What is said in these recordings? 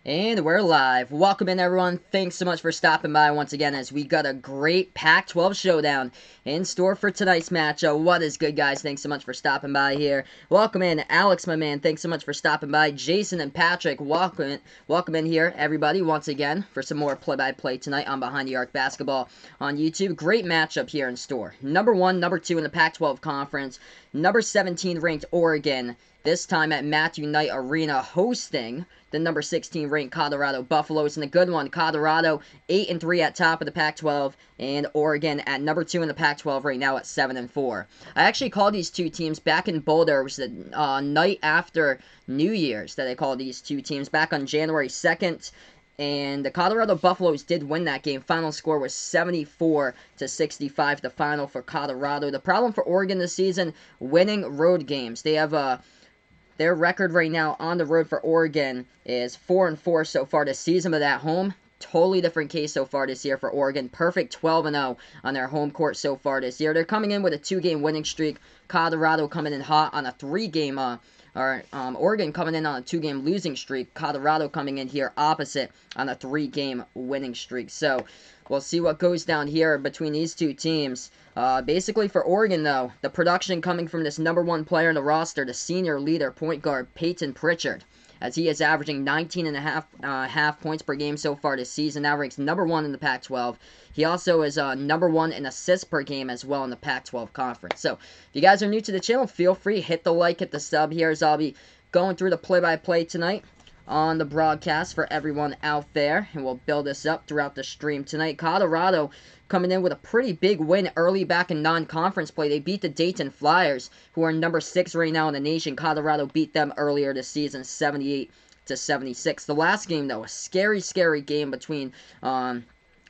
And we're live. Welcome in, everyone. Thanks so much for stopping by once again as we got a great Pac-12 showdown in store for tonight's match. What is good, guys? Thanks so much for stopping by here. Welcome in, Alex, my man. Thanks so much for stopping by. Jason and Patrick, welcome in here, everybody, once again for some more play-by-play tonight on Behind the Arc Basketball on YouTube. Great matchup here in store. Number 1, number 2 in the Pac-12 Conference. Number 17 ranked Oregon, this time at Matthew Knight Arena, hosting the number 16 ranked Colorado Buffaloes. And a good one, Colorado 8-3 at top of the Pac-12, and Oregon at number 2 in the Pac-12 right now at 7-4. I actually called these two teams back in Boulder. It was the night after New Year's that I called these two teams back on January 2nd. And the Colorado Buffaloes did win that game. Final score was 74-65, the final for Colorado. The problem for Oregon this season, winning road games. They have their record right now on the road for Oregon is 4-4 so far this season, but at home, totally different case so far this year for Oregon. Perfect 12-0 on their home court so far this year. They're coming in with a 2-game winning streak. Colorado coming in hot on a 3-game Oregon coming in on a 2-game losing streak. Colorado coming in here opposite on a 3-game winning streak. So we'll see what goes down here between these two teams. Basically for Oregon, though, the production coming from this number 1 player in the roster, the senior leader point guard Peyton Pritchard, as he is averaging 19.5 points per game so far this season. Now ranks number 1 in the Pac-12. He also is number 1 in assists per game as well in the Pac-12 conference. So if you guys are new to the channel, feel free, hit the like, hit the sub here, as I'll be going through the play-by-play tonight on the broadcast for everyone out there, and we'll build this up throughout the stream tonight. Colorado coming in with a pretty big win early back in non-conference play. They beat the Dayton Flyers, who are number 6 right now in the nation. Colorado beat them earlier this season, 78-76. The last game, though, a scary game between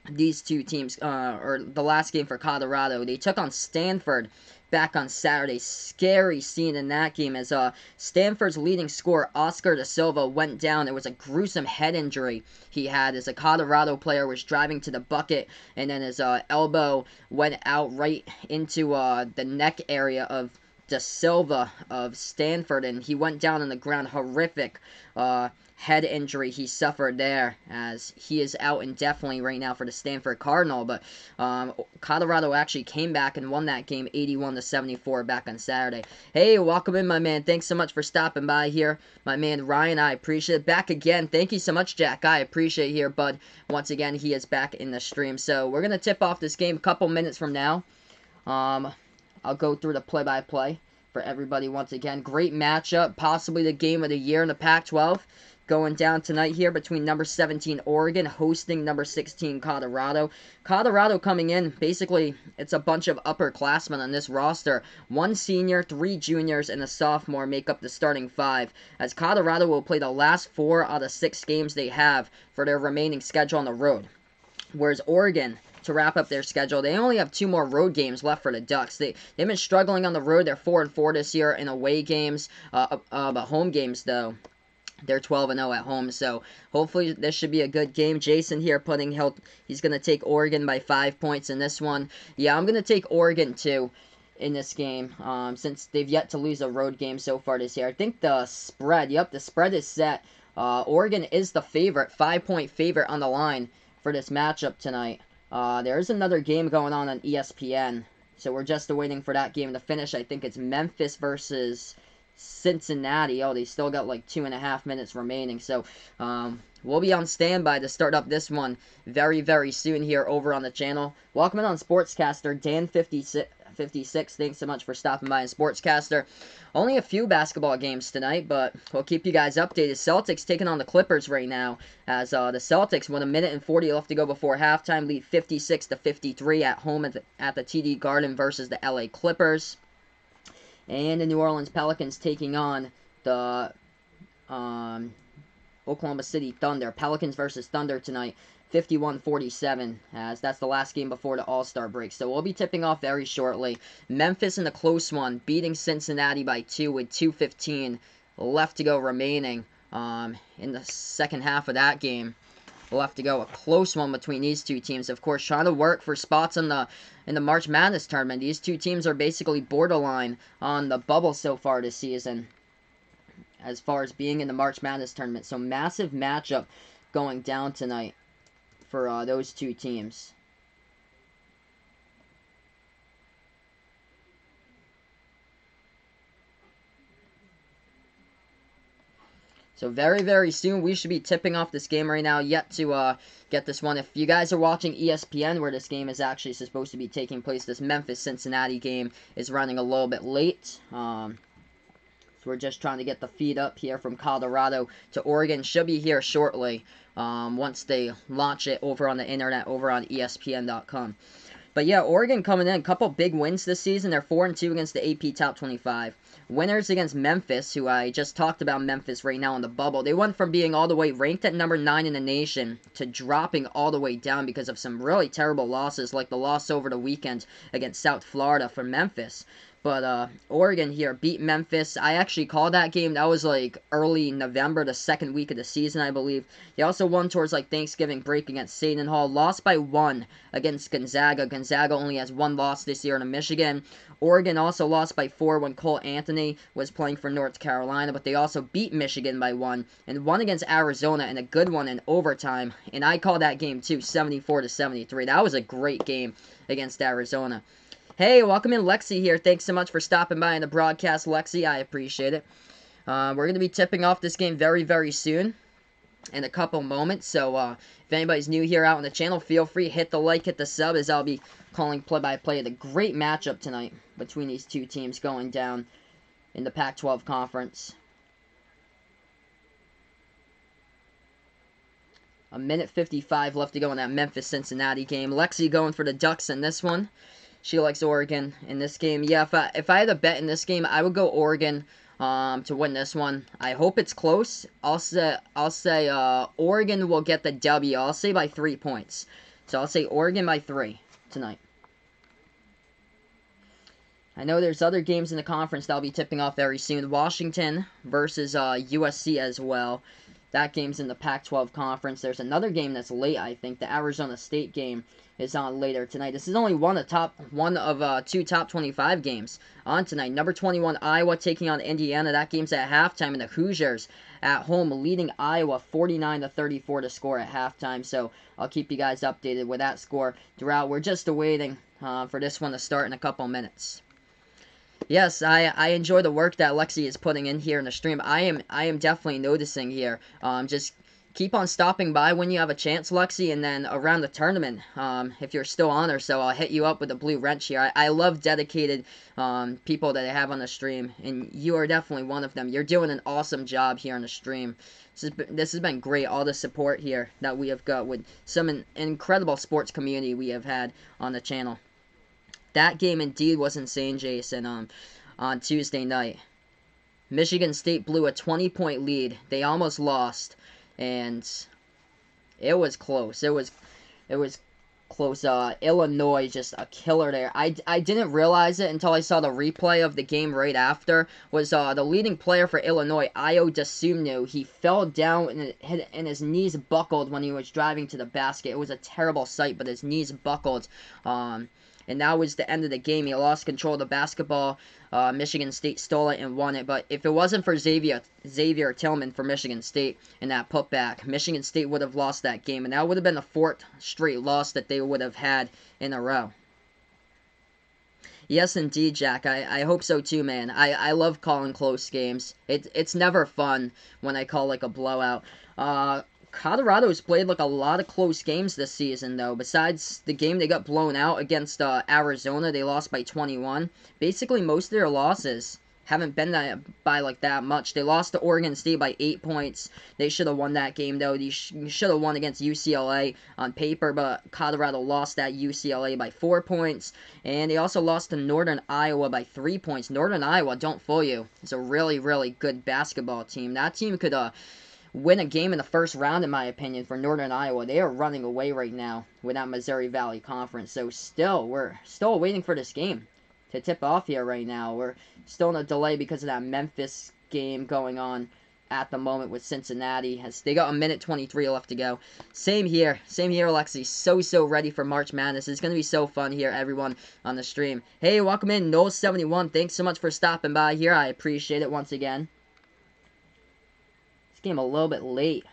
these two teams, or the last game for Colorado. They took on Stanford back on Saturday. Scary scene in that game as Stanford's leading scorer, Oscar Da Silva, went down. It was a gruesome head injury he had as a Colorado player was driving to the bucket, and then his elbow went out right into the neck area of Da Silva of Stanford, and he went down on the ground. Horrific head injury he suffered there, as he is out indefinitely right now for the Stanford Cardinal. But Colorado actually came back and won that game 81-74 back on Saturday. Hey, welcome in, my man. Thanks so much for stopping by here, my man Ryan. I appreciate it. Back again. Thank you so much, Jack. I appreciate it here, bud. Once again, he is back in the stream. So we're gonna tip off this game a couple minutes from now. I'll go through the play-by-play for everybody once again. Great matchup, possibly the game of the year in the Pac-12. Going down tonight here between number 17 Oregon hosting number 16 Colorado. Colorado coming in, basically, it's a bunch of upperclassmen on this roster. 1 senior, 3 juniors, and a sophomore make up the starting 5, as Colorado will play the last 4 out of 6 games they have for their remaining schedule on the road. Whereas Oregon, to wrap up their schedule, they only have 2 more road games left for the Ducks. They've been struggling on the road. They're 4-4 this year in away games, but home games, though, they're 12-0 at home, so hopefully this should be a good game. Jason here he's going to take Oregon by 5 points in this one. Yeah, I'm going to take Oregon too in this game, since they've yet to lose a road game so far this year. I think the spread is set. Oregon is the favorite, 5-point favorite on the line for this matchup tonight. There's another game going on ESPN, so we're just waiting for that game to finish. I think it's Memphis versus Cincinnati. Oh, they still got like 2.5 minutes remaining, so we'll be on standby to start up this one very soon here over on the channel. Welcome in on Sportscaster Dan56. Thanks so much for stopping by on Sportscaster. Only a few basketball games tonight, but we'll keep you guys updated. Celtics taking on the Clippers right now, as the Celtics, with 1:40 left to go before halftime, lead 56-53 at home at the TD Garden versus the LA Clippers. And the New Orleans Pelicans taking on the Oklahoma City Thunder. Pelicans versus Thunder tonight, 51-47, as that's the last game before the All-Star break. So we'll be tipping off very shortly. Memphis in the close one, beating Cincinnati by 2 with 2:15 left to go remaining in the second half of that game. Left to go. A close one between these two teams. Of course, trying to work for spots in the March Madness tournament. These two teams are basically borderline on the bubble so far this season, as far as being in the March Madness tournament. So massive matchup going down tonight for those two teams. So very, very soon we should be tipping off this game right now. Yet to get this one. If you guys are watching ESPN, where this game is actually supposed to be taking place, this Memphis-Cincinnati game is running a little bit late. So we're just trying to get the feed up here from Colorado to Oregon. Should be here shortly once they launch it over on the internet, over on ESPN.com. But yeah, Oregon coming in, a couple big wins this season. They're 4-2 against the AP Top 25. Winners against Memphis, who I just talked about Memphis right now in the bubble. They went from being all the way ranked at number 9 in the nation to dropping all the way down because of some really terrible losses, like the loss over the weekend against South Florida for Memphis. But Oregon here beat Memphis. I actually called that game. That was like early November, the second week of the season, I believe. They also won towards like Thanksgiving break against Seton Hall. Lost by 1 against Gonzaga. Gonzaga only has 1 loss this year to Michigan. Oregon also lost by 4 when Cole Anthony was playing for North Carolina. But they also beat Michigan by 1 and won against Arizona, and a good one in overtime. And I called that game too, 74-73. That was a great game against Arizona. Hey, welcome in, Lexi here. Thanks so much for stopping by in the broadcast, Lexi. I appreciate it. We're going to be tipping off this game very, very soon in a couple moments. So if anybody's new here out on the channel, feel free, hit the like, hit the sub, as I'll be calling play-by-play of the great matchup tonight between these two teams going down in the Pac-12 Conference. A minute 55 left to go in that Memphis-Cincinnati game. Lexi going for the Ducks in this one. She likes Oregon in this game. Yeah, if I had a bet in this game, I would go Oregon to win this one. I hope it's close. I'll say Oregon will get the W. I'll say by 3 points. So I'll say Oregon by 3 tonight. I know there's other games in the conference that I'll be tipping off very soon. Washington versus USC as well. That game's in the Pac-12 Conference. There's another game that's late, I think. The Arizona State game is on later tonight. This is only one of 2 top 25 games on tonight. Number 21, Iowa taking on Indiana. That game's at halftime, and the Hoosiers at home leading Iowa 49-34 to score at halftime. So I'll keep you guys updated with that score throughout. We're just awaiting for this one to start in a couple minutes. Yes, I enjoy the work that Lexi is putting in here in the stream. I am definitely noticing here. Just keep on stopping by when you have a chance, Lexi, and then around the tournament, if you're still on or so, I'll hit you up with a blue wrench here. I love dedicated people that I have on the stream, and you are definitely one of them. You're doing an awesome job here on the stream. This has been great, all the support here that we have got with some incredible sports community we have had on the channel. That game indeed was insane, Jason, on Tuesday night. Michigan State blew a 20-point lead. They almost lost, and it was close. It was close. Illinois just a killer there. I didn't realize it until I saw the replay of the game right after. Was the leading player for Illinois, Ayo Dosunmu. He fell down and his knees buckled when he was driving to the basket. It was a terrible sight, but his knees buckled. And that was the end of the game. He lost control of the basketball. Michigan State stole it and won it. But if it wasn't for Xavier Tillman for Michigan State in that putback, Michigan State would have lost that game. And that would have been the 4th straight loss that they would have had in a row. Yes, indeed, Jack. I hope so too, man. I love calling close games. It's never fun when I call like a blowout. Colorado's played like a lot of close games this season, though. Besides the game they got blown out against Arizona, they lost by 21. Basically, most of their losses haven't been by like that much. They lost to Oregon State by 8 points. They should have won that game, though. They should have won against UCLA on paper, but Colorado lost that UCLA by 4 points. And they also lost to Northern Iowa by 3 points. Northern Iowa, don't fool you, is a really, really good basketball team. That team could win a game in the first round, in my opinion, for Northern Iowa. They are running away right now with that Missouri Valley Conference. So we're still waiting for this game to tip off here right now. We're still in a delay because of that Memphis game going on at the moment with Cincinnati. They got a minute 23 left to go. Same here, Alexi. So ready for March Madness. It's going to be so fun here, everyone on the stream. Hey, welcome in, Noel71. Thanks so much for stopping by here. I appreciate it once again. game a little bit late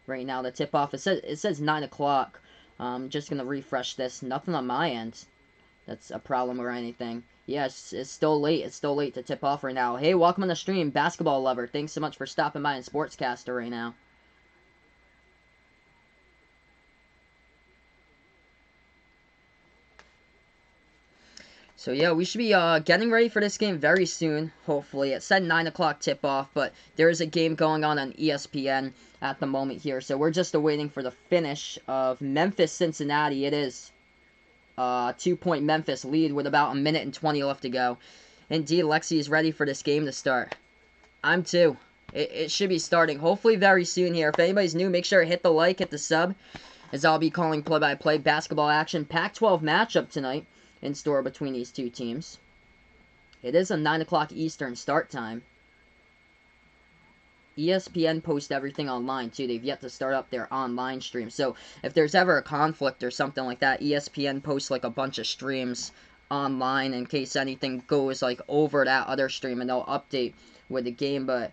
right now. The tip-off, it says 9 o'clock. Just going to refresh this. Nothing on my end that's a problem or anything. Yes, it's still late. It's still late to tip off right now. Hey, welcome on the stream, Basketball Lover. Thanks so much for stopping by in Sportscaster right now. So yeah, we should be getting ready for this game very soon, hopefully. It said 9 o'clock tip-off, but there is a game going on ESPN at the moment here. So we're just awaiting for the finish of Memphis-Cincinnati. It is 2-point Memphis lead with about 1 minute and 20 left to go. Indeed, Lexi is ready for this game to start. I'm too. It should be starting hopefully very soon here. If anybody's new, make sure to hit the like, hit the sub, as I'll be calling play-by-play basketball action. Pac-12 matchup tonight in store between these two teams. It is a 9 o'clock Eastern start time. ESPN posts everything online too. They've yet to start up their online stream. So if there's ever a conflict or something like that, ESPN posts like a bunch of streams online in case anything goes like over that other stream, and they'll update with the game. But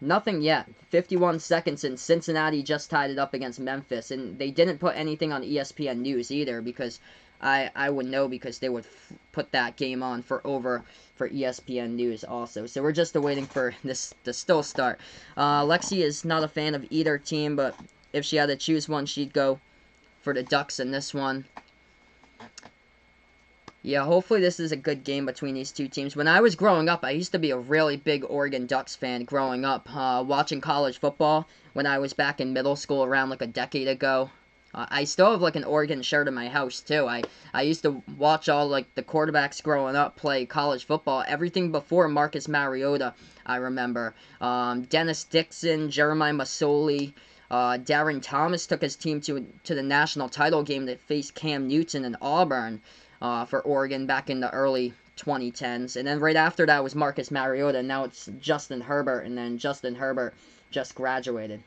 nothing yet. 51 seconds and Cincinnati just tied it up against Memphis, and they didn't put anything on ESPN News either, because I would know, because they would put that game on for ESPN News also. So we're just waiting for this to still start. Lexi is not a fan of either team, but if she had to choose one, she'd go for the Ducks in this one. Yeah, hopefully this is a good game between these two teams. When I was growing up, I used to be a really big Oregon Ducks fan growing up, watching college football when I was back in middle school around like a decade ago. I still have like an Oregon shirt in my house too. I used to watch all like the quarterbacks growing up play college football. Everything before Marcus Mariota, I remember. Dennis Dixon, Jeremiah Masoli, Darren Thomas took his team to the national title game that faced Cam Newton and Auburn for Oregon back in the early 2010s. And then right after that was Marcus Mariota, and now it's Justin Herbert, and then Justin Herbert just graduated.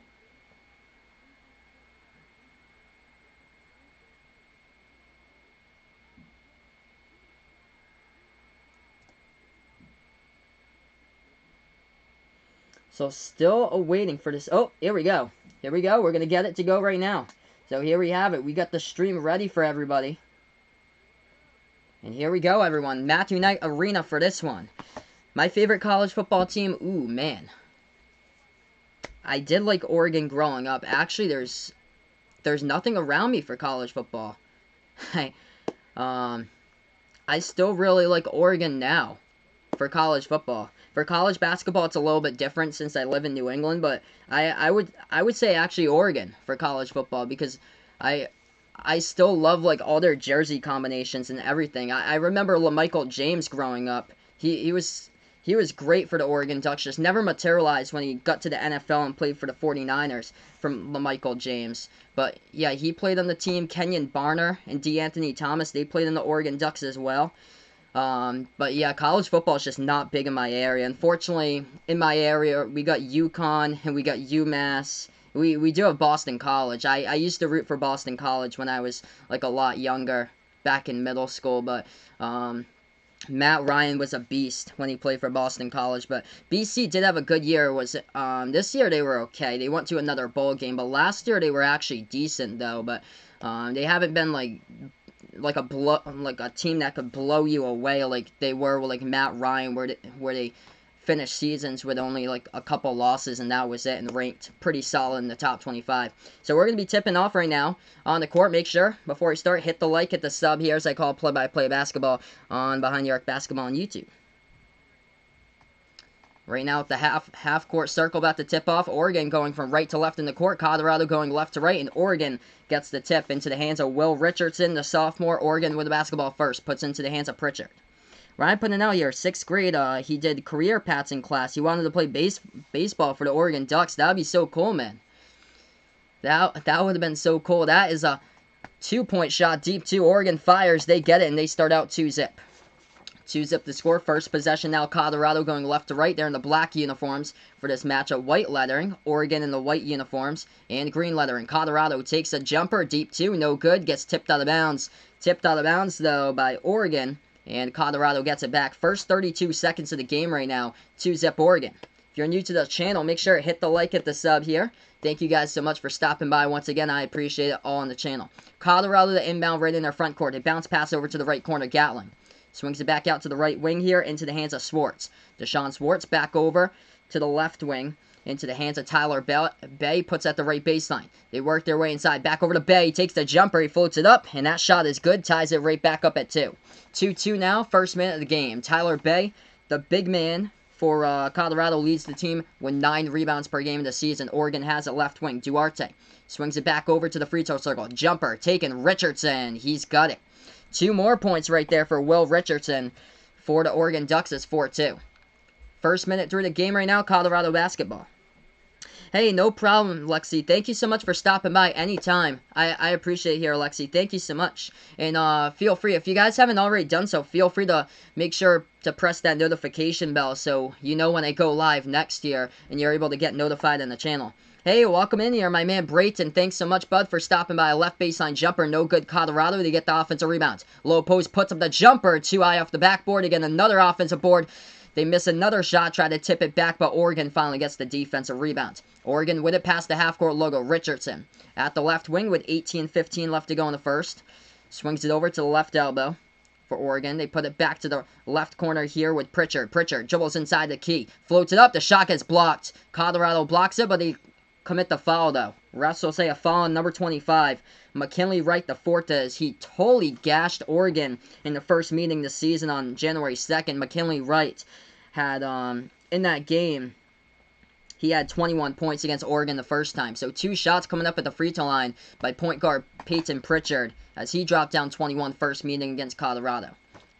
So still awaiting for this. Oh, here we go. Here we go. We're going to get it to go right now. So here we have it. We got the stream ready for everybody. And here we go, everyone. Matthew Knight Arena for this one. My favorite college football team. Ooh, man. I did like Oregon growing up. Actually, there's nothing around me for college football. I still really like Oregon now for college football. For college basketball, it's a little bit different since I live in New England, but I would say actually Oregon for college football, because I still love like all their jersey combinations and everything. I remember LaMichael James growing up. He was great for the Oregon Ducks, just never materialized when he got to the NFL and played for the 49ers from LaMichael James. But yeah, he played on the team. Kenyon Barner and DeAnthony Thomas, they played in the Oregon Ducks as well. But yeah, college football is just not big in my area. Unfortunately, in my area, we got UConn and we got UMass. We do have Boston College. I used to root for Boston College when I was like a lot younger, back in middle school. But Matt Ryan was a beast when he played for Boston College. But BC did have a good year. This year they were okay. They went to another bowl game. But last year they were actually decent though. But they haven't been like a team that could blow you away like they were with like Matt Ryan, where they finished seasons with only like a couple losses, and that was it, and ranked pretty solid in the top 25. So we're going to be tipping off right now on the court. Make sure before we start, hit the like, hit the sub here, as I call play-by-play basketball on Behind the Arc Basketball on YouTube. Right now at the half court circle, about to tip off. Oregon going from right to left in the court. Colorado going left to right, and Oregon gets the tip into the hands of Will Richardson, the sophomore. Oregon with the basketball first, puts into the hands of Pritchard. Ryan Pinanelli here, 6th grade. He did career paths in class. He wanted to play baseball for the Oregon Ducks. That would be so cool, man. That would have been so cool. That is a 2-point shot deep too. Oregon fires. They get it, and they start out 2-zip. 2-zip the score. First possession now. Colorado going left to right. They're in the black uniforms for this matchup. White lettering. Oregon in the white uniforms and green lettering. Colorado takes a jumper. Deep two. No good. Gets tipped out of bounds. Tipped out of bounds, though, by Oregon. And Colorado gets it back. First 32 seconds of the game right now. 2-zip Oregon. If you're new to the channel, make sure to hit the like, hit the sub here. Thank you guys so much for stopping by once again. I appreciate it all on the channel. Colorado, the inbound right in their front court. They bounce pass over to the right corner. Gatling swings it back out to the right wing here into the hands of Swartz. Deshaun Swartz back over to the left wing into the hands of Tyler Bay. Puts at the right baseline. They work their way inside. Back over to Bay. He takes the jumper. He floats it up. And that shot is good. Ties it right back up at 2. 2-2 now. First minute of the game. Tyler Bay, the big man for Colorado, leads the team with 9 rebounds per game this season. Oregon has a left wing. Duarte swings it back over to the free throw circle. Jumper taken. Richardson. He's got it. 2 more points right there for Will Richardson for the Oregon Ducks. It's 4-2. First minute through the game right now, Colorado basketball. Hey, no problem, Lexi. Thank you so much for stopping by anytime. I appreciate it here, Lexi. Thank you so much. And feel free, if you guys haven't already done so, feel free to make sure to press that notification bell so you know when I go live next year and you're able to get notified on the channel. Hey, welcome in here, my man Brayton. Thanks so much, bud, for stopping by. A left baseline jumper, no good. Colorado, they get the offensive rebound. Low post puts up the jumper, too high off the backboard. Again, another offensive board. They miss another shot, try to tip it back, but Oregon finally gets the defensive rebound. Oregon with it past the half-court logo. Richardson at the left wing with 18:15 left to go in the first. Swings it over to the left elbow for Oregon. They put it back to the left corner here with Pritchard. Pritchard dribbles inside the key. Floats it up. The shot gets blocked. Colorado blocks it, but they commit the foul, though. Refs will say a foul on number 25. McKinley Wright the Fortes. He totally gashed Oregon in the first meeting this season on January 2nd. McKinley Wright had, in that game, he had 21 points against Oregon the first time. So 2 shots coming up at the free throw line by point guard Peyton Pritchard as he dropped down 21 first meeting against Colorado.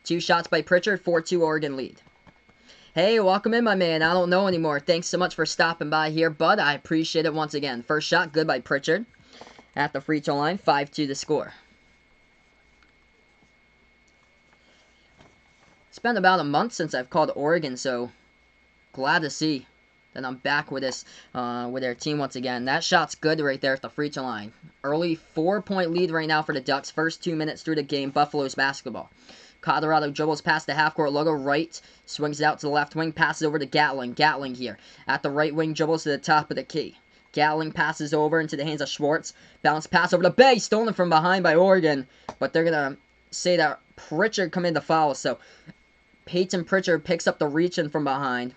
2 shots by Pritchard, 4-2 Oregon lead. Hey, welcome in, my man. I don't know anymore. Thanks so much for stopping by here, bud. I appreciate it once again. First shot, good by Pritchard at the free throw line. 5-2 the score. It's been about a month since I've called Oregon, so glad to see that I'm back with this, with their team once again. That shot's good right there at the free throw line. Early 4-point lead right now for the Ducks. First 2 minutes through the game. Buffalo's basketball. Colorado dribbles past the half-court logo. Right, swings it out to the left wing, passes over to Gatling. Gatling here at the right wing, dribbles to the top of the key. Gatling passes over into the hands of Schwartz. Bounce pass over to Bay, stolen from behind by Oregon. But they're going to say that Pritchard committed the foul. So Peyton Pritchard picks up the reach-in from behind.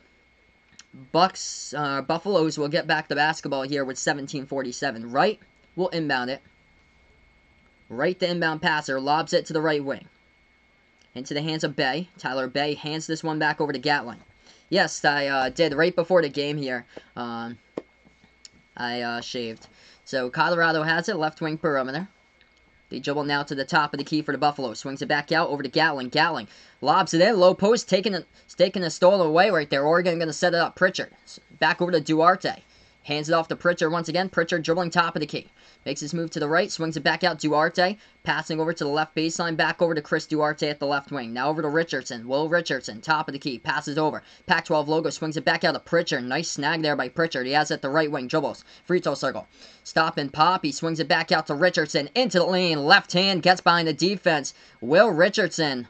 Buffaloes will get back the basketball here with 17:47. Wright will inbound it. Wright, the inbound passer, lobs it to the right wing. Into the hands of Bay. Tyler Bay hands this one back over to Gatling. Yes, I did right before the game here. I shaved. So Colorado has it, left wing perimeter. They dribble now to the top of the key for the Buffalo. Swings it back out over to Gatling. Gatling lobs it in. Low post, taking a stolen away right there. Oregon going to set it up. Pritchard. Back over to Duarte. Hands it off to Pritchard once again. Pritchard dribbling top of the key. Makes his move to the right. Swings it back out. Duarte. Passing over to the left baseline. Back over to Chris Duarte at the left wing. Now over to Richardson. Will Richardson. Top of the key. Passes over. Pac-12 logo. Swings it back out to Pritchard. Nice snag there by Pritchard. He has it at the right wing. Dribbles. Free throw circle. Stop and pop. He swings it back out to Richardson. Into the lane. Left hand. Gets behind the defense. Will Richardson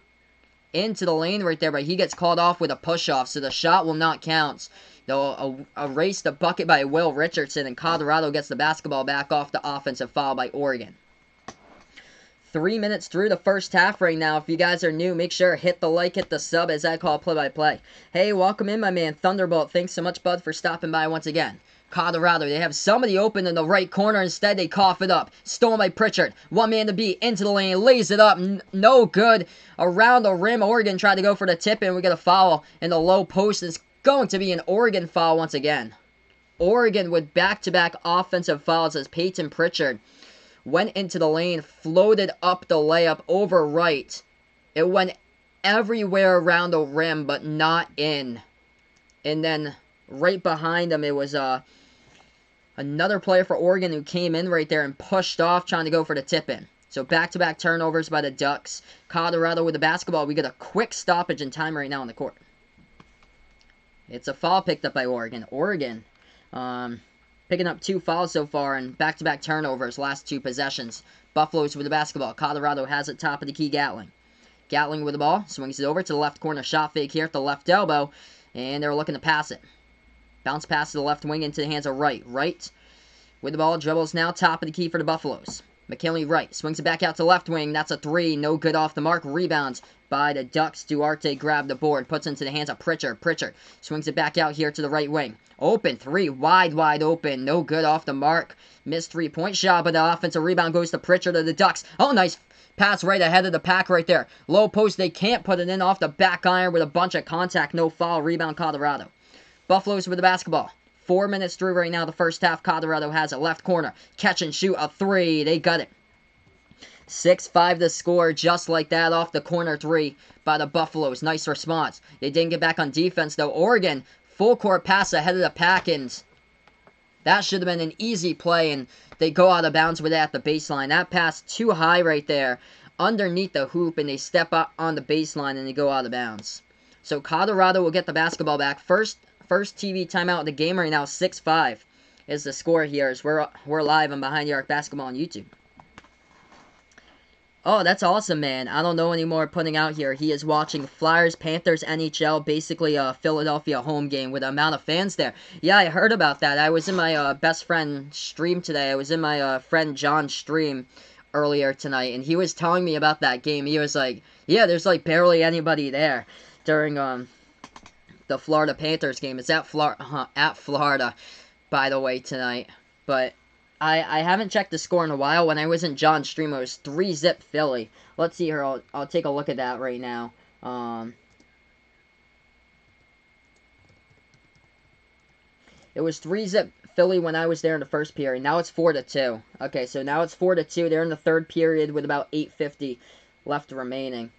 into the lane right there, but he gets called off with a push-off, so the shot will not count. They'll erase the bucket by Will Richardson, and Colorado gets the basketball back off the offensive foul by Oregon. 3 minutes through the first half right now. If you guys are new, make sure to hit the like, hit the sub as I call play-by-play. Hey, welcome in, my man Thunderbolt. Thanks so much, bud, for stopping by once again. Colorado, they have somebody open in the right corner. Instead, they cough it up. Stolen by Pritchard. One man to beat. Into the lane. Lays it up. No good. Around the rim. Oregon tried to go for the tip, and we get a foul in the low post. It's going to be an Oregon foul once again. Oregon with back-to-back offensive fouls as Peyton Pritchard went into the lane, floated up the layup over right. It went everywhere around the rim, but not in. And then right behind him, it was another player for Oregon who came in right there and pushed off, trying to go for the tip-in. So back-to-back turnovers by the Ducks. Colorado with the basketball. We get a quick stoppage in time right now on the court. It's a foul picked up by Oregon. Oregon picking up 2 fouls so far and back-to-back turnovers last 2 possessions. Buffaloes with the basketball. Colorado has it top of the key. Gatling. Gatling with the ball. Swings it over to the left corner. Shot fake here at the left elbow. And they're looking to pass it. Bounce pass to the left wing into the hands of Wright. Wright with the ball, dribbles now, top of the key for the Buffaloes. McKinley Wright swings it back out to left wing. That's a 3. No good off the mark. Rebounds by the Ducks. Duarte grabbed the board. Puts into the hands of Pritchard. Pritchard swings it back out here to the right wing. Open 3. Wide open. No good off the mark. Missed 3-point shot, but the offensive rebound goes to Pritchard of the Ducks. Oh, nice pass right ahead of the pack right there. Low post. They can't put it in off the back iron with a bunch of contact. No foul. Rebound Colorado. Buffaloes with the basketball. 4 minutes through right now, the first half. Colorado has it. Left corner. Catch and shoot. A 3. They got it. 6-5 to score, just like that, off the corner 3 by the Buffaloes. Nice response. They didn't get back on defense, though. Oregon, full court pass ahead of the pack, and that should have been an easy play, and they go out of bounds with it at the baseline. That pass too high right there, underneath the hoop, and they step up on the baseline, and they go out of bounds. So Colorado will get the basketball back. First TV timeout of the game right now, 6-5 is the score here, as we're live on Behind the Arc Basketball on YouTube. Oh, that's awesome, man. I don't know anymore putting out here. He is watching Flyers, Panthers, NHL, basically a Philadelphia home game with the amount of fans there. Yeah, I heard about that. I was in my best friend stream today. I was in my friend John's stream earlier tonight, and he was telling me about that game. He was like, yeah, there's like barely anybody there during the Florida Panthers game. It's at Florida, by the way, tonight. But I haven't checked the score in a while. When I was in John's stream, it was 3-zip Philly. Let's see here. I'll take a look at that right now. It was 3-zip Philly when I was there in the first period. Now it's 4-2. Okay, so now it's 4-2. They're in the third period with about 8:50 left remaining.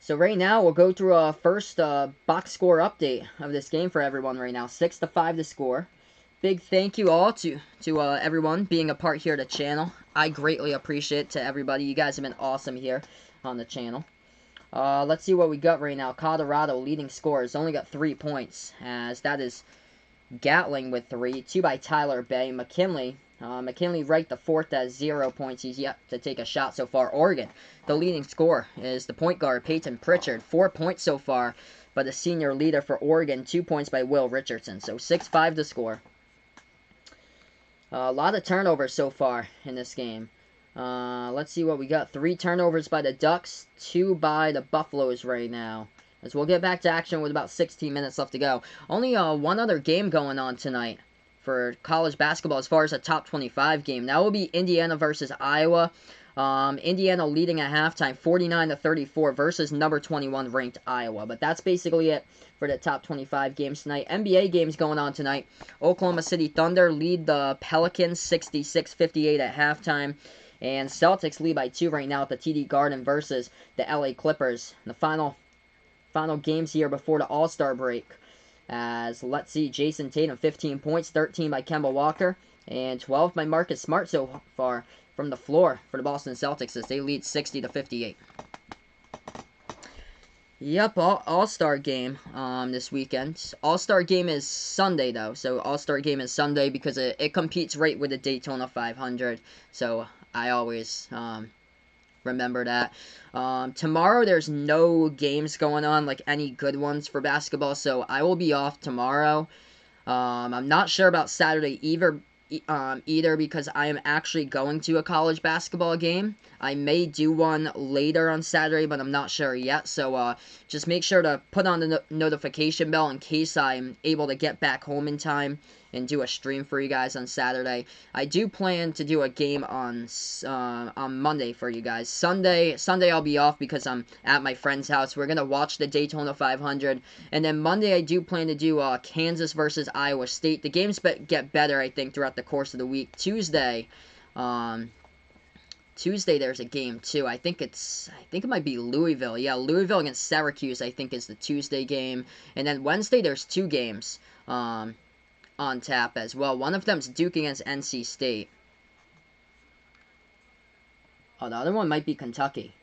So right now, we'll go through a first box score update of this game for everyone right now. 6-5 to score. Big thank you all to everyone being a part here of the channel. I greatly appreciate it to everybody. You guys have been awesome here on the channel. Let's see what we got right now. Colorado leading scorers. Only got 3 points, as that is Gatling with 3. 2 by Tyler Bay. McKinley Wright the fourth has 0 points. He's yet to take a shot so far. Oregon, the leading scorer, is the point guard, Peyton Pritchard. 4 points so far, but the senior leader for Oregon, 2 points by Will Richardson. So 6-5 to score. A lot of turnovers so far in this game. Let's see what we got. 3 turnovers by the Ducks, 2 by the Buffaloes right now. As we'll get back to action with about 16 minutes left to go. Only one other game going on tonight for college basketball as far as a top 25 game. That will be Indiana versus Iowa. Indiana leading at halftime 49-34 versus number 21 ranked Iowa. But that's basically it for the top 25 games tonight. NBA games going on tonight. Oklahoma City Thunder lead the Pelicans 66-58 at halftime. And Celtics lead by 2 right now at the TD Garden versus the LA Clippers. The final games here before the All-Star break. As, let's see, Jason Tatum, 15 points, 13 by Kemba Walker, and 12 by Marcus Smart so far from the floor for the Boston Celtics as they lead 60-58. Yep, All-Star game this weekend. All-Star game is Sunday, though. So All-Star game is Sunday because it competes right with the Daytona 500. So I always remember that. Tomorrow there's no games going on, like any good ones for basketball, so I will be off tomorrow. I'm not sure about Saturday either because I am actually going to a college basketball game. I may do one later on Saturday, but I'm not sure yet. So just make sure to put on the notification bell in case I'm able to get back home in time and do a stream for you guys on Saturday. I do plan to do a game on Monday for you guys. Sunday I'll be off because I'm at my friend's house. We're gonna watch the Daytona 500, and then Monday I do plan to do Kansas versus Iowa State. The games get better, I think, throughout the course of the week. Tuesday there's a game too. I think it might be Louisville. Yeah, Louisville against Syracuse, I think, is the Tuesday game. And then Wednesday there's 2 games on tap as well. One of them's Duke against NC State. Oh, the other one might be Kentucky.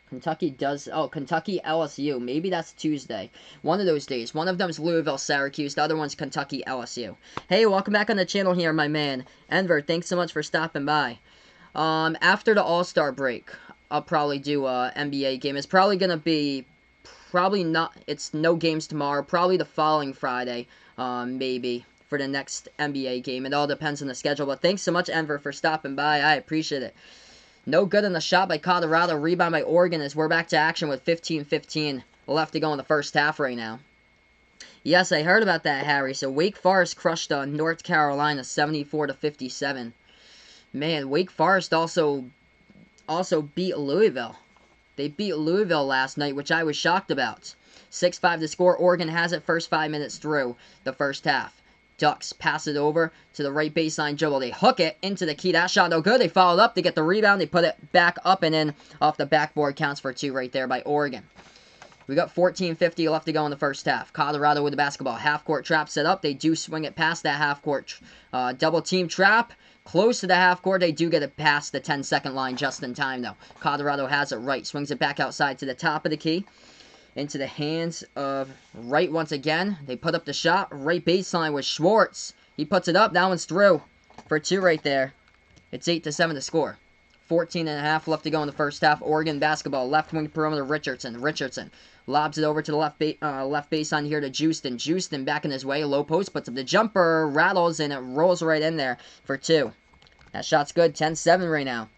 Kentucky LSU. Maybe that's Tuesday. One of those days. One of them's Louisville, Syracuse. The other one's Kentucky, LSU. Hey, welcome back on the channel here, my man. Enver, thanks so much for stopping by. After the All-Star break, I'll probably do a NBA game. It's probably going to be probably not. It's no games tomorrow. Probably the following Friday, maybe, for the next NBA game. It all depends on the schedule. But thanks so much, Enver, for stopping by. I appreciate it. No good in the shot by Colorado. Rebound by Oregon as we're back to action with 15-15 left to go in the first half right now. Yes, I heard about that, Harry. So Wake Forest crushed North Carolina 74-57. Man, Wake Forest also beat Louisville. They beat Louisville last night, which I was shocked about. 6-5 to score. Oregon has it first 5 minutes through the first half. Ducks pass it over to the right baseline dribble. They hook it into the key. That shot no good. They followed up. They get the rebound. They put it back up and in off the backboard. Counts for 2 right there by Oregon. We got 14:50 left to go in the first half. Colorado with the basketball. Half-court trap set up. They do swing it past that half-court double-team trap. Close to the half-court. They do get it past the 10-second line just in time, though. Colorado has it right. Swings it back outside to the top of the key. Into the hands of Wright once again. They put up the shot. Right baseline with Schwartz. He puts it up. That one's through for 2 right there. It's 8-7 to score. 14.5 left to go in the first half. Oregon basketball. Left wing perimeter Richardson. Richardson lobs it over to the left baseline here to Houston. Houston back in his way. Low post. Puts up the jumper. Rattles and it rolls right in there for 2. That shot's good. 10-7 right now.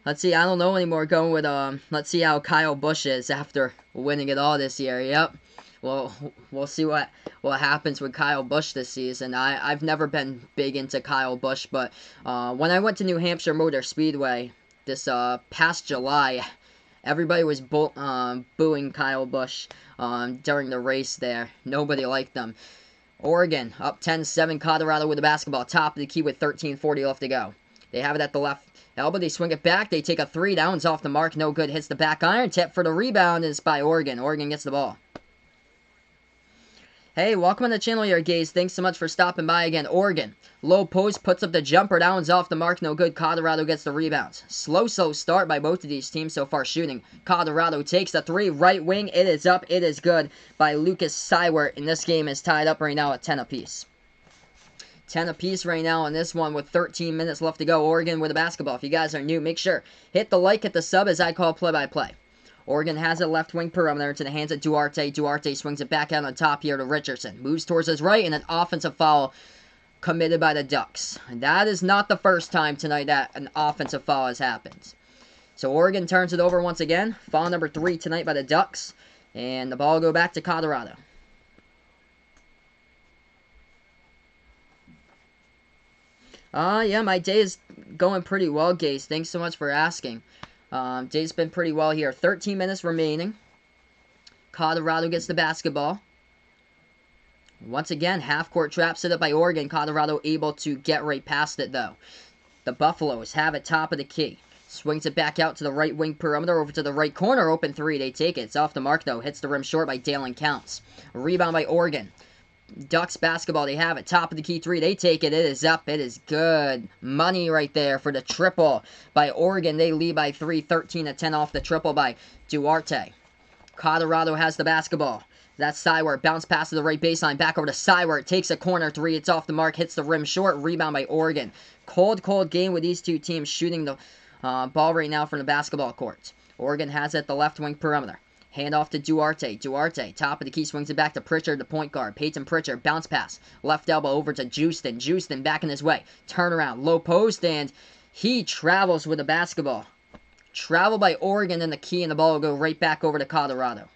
Let's see, I don't know anymore. Going with, let's see how Kyle Busch is after winning it all this year. Yep. Well, we'll see what happens with Kyle Busch this season. I've never been big into Kyle Busch, but when I went to New Hampshire Motor Speedway this past July, everybody was booing Kyle Busch during the race there. Nobody liked them. Oregon up 10-7. Colorado with the basketball. Top of the key with 13:40 left to go. They have it at the left elbow. They swing it back. They take a 3. That one's off the mark. No good. Hits the back iron. Tip for the rebound is by Oregon. Oregon gets the ball. Hey, welcome on the channel here, Gaze. Thanks so much for stopping by again. Oregon. Low post. Puts up the jumper. That one's off the mark. No good. Colorado gets the rebounds. Slow start by both of these teams so far shooting. Colorado takes the 3. Right wing. It is up. It is good by Lucas Seiwert. And this game is tied up right now at 10 apiece. 10 apiece right now on this one with 13 minutes left to go. Oregon with the basketball. If you guys are new, make sure hit the like, hit the sub as I call play-by-play. Oregon has a left wing perimeter to the hands of Duarte. Duarte swings it back out on top here to Richardson. Moves towards his right and an offensive foul committed by the Ducks. And that is not the first time tonight that an offensive foul has happened. So Oregon turns it over once again. Foul number 3 tonight by the Ducks. And the ball will go back to Colorado. Yeah, my day is going pretty well, Gaze. Thanks so much for asking. Day's been pretty well here. 13 minutes remaining. Colorado gets the basketball. Once again, half-court trap set up by Oregon. Colorado able to get right past it, though. The Buffaloes have it top of the key. Swings it back out to the right wing perimeter, over to the right corner. Open 3, they take it. It's off the mark, though. Hits the rim short by Dalen Counts. Rebound by Oregon. Ducks basketball, they have it. Top of the key 3, they take it. It is up. It is good. Money right there for the triple by Oregon. They lead by 3, 13-10 off the triple by Duarte. Colorado has the basketball. That's Seiwert. Bounce pass to the right baseline. Back over to Seiwert. Takes a corner 3. It's off the mark. Hits the rim short. Rebound by Oregon. Cold game with these two teams shooting the ball right now from the basketball court. Oregon has it at the left wing perimeter. Hand off to Duarte. Duarte, top of the key, swings it back to Pritchard, the point guard. Peyton Pritchard, bounce pass. Left elbow over to Houston. Houston back in his way. Turnaround, low post, and he travels with the basketball. Travel by Oregon and the key, and the ball will go right back over to Colorado.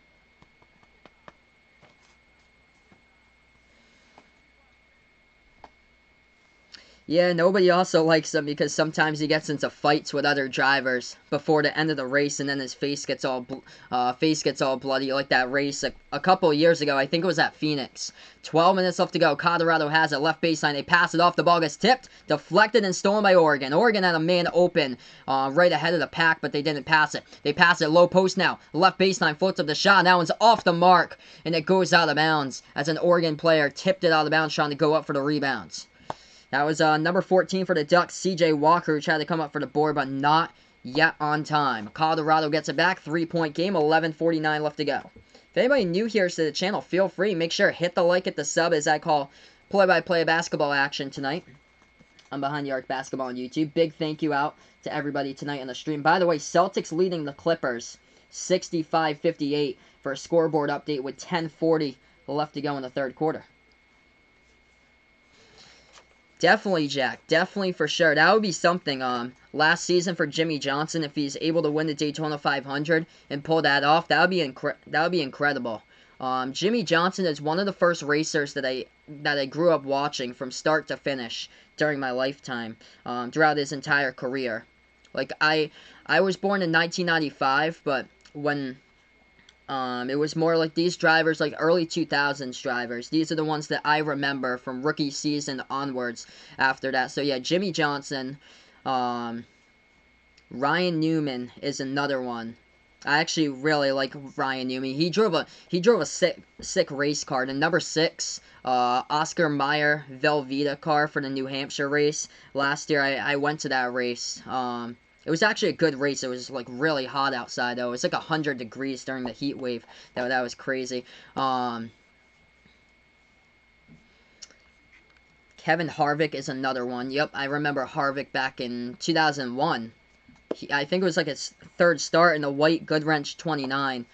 Yeah, nobody also likes him because sometimes he gets into fights with other drivers before the end of the race, and then his face gets all bloody, like that race a couple of years ago. I think it was at Phoenix. 12 minutes left to go. Colorado has it. Left baseline. They pass it off. The ball gets tipped, deflected, and stolen by Oregon. Oregon had a man open right ahead of the pack, but they didn't pass it. They pass it low post now. Left baseline, floats up the shot. That one's off the mark, and it goes out of bounds as an Oregon player tipped it out of bounds trying to go up for the rebounds. That was number 14 for the Ducks, C.J. Walker, who tried to come up for the board, but not yet on time. Colorado gets it back. 3-point game, 11:49 left to go. If anybody new here to the channel, feel free. Make sure hit the like, hit the sub as I call play-by-play basketball action tonight. I'm Behind the Arc Basketball on YouTube. Big thank you out to everybody tonight on the stream. By the way, Celtics leading the Clippers 65-58 for a scoreboard update with 10:40 left to go in the third quarter. Definitely, Jack. Definitely for sure. That would be something. Last season for Jimmy Johnson, if he's able to win the Daytona 500 and pull that off, that would be incredible. Jimmy Johnson is one of the first racers that I grew up watching from start to finish during my lifetime. Throughout his entire career. Like I was born in 1995, but when it was more like these drivers, like early 2000s drivers. These are the ones that I remember from rookie season onwards after that. So yeah, Jimmy Johnson, Ryan Newman is another one. I actually really like Ryan Newman. He drove a sick race car. The number 6 Oscar Mayer Velveeta car for the New Hampshire race. Last year I went to that race. It was actually a good race. It was like really hot outside though. It was like 100 degrees during the heat wave. That was crazy. Kevin Harvick is another one. Yep, I remember Harvick back in 2001. I think it was like his third start in the white Goodwrench 29.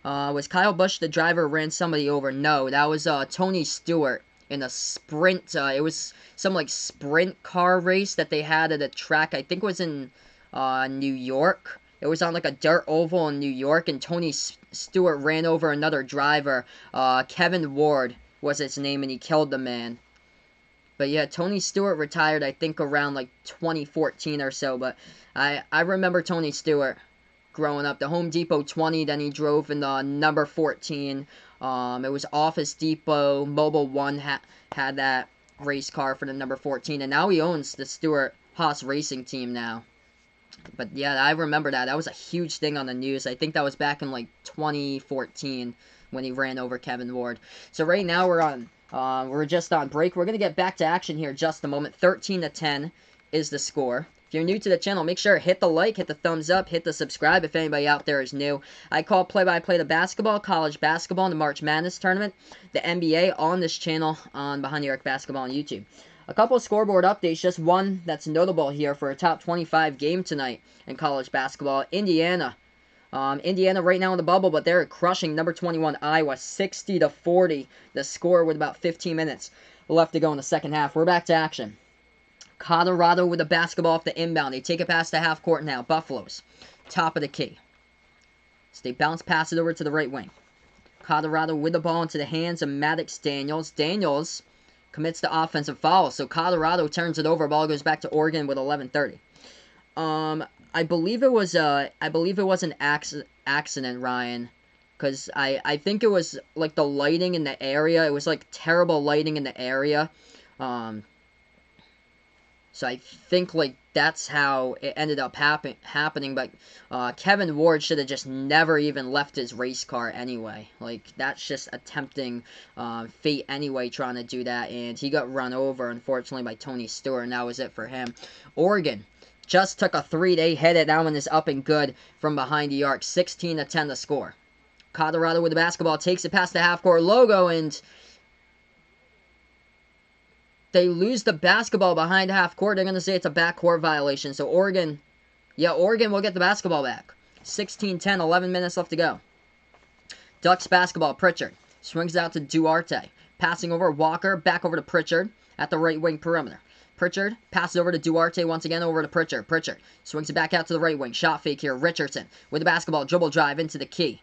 Was Kyle Busch the driver who ran somebody over? No, that was Tony Stewart in a sprint. It was some like sprint car race that they had at a track. I think it was in New York. It was on like a dirt oval in New York, and Tony Stewart ran over another driver. Kevin Ward was his name, and he killed the man. But yeah, Tony Stewart retired, I think, around like 2014 or so. But I remember Tony Stewart growing up. The Home Depot 20, then he drove in the number 14. It was Office Depot. Mobile One had that race car for the number 14. And now he owns the Stewart Haas Racing Team now. But yeah, I remember that. That was a huge thing on the news. I think that was back in like 2014 when he ran over Kevin Ward. So right now we're just on break. We're going to get back to action here in just a moment. 13-10 is the score. If you're new to the channel, make sure to hit the like, hit the thumbs up, hit the subscribe if anybody out there is new. I call play-by-play the basketball, college basketball, and the March Madness tournament, the NBA on this channel on Behind the Arc Basketball on YouTube. A couple of scoreboard updates, just one that's notable here for a top 25 game tonight in college basketball. Indiana right now in the bubble, but they're crushing number 21 Iowa 60-40. The score with about 15 minutes left to go in the second half. We're back to action. Colorado with the basketball off the inbound. They take it past the half court now. Buffaloes, top of the key. So they bounce pass it over to the right wing. Colorado with the ball into the hands of Maddox Daniels. Daniels commits the offensive foul, so Colorado turns it over. Ball goes back to Oregon with 11:30. I believe it was an accident, Ryan, because I think it was like the lighting in the area. It was like terrible lighting in the area. So I think like that's how it ended up happening. But Kevin Ward should have just never even left his race car anyway. Like that's just a tempting fate anyway, trying to do that. And he got run over, unfortunately, by Tony Stewart, and that was it for him. Oregon just took a 3. They hit it. That one is up and good from behind the arc. 16-10 the score. Colorado with the basketball takes it past the half-court logo, and they lose the basketball behind half court. They're going to say it's a backcourt violation. So Oregon will get the basketball back. 16-10, 11 minutes left to go. Ducks basketball, Pritchard swings out to Duarte. Passing over Walker, back over to Pritchard at the right wing perimeter. Pritchard passes over to Duarte once again, over to Pritchard. Pritchard swings it back out to the right wing. Shot fake here. Richardson with the basketball, dribble drive into the key.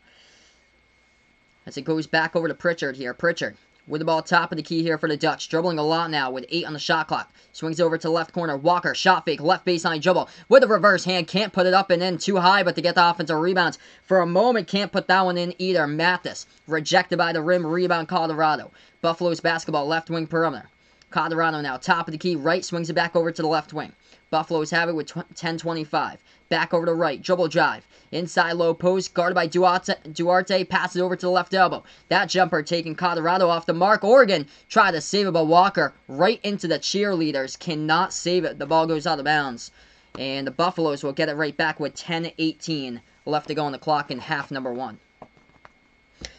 As it goes back over to Pritchard here. Pritchard with the ball top of the key here for the Ducks. Dribbling a lot now with 8 on the shot clock. Swings over to left corner. Walker, shot fake, left baseline dribble. With a reverse hand. Can't put it up and in too high, but to get the offensive rebounds. For a moment, can't put that one in either. Mathis, rejected by the rim. Rebound Colorado. Buffalo's basketball, left wing perimeter. Colorado now, top of the key. Right, swings it back over to the left wing. Buffaloes have it with 10:25. Back over to right. Dribble drive. Inside low post. Guarded by Duarte. Passes over to the left elbow. That jumper taking Colorado off the mark. Oregon tried to save it, but Walker right into the cheerleaders. Cannot save it. The ball goes out of bounds. And the Buffaloes will get it right back with 10:18 left to go on the clock in half number 1.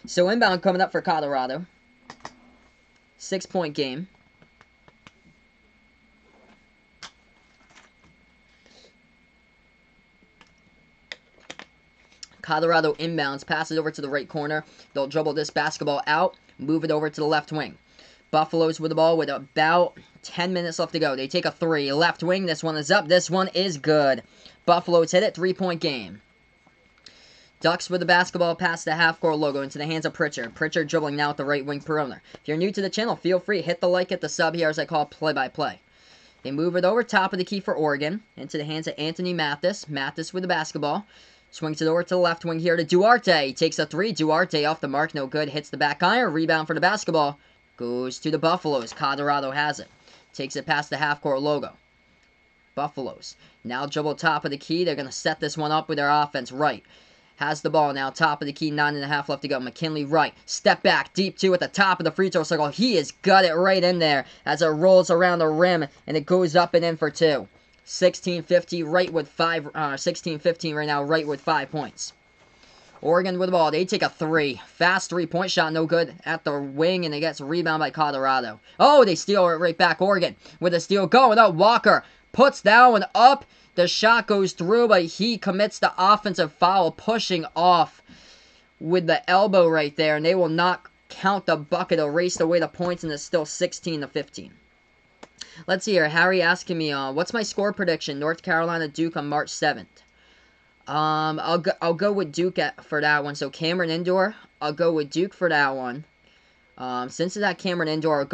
So inbound coming up for Colorado. 6-point game. Colorado inbounds, passes over to the right corner. They'll dribble this basketball out, move it over to the left wing. Buffaloes with the ball with about 10 minutes left to go. They take a three. Left wing, this one is up. This one is good. Buffaloes hit it, 3-point game. Ducks with the basketball past the half-court logo into the hands of Pritchard. Pritchard dribbling now at the right wing perimeter. If you're new to the channel, feel free. Hit the like, hit the sub here as I call play-by-play. They move it over top of the key for Oregon into the hands of Anthony Mathis. Mathis with the basketball. Swings it over to the left wing here to Duarte. Takes a three. Duarte off the mark. No good. Hits the back iron. Rebound for the basketball. Goes to the Buffaloes. Colorado has it. Takes it past the half-court logo. Buffaloes. Now dribble top of the key. They're going to set this one up with their offense right. Has the ball now. Top of the key. 9.5 left to go. McKinley right. Step back. Deep two at the top of the free throw circle. He has got it right in there as it rolls around the rim. And it goes up and in for two. 16-15 right with 16-15 right now. Right with 5 points. Oregon with the ball. They take a three. Fast three-point shot. No good at the wing. And it gets a rebound by Colorado. Oh, they steal it right back. Oregon with a steal going up. Walker puts that one up. The shot goes through, but he commits the offensive foul, pushing off with the elbow right there. And they will not count the bucket. Erase away the points, and it's still 16-15. Let's see here. Harry asking me, what's my score prediction? North Carolina Duke on March 7th. I'll go with Duke for that one. So Cameron Indoor, I'll go with Duke for that one. Since it's at Cameron Indoor,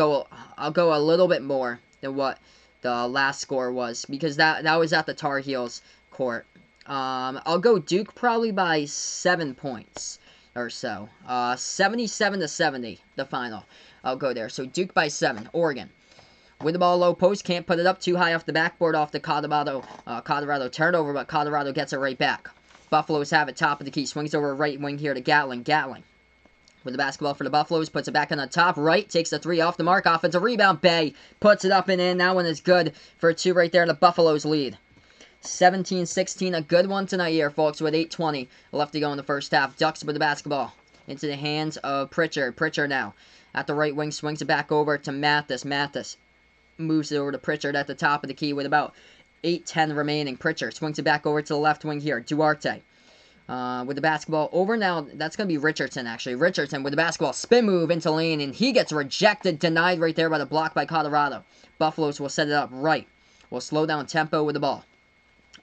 I'll go a little bit more than what the last score was, because that was at the Tar Heels court. I'll go Duke probably by 7 points or so. 77-70, the final. I'll go there. So Duke by 7. Oregon with the ball low post, can't put it up too high off the backboard off the Colorado turnover, but Colorado gets it right back. Buffaloes have it top of the key, swings over right wing here to Gatling. Gatling with the basketball for the Buffaloes, puts it back on the top right, takes the three off the mark, offensive rebound, Bay puts it up and in. That one is good for two right there, the Buffaloes lead. 17-16, a good one tonight here, folks, with 8:20 left to go in the first half. Ducks with the basketball into the hands of Pritchard. Pritchard now at the right wing, swings it back over to Mathis. Mathis moves it over to Pritchard at the top of the key with about 8:10 remaining. Pritchard swings it back over to the left wing here. Duarte with the basketball over now. That's going to be Richardson, actually. Richardson with the basketball. Spin move into lane, and he gets rejected, denied right there by the block by Colorado. Buffaloes will set it up right. Will slow down tempo with the ball.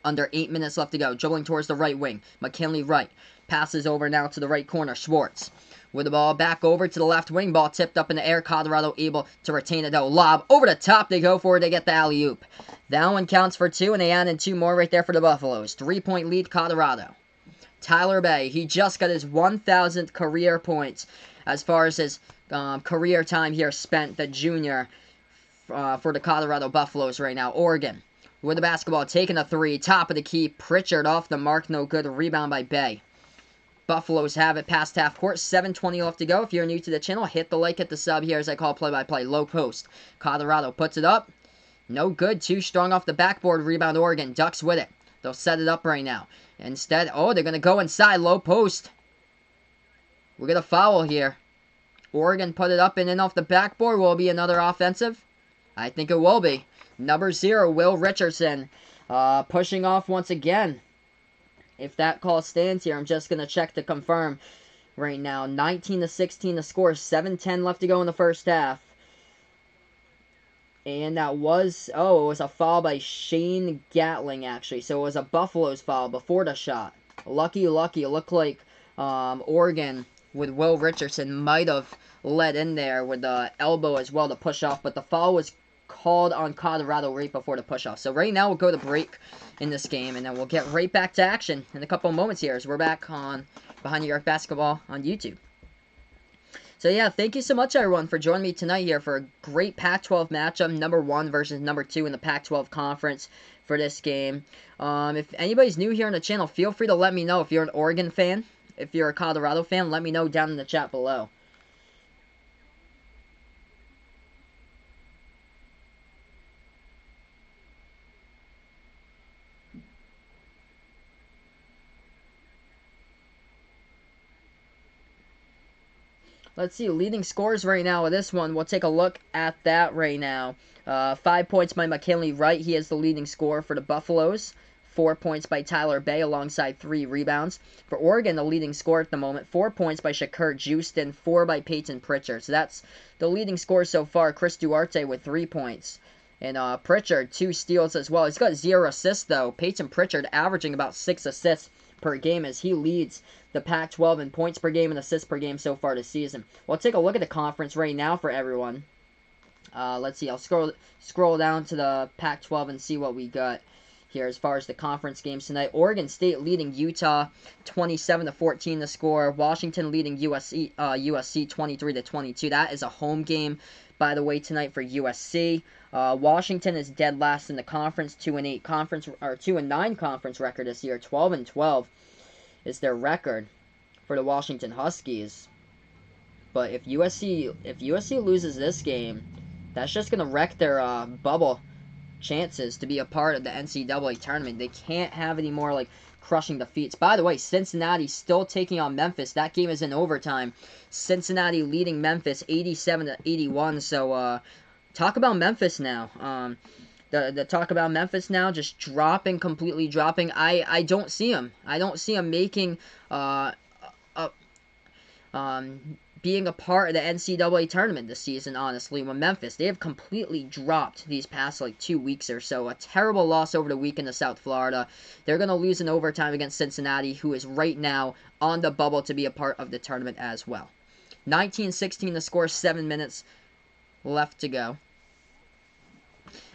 Under 8 minutes left to go. Dribbling towards the right wing. McKinley right. Passes over now to the right corner. Schwartz with the ball back over to the left wing. Ball tipped up in the air. Colorado able to retain it though. Lob over the top. They go for it. They get the alley-oop. That one counts for two, and they add in two more right there for the Buffaloes. 3-point lead, Colorado. Tyler Bay, he just got his 1,000th career points as far as his career time here spent, the junior, for the Colorado Buffaloes right now. Oregon with the basketball, taking a three. Top of the key. Pritchard off the mark. No good. Rebound by Bay. Buffaloes have it past half court. 7:20 left to go. If you're new to the channel, hit the like, hit the sub here as I call play-by-play. Low post. Colorado puts it up. No good. Too strong off the backboard. Rebound Oregon. Ducks with it. They'll set it up right now. Instead, oh, they're going to go inside. Low post. We're going to foul here. Oregon put it up and in off the backboard. Will it be another offensive? I think it will be. Number 0, Will Richardson. Pushing off once again. If that call stands here, I'm just going to check to confirm right now. 19-16 the score. 7:10 left to go in the first half. And that was, it was a foul by Shane Gatling, actually. So it was a Buffaloes foul before the shot. Lucky. It looked like Oregon with Will Richardson might have let in there with the elbow as well to push off. But the foul was called on Colorado right before the push off. So right now we'll go to break in this game. And then we'll get right back to action in a couple of moments here as we're back on Behind the Arc Basketball on YouTube. So yeah, thank you so much everyone for joining me tonight here for a great Pac-12 matchup, number 1 versus number 2 in the Pac-12 conference for this game. If anybody's new here on the channel, feel free to let me know if you're an Oregon fan. If you're a Colorado fan, let me know down in the chat below. Let's see, leading scores right now with this one. We'll take a look at that right now. 5 points by McKinley Wright. He is the leading scorer for the Buffaloes. 4 points by Tyler Bay alongside 3 rebounds. For Oregon, the leading scorer at the moment, 4 points by Shakur Juiston, 4 by Peyton Pritchard. So that's the leading scorer so far. Chris Duarte with 3 points. And Pritchard, 2 steals as well. He's got 0 assists, though. Peyton Pritchard averaging about 6 assists per game as he leads the Pac-12 in points per game and assists per game so far this season. We'll take a look at the conference right now for everyone. Let's see. I'll scroll down to the Pac-12 and see what we got here as far as the conference games tonight. Oregon State leading Utah 27-14 the score. Washington leading USC 23-22. That is a home game, by the way, tonight for USC. Washington is dead last in the conference, 2-8 conference or 2-9 conference record this year. 12-12 is their record for the Washington Huskies. But if USC loses this game, that's just gonna wreck their bubble chances to be a part of the NCAA tournament. They can't have any more like crushing defeats. By the way, Cincinnati still taking on Memphis. That game is in overtime. Cincinnati leading Memphis 87-81. So talk about Memphis now. The talk about Memphis now, just completely dropping. I don't see them. I don't see them making being a part of the NCAA tournament this season, honestly. When Memphis, they have completely dropped these past, 2 weeks or so. A terrible loss over the weekend to South Florida. They're going to lose in overtime against Cincinnati, who is right now on the bubble to be a part of the tournament as well. 19-16 the score, 7 minutes left to go.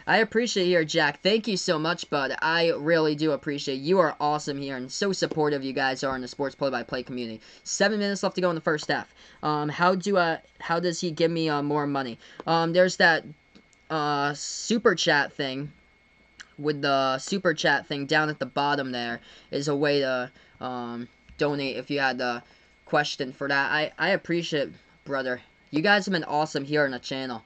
I appreciate here, Jack. Thank you so much, bud. I really do appreciate it. You are awesome here, and so supportive you guys are in the sports play-by-play community. 7 minutes left to go in the first half. How does he give me more money? There's that super chat thing. With the super chat thing down at the bottom there is a way to donate if you had a question for that. I appreciate it, brother. You guys have been awesome here on the channel.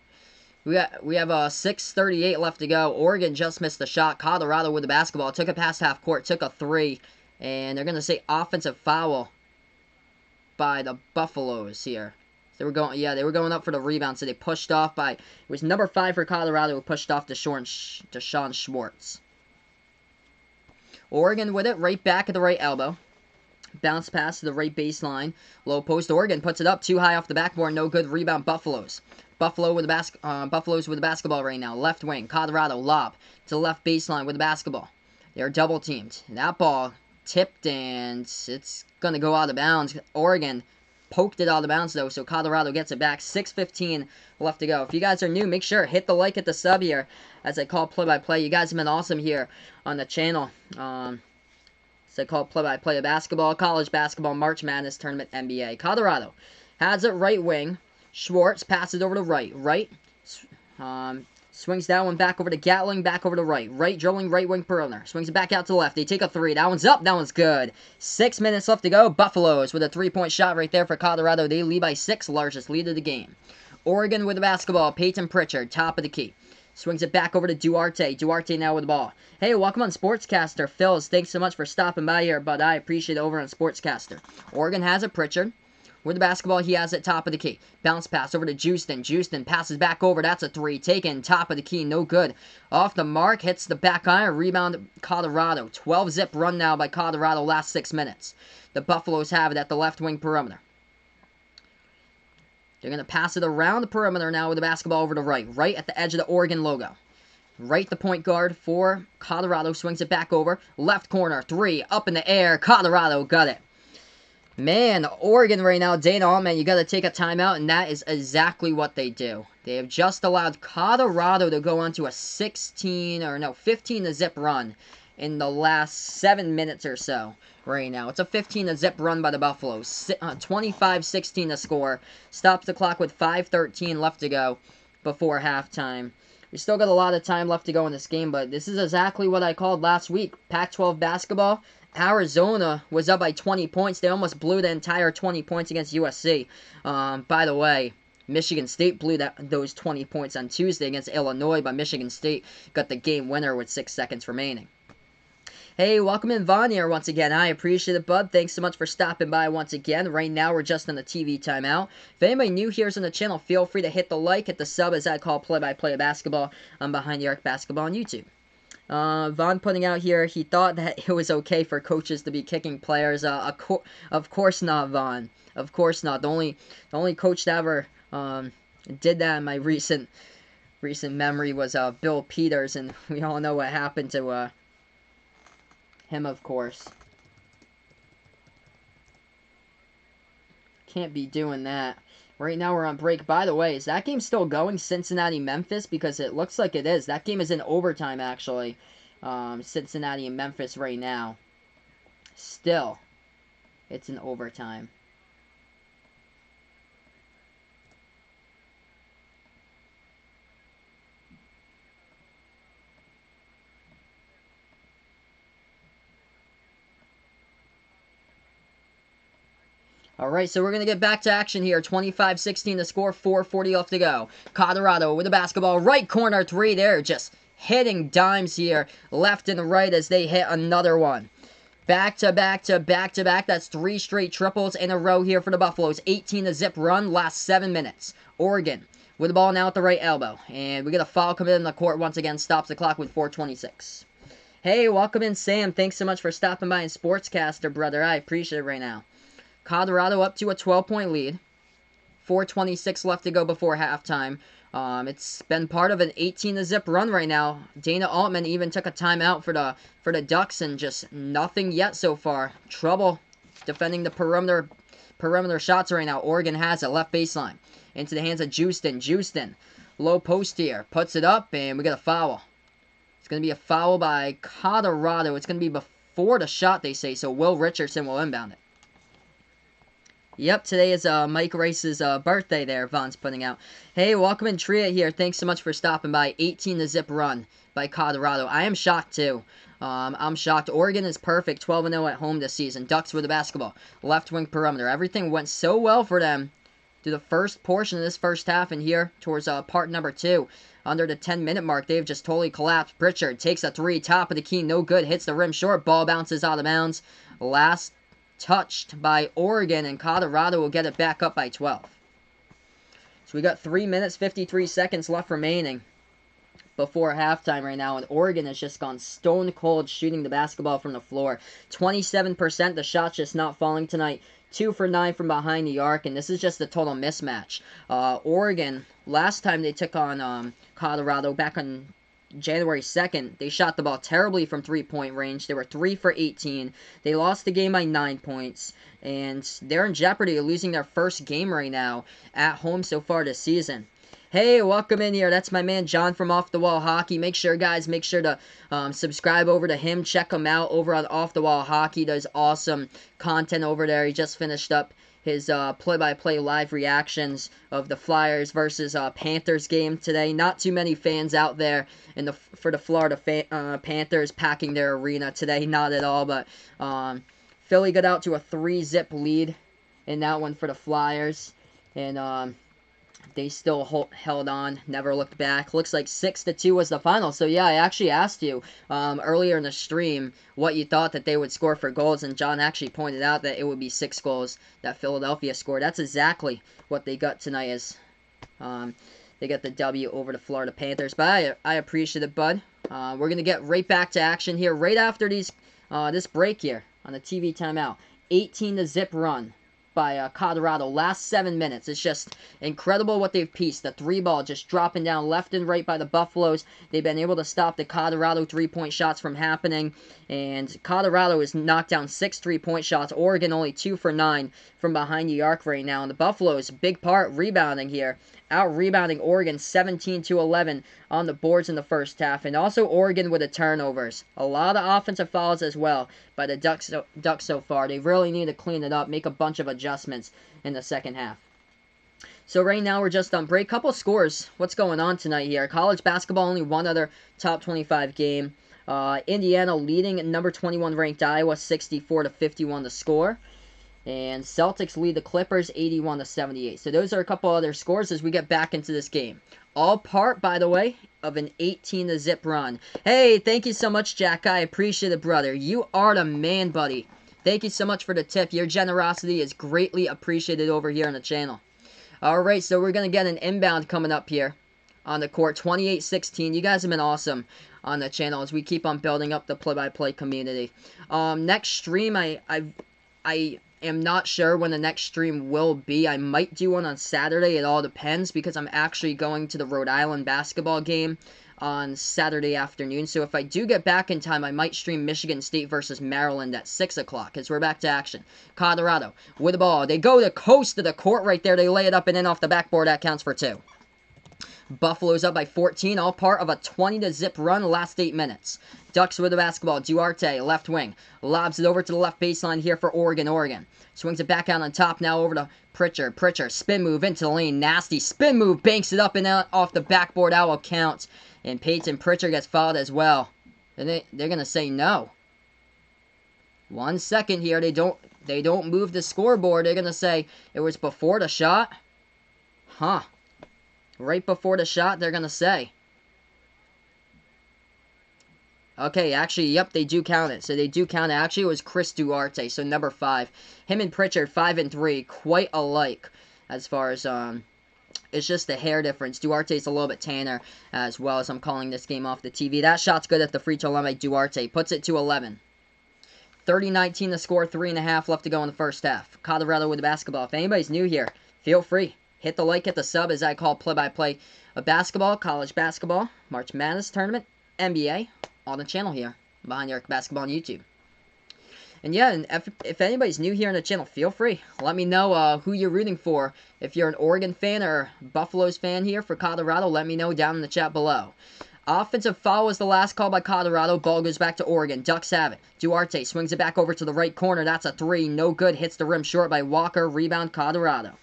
We have 6:38 left to go. Oregon just missed the shot. Colorado with the basketball. Took it past half court. Took a 3. And they're going to say offensive foul by the Buffaloes here. They were going up for the rebound. So they pushed off by, it was number 5 for Colorado who pushed off Sean Schwartz. Oregon with it. Right back at the right elbow. Bounce pass to the right baseline. Low post. Oregon puts it up. Too high off the backboard. No good. Rebound Buffaloes. Buffaloes with the basketball right now. Left wing. Colorado lob to the left baseline with the basketball. They're double teamed. That ball tipped and it's going to go out of bounds. Oregon poked it out of bounds though, so Colorado gets it back. 6:15 left to go. If you guys are new, make sure hit the like, hit the sub here as I call play-by-play. You guys have been awesome here on the channel. As I call play-by-play of basketball, college basketball, March Madness tournament, NBA. Colorado has it right wing. Schwartz passes over to right. Swings that one back over to Gatling, back over to right. Right, dribbling right wing perimeter. Swings it back out to the left. They take a 3. That one's up. That one's good. 6 minutes left to go. Buffaloes with a 3-point shot right there for Colorado. They lead by 6, largest lead of the game. Oregon with the basketball. Peyton Pritchard, top of the key. Swings it back over to Duarte. Duarte now with the ball. Hey, welcome on Sportscaster. Phils, thanks so much for stopping by here, bud. I appreciate it over on Sportscaster. Oregon has it. Pritchard. With the basketball, he has it top of the key. Bounce pass over to Juiston. Juiston passes back over. That's a 3. Taken. Top of the key. No good. Off the mark. Hits the back iron. Rebound Colorado. 12-zip run now by Colorado last 6 minutes. The Buffaloes have it at the left wing perimeter. They're going to pass it around the perimeter now with the basketball over to right. Right at the edge of the Oregon logo. Right, the point guard for Colorado. Swings it back over. Left corner. 3. Up in the air. Colorado got it. Man, Oregon right now, Dana Altman, you got to take a timeout, and that is exactly what they do. They have just allowed Colorado to go on to a 15-zip run in the last 7 minutes or so right now. It's a 15-zip run by the Buffaloes. 25-16 to score. Stops the clock with 5:13 left to go before halftime. We still got a lot of time left to go in this game, but this is exactly what I called last week. Pac-12 basketball. Arizona was up by 20 points. They almost blew the entire 20 points against USC. By the way, Michigan State blew those 20 points on Tuesday against Illinois, but Michigan State got the game winner with 6 seconds remaining. Hey, welcome in Vaughn here once again. I appreciate it, bud. Thanks so much for stopping by once again. Right now, we're just on the TV timeout. If anybody new here is on the channel, feel free to hit the like, hit the sub as I call play-by-play of basketball. I'm Behind the Arc Basketball on YouTube. Vaughn putting out here, he thought that it was okay for coaches to be kicking players. Of course not, Vaughn. Of course not. The only coach that ever did that in my recent memory was Bill Peters, and we all know what happened to him, of course. Can't be doing that. Right now we're on break. By the way, is that game still going, Cincinnati-Memphis? Because it looks like it is. That game is in overtime, actually. Cincinnati and Memphis right now. Still, it's in overtime. Alright, so we're going to get back to action here. 25-16 to score, 4:40 left to go. Colorado with the basketball, right corner three there. Just hitting dimes here, left and right as they hit another one. Back to back to back to back. That's 3 straight triples in a row here for the Buffaloes. 18-zip run, last 7 minutes. Oregon with the ball now at the right elbow. And we get a foul coming in the court once again. Stops the clock with 4:26. Hey, welcome in, Sam. Thanks so much for stopping by in Sportscaster, brother. I appreciate it right now. Colorado up to a 12-point lead. 4:26 left to go before halftime. It's been part of an 18-zip run right now. Dana Altman even took a timeout for the Ducks, and just nothing yet so far. Trouble defending the perimeter shots right now. Oregon has it, left baseline. Into the hands of Houston. Houston, low post here. Puts it up, and we get a foul. It's going to be a foul by Colorado. It's going to be before the shot, they say, so Will Richardson will inbound it. Yep, today is Mike Rice's birthday there, Vaughn's putting out. Hey, welcome in Tria here. Thanks so much for stopping by. 18-zip run by Colorado. I am shocked, too. I'm shocked. Oregon is perfect. 12-0 at home this season. Ducks with the basketball. Left wing perimeter. Everything went so well for them through the first portion of this first half, and here towards part number 2. Under the 10-minute mark, they've just totally collapsed. Pritchard takes a 3. Top of the key. No good. Hits the rim short. Ball bounces out of bounds. Last touched by Oregon, and Colorado will get it back up by 12. So we got 3 minutes, 53 seconds left remaining before halftime right now, and Oregon has just gone stone cold shooting the basketball from the floor. 27%, the shot's just not falling tonight. 2 for 9 from behind the arc, and this is just a total mismatch. Oregon, last time they took on Colorado back on January 2nd, they shot the ball terribly from three-point range. They were 3 for 18. They lost the game by 9 points, and they're in jeopardy of losing their first game right now at home so far this season. Hey, welcome in here. That's my man John from Off the Wall Hockey. Make sure to subscribe over to him. Check him out over on Off the Wall Hockey. Does awesome content over there. He just finished up his play-by-play live reactions of the Flyers versus Panthers game today. Not too many fans out there for the Florida Panthers packing their arena today. Not at all, but Philly got out to a 3-zip lead in that one for the Flyers, and they still held on, never looked back. Looks like 6-2 was the final. So yeah, I actually asked you earlier in the stream what you thought that they would score for goals, and John actually pointed out that it would be 6 goals that Philadelphia scored. That's exactly what they got tonight, as they got the W over the Florida Panthers. But I appreciate it, bud. We're gonna get right back to action here right after this break here on the TV timeout. 18-zip run by Colorado. Last 7 minutes. It's just incredible what they've pieced. The 3-ball just dropping down left and right by the Buffaloes. They've been able to stop the Colorado 3-point shots from happening. And Colorado has knocked down 6 3-point shots. Oregon only 2 for 9 from behind the arc right now. And the Buffaloes, big part rebounding here. Out-rebounding Oregon 17-11 on the boards in the first half. And also Oregon with the turnovers. A lot of offensive fouls as well by the Ducks so far. They really need to clean it up, make a bunch of adjustments in the second half. So right now we're just on break. Couple scores. What's going on tonight here? College basketball, only one other top 25 game. Indiana leading number 21 ranked Iowa 64-51 to score. And Celtics lead the Clippers 81-78. So those are a couple other scores as we get back into this game. All part, by the way, of an 18-zip run. Hey, thank you so much, Jack. I appreciate it, brother. You are the man, buddy. Thank you so much for the tip. Your generosity is greatly appreciated over here on the channel. Alright, so we're going to get an inbound coming up here on the court. 28-16. You guys have been awesome on the channel as we keep on building up the play-by-play community. Next stream, I am not sure when the next stream will be. I might do one on Saturday. It all depends because I'm actually going to the Rhode Island basketball game on Saturday afternoon. So if I do get back in time, I might stream Michigan State versus Maryland at 6 o'clock as we're back to action. Colorado with the ball. They go to coast to the court right there. They lay it up and in off the backboard. That counts for 2. Buffalo's up by 14, all part of a 20-0 run last 8 minutes. Ducks with the basketball. Duarte, left wing. Lobs it over to the left baseline here for Oregon. Oregon swings it back out on top now over to Pritchard. Pritchard, spin move into the lane. Nasty spin move. Banks it up and out off the backboard. That will count. And Peyton Pritchard gets fouled as well. They're going to say no. 1 second here. They don't move the scoreboard. They're going to say it was before the shot. Huh. Right before the shot, they're going to say. Okay, actually, yep, they do count it. So they do count it. Actually, it was Chris Duarte, so number 5. Him and Pritchard, 5 and 3, quite alike as far as, it's just the hair difference. Duarte's a little bit tanner as well as I'm calling this game off the TV. That shot's good at the free throw line by Duarte. Puts it to 11. 30-19 the score, 3.5 left to go in the first half. Colorado with the basketball. If anybody's new here, feel free. Hit the like, hit the sub, as I call play-by-play of basketball, college basketball, March Madness tournament, NBA, on the channel here, Behind the Arc Basketball on YouTube. And yeah, and if anybody's new here on the channel, feel free. Let me know who you're rooting for. If you're an Oregon fan or Buffaloes fan here for Colorado, let me know down in the chat below. Offensive foul was the last call by Colorado. Ball goes back to Oregon. Ducks have it. Duarte swings it back over to the right corner. That's a 3. No good. Hits the rim short by Walker. Rebound Colorado.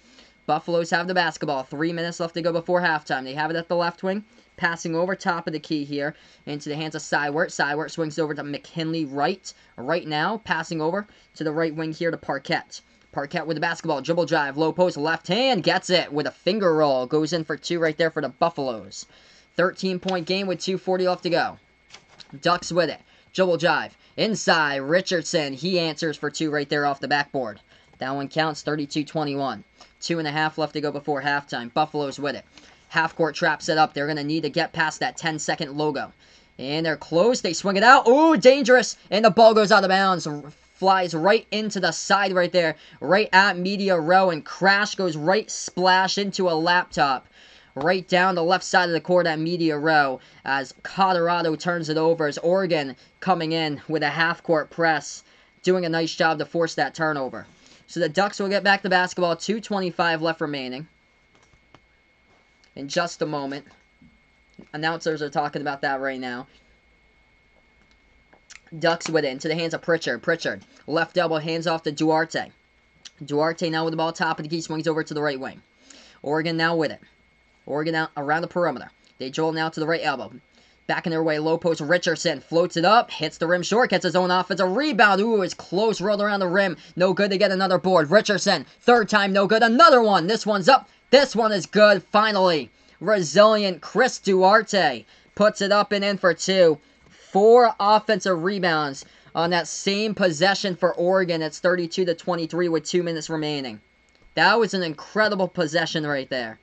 Buffaloes have the basketball. 3 minutes left to go before halftime. They have it at the left wing. Passing over top of the key here into the hands of Sywert. Sywert swings over to McKinley right now. Passing over to the right wing here to Parquette. Parquette with the basketball. Dribble drive. Low post. Left hand. Gets it with a finger roll. Goes in for 2 right there for the Buffaloes. 13-point game with 2:40 left to go. Ducks with it. Dribble drive. Inside. Richardson. He answers for 2 right there off the backboard. That one counts. 32-21. 2.5 left to go before halftime. Buffalo's with it. Half-court trap set up. They're going to need to get past that 10-second logo. And they're close. They swing it out. Ooh, dangerous. And the ball goes out of bounds. Flies right into the side right there. Right at media row. And crash goes right splash into a laptop. Right down the left side of the court at media row. As Colorado turns it over. As Oregon coming in with a half-court press. Doing a nice job to force that turnover. So the Ducks will get back the basketball. 2:25 left remaining. In just a moment. Announcers are talking about that right now. Ducks with it into the hands of Pritchard. Pritchard, left elbow, hands off to Duarte. Duarte now with the ball, top of the key, swings over to the right wing. Oregon now with it. Oregon out around the perimeter. They jolt now to the right elbow. Back in their way, low post, Richardson floats it up, hits the rim short, gets his own offensive rebound. Ooh, it's close, rolled around the rim. No good to get another board. Richardson, third time, no good. Another one. This one's up. This one is good, finally. Resilient Chris Duarte puts it up and in for 2. 4 offensive rebounds on that same possession for Oregon. It's 32-23 with 2 minutes remaining. That was an incredible possession right there.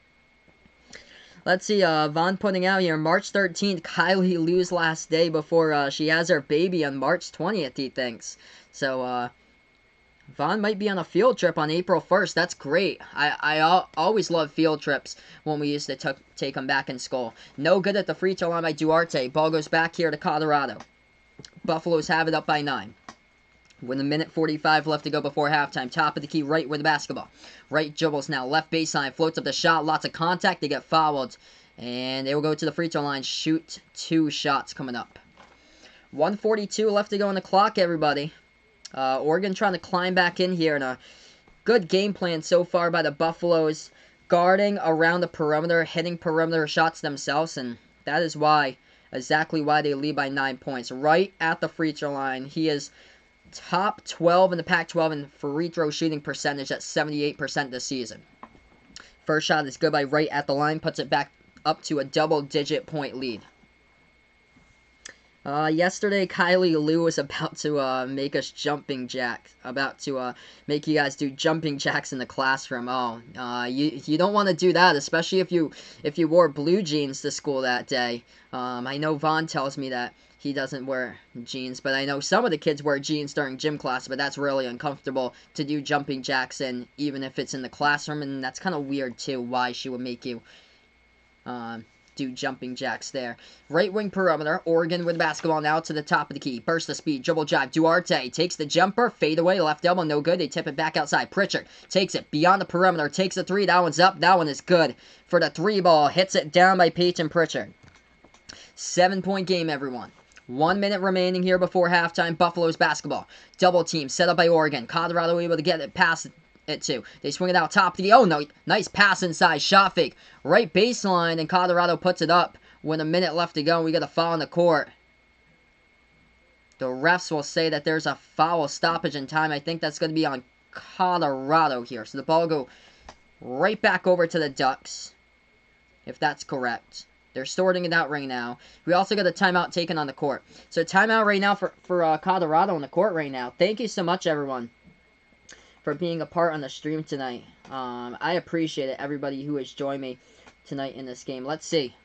Let's see, Vaughn putting out here, March 13th, Kylie Lou's last day before she has her baby on March 20th, he thinks. So, Vaughn might be on a field trip on April 1st. That's great. I always love field trips when we used to take them back in school. No good at the free throw line by Duarte. Ball goes back here to Colorado. Buffaloes have it up by 9. With 1:45 left to go before halftime. Top of the key, right with the basketball. Right dribbles now. Left baseline. Floats up the shot. Lots of contact. They get fouled. And they will go to the free throw line. Shoot 2 shots coming up. 1:42 left to go on the clock, everybody. Oregon trying to climb back in here. And a good game plan so far by the Buffaloes. Guarding around the perimeter. Hitting perimeter shots themselves. And that is exactly why they lead by 9 points. Right at the free throw line. He is top 12 in the Pac-12 in free throw shooting percentage at 78% this season. First shot is good by Wright at the line, puts it back up to a double-digit point lead. Yesterday Kylie Lou was about to make us jumping jacks, about to make you guys do jumping jacks in the classroom. Oh, you don't want to do that, especially if you wore blue jeans to school that day. I know Vaughn tells me that he doesn't wear jeans, but I know some of the kids wear jeans during gym class, but that's really uncomfortable to do jumping jacks in, even if it's in the classroom, and that's kind of weird too, why she would make you do jumping jacks there. Right wing perimeter, Oregon with the basketball now to the top of the key. Burst of speed, dribble drive, Duarte takes the jumper, fade away, left elbow, no good. They tip it back outside. Pritchard takes it beyond the perimeter, takes the three, that one's up, that one is good for the three ball. Hits it down by Peyton Pritchard. 7-point game, everyone. 1 minute remaining here before halftime. Buffalo's basketball. Double team set up by Oregon. Colorado able to get it past it too. They swing it out top to the, oh no, nice pass inside, shot fake. Right baseline, and Colorado puts it up with a minute left to go. We got a foul on the court. The refs will say that there's a foul stoppage in time. I think that's going to be on Colorado here. So the ball will go right back over to the Ducks, if that's correct. They're sorting it out right now. We also got a timeout taken on the court. So timeout right now for Colorado on the court right now. Thank you so much, everyone, for being a part on the stream tonight. I appreciate it, everybody who has joined me tonight in this game. Let's see.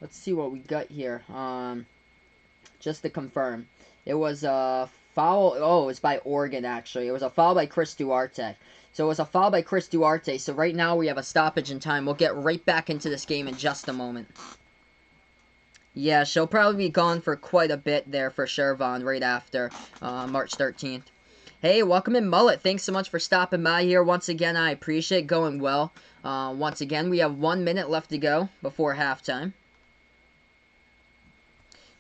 Let's see what we got here. Just to confirm. It was a foul. Oh, it was by Oregon, actually. It was a foul by Chris Duarte. So it was a foul by Chris Duarte. So right now we have a stoppage in time. We'll get right back into this game in just a moment. Yeah, she'll probably be gone for quite a bit there for sure, Vaughn, right after March 13th. Hey, welcome in, Mullet. Thanks so much for stopping by here. Once again, I appreciate it. Going well. Once again, we have 1 minute left to go before halftime.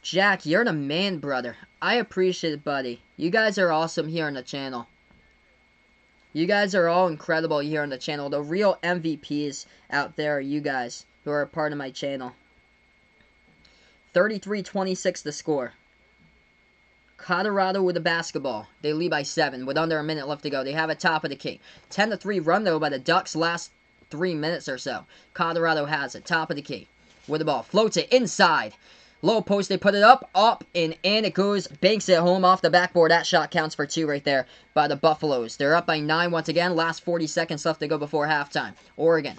Jack, you're the man, brother. I appreciate it, buddy. You guys are awesome here on the channel. You guys are all incredible here on the channel. The real MVPs out there are you guys who are a part of my channel. 33-26 the score. Colorado with the basketball. They lead by 7 with under a minute left to go. They have a top of the key. 10-3 run, though, by the Ducks last 3 minutes or so. Colorado has it. Top of the key. With the ball. Floats it inside. Low post, they put it up, and in it goes. Banks it home off the backboard. That shot counts for 2 right there by the Buffaloes. They're up by 9 once again. Last 40 seconds left to go before halftime. Oregon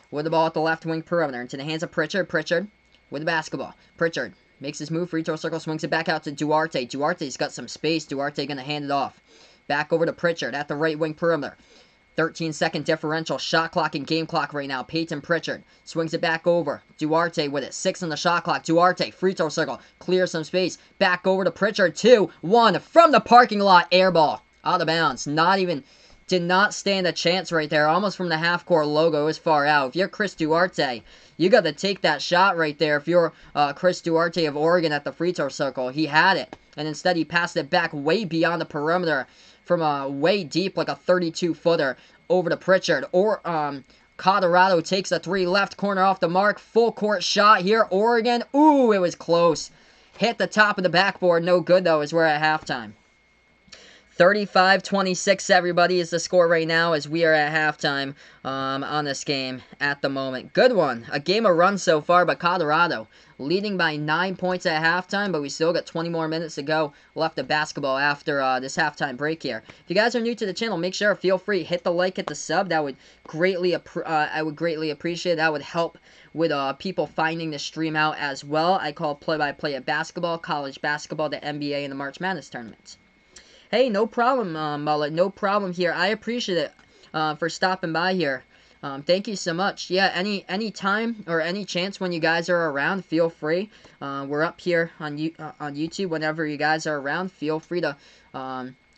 with the ball at the left wing perimeter. Into the hands of Pritchard. Pritchard with the basketball. Pritchard makes his move. Free throw circle. Swings it back out to Duarte. Duarte's got some space. Duarte going to hand it off. Back over to Pritchard at the right wing perimeter. 13-second differential. Shot clock and game clock right now. Peyton Pritchard swings it back over. Duarte with it. 6 on the shot clock. Duarte, free throw circle. Clears some space. Back over to Pritchard. 2-1 from the parking lot. Air ball. Out of bounds. Did not stand a chance right there. Almost from the half-court logo. It was far out. If you're Chris Duarte, you got to take that shot right there. If you're Chris Duarte of Oregon at the free throw circle, he had it. And instead he passed it back way beyond the perimeter from way deep, like a 32-footer, over to Pritchard. Or Colorado takes a 3 left corner off the mark. Full court shot here. Oregon, ooh, it was close. Hit the top of the backboard. No good, though, as we're at halftime. 35-26, everybody, is the score right now as we are at halftime on this game at the moment. Good one. A game of runs so far, but Colorado leading by 9 points at halftime, but we still got 20 more minutes to go left of basketball after this halftime break here. If you guys are new to the channel, make sure, feel free, hit the like, hit the sub. That would I would greatly appreciate it. That would help with people finding the stream out as well. I call play-by-play of basketball, college basketball, the NBA, and the March Madness tournaments. Hey, no problem, Mullet. No problem here. I appreciate it for stopping by here. Thank you so much. Yeah, any time or any chance when you guys are around, feel free. We're up here on YouTube whenever you guys are around. Feel free to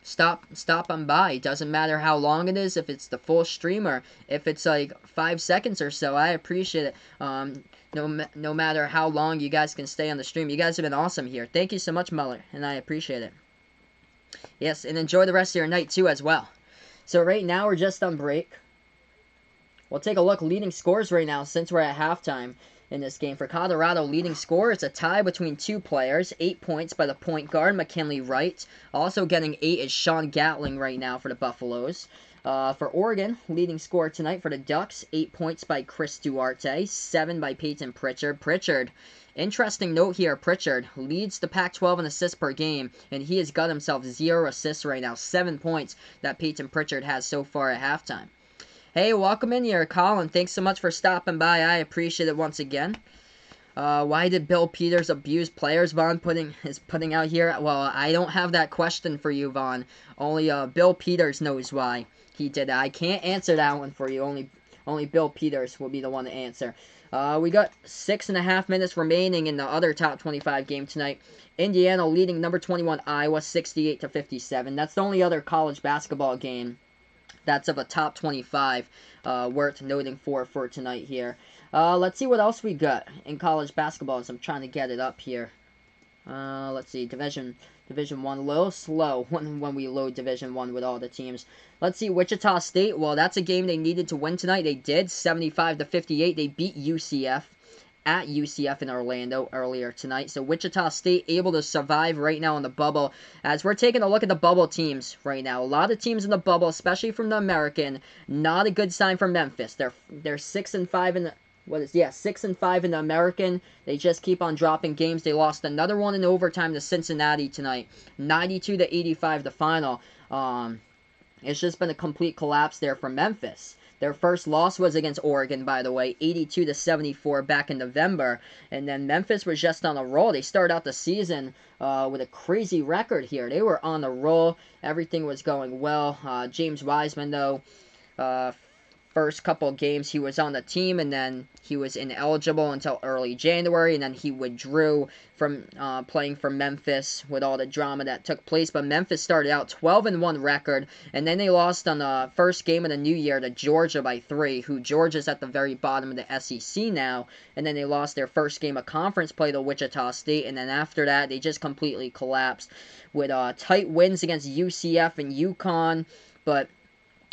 stop on by. It doesn't matter how long it is, if it's the full stream or if it's like 5 seconds or so. I appreciate it. No matter how long you guys can stay on the stream. You guys have been awesome here. Thank you so much, Muller, and I appreciate it. Yes, and enjoy the rest of your night, too, as well. So right now, we're just on break. We'll take a look. Leading scores right now, since we're at halftime. in this game. For Colorado, leading scorer, it's a tie between two players. 8 points by the point guard, McKinley Wright. Also getting 8 is Sean Gatling right now for the Buffaloes. For Oregon, leading scorer tonight for the Ducks, 8 points by Chris Duarte, 7 by Peyton Pritchard. Pritchard, interesting note here, Pritchard leads the Pac-12 in assists per game, and he has got himself 0 assists right now. 7 points that Peyton Pritchard has so far at halftime. Hey, welcome in here, Colin. Thanks so much for stopping by. I appreciate it once again. Why did Bill Peters abuse players? Vaughn is putting out here. Well, I don't have that question for you, Vaughn. Only Bill Peters knows why he did that. I can't answer that one for you. Only Bill Peters will be the one to answer. We got 6.5 minutes remaining in the other top 25 game tonight. Indiana leading number 21 Iowa 68-57. That's the only other college basketball game that's of a top 25 worth noting for tonight here. Let's see what else we got in college basketball as I'm trying to get it up here. Let's see, Division 1, a little slow when we load Division 1 with all the teams. Let's see, Wichita State, well, that's a game they needed to win tonight. They did, 75-58. They beat UCF at UCF in Orlando earlier tonight. So Wichita State able to survive right now in the bubble. As we're taking a look at the bubble teams right now, a lot of teams in the bubble, especially from the American, not a good sign for Memphis. They're 6-5 in the 6-5 in the American. They just keep on dropping games. They lost another one in overtime to Cincinnati tonight, 92-85 the final. It's just been a complete collapse there for Memphis. Their first loss was against Oregon, by the way, 82-74 back in November. And then Memphis was just on a roll. They started out the season with a crazy record here. They were on the roll. Everything was going well. James Wiseman, though, first couple of games he was on the team, and then he was ineligible until early January, and then he withdrew from playing for Memphis with all the drama that took place. But Memphis started out 12-1 record, and then they lost on the first game of the new year to Georgia by 3, who Georgia's at the very bottom of the SEC now, and then they lost their first game of conference play to Wichita State, and then after that they just completely collapsed with tight wins against UCF and UConn, but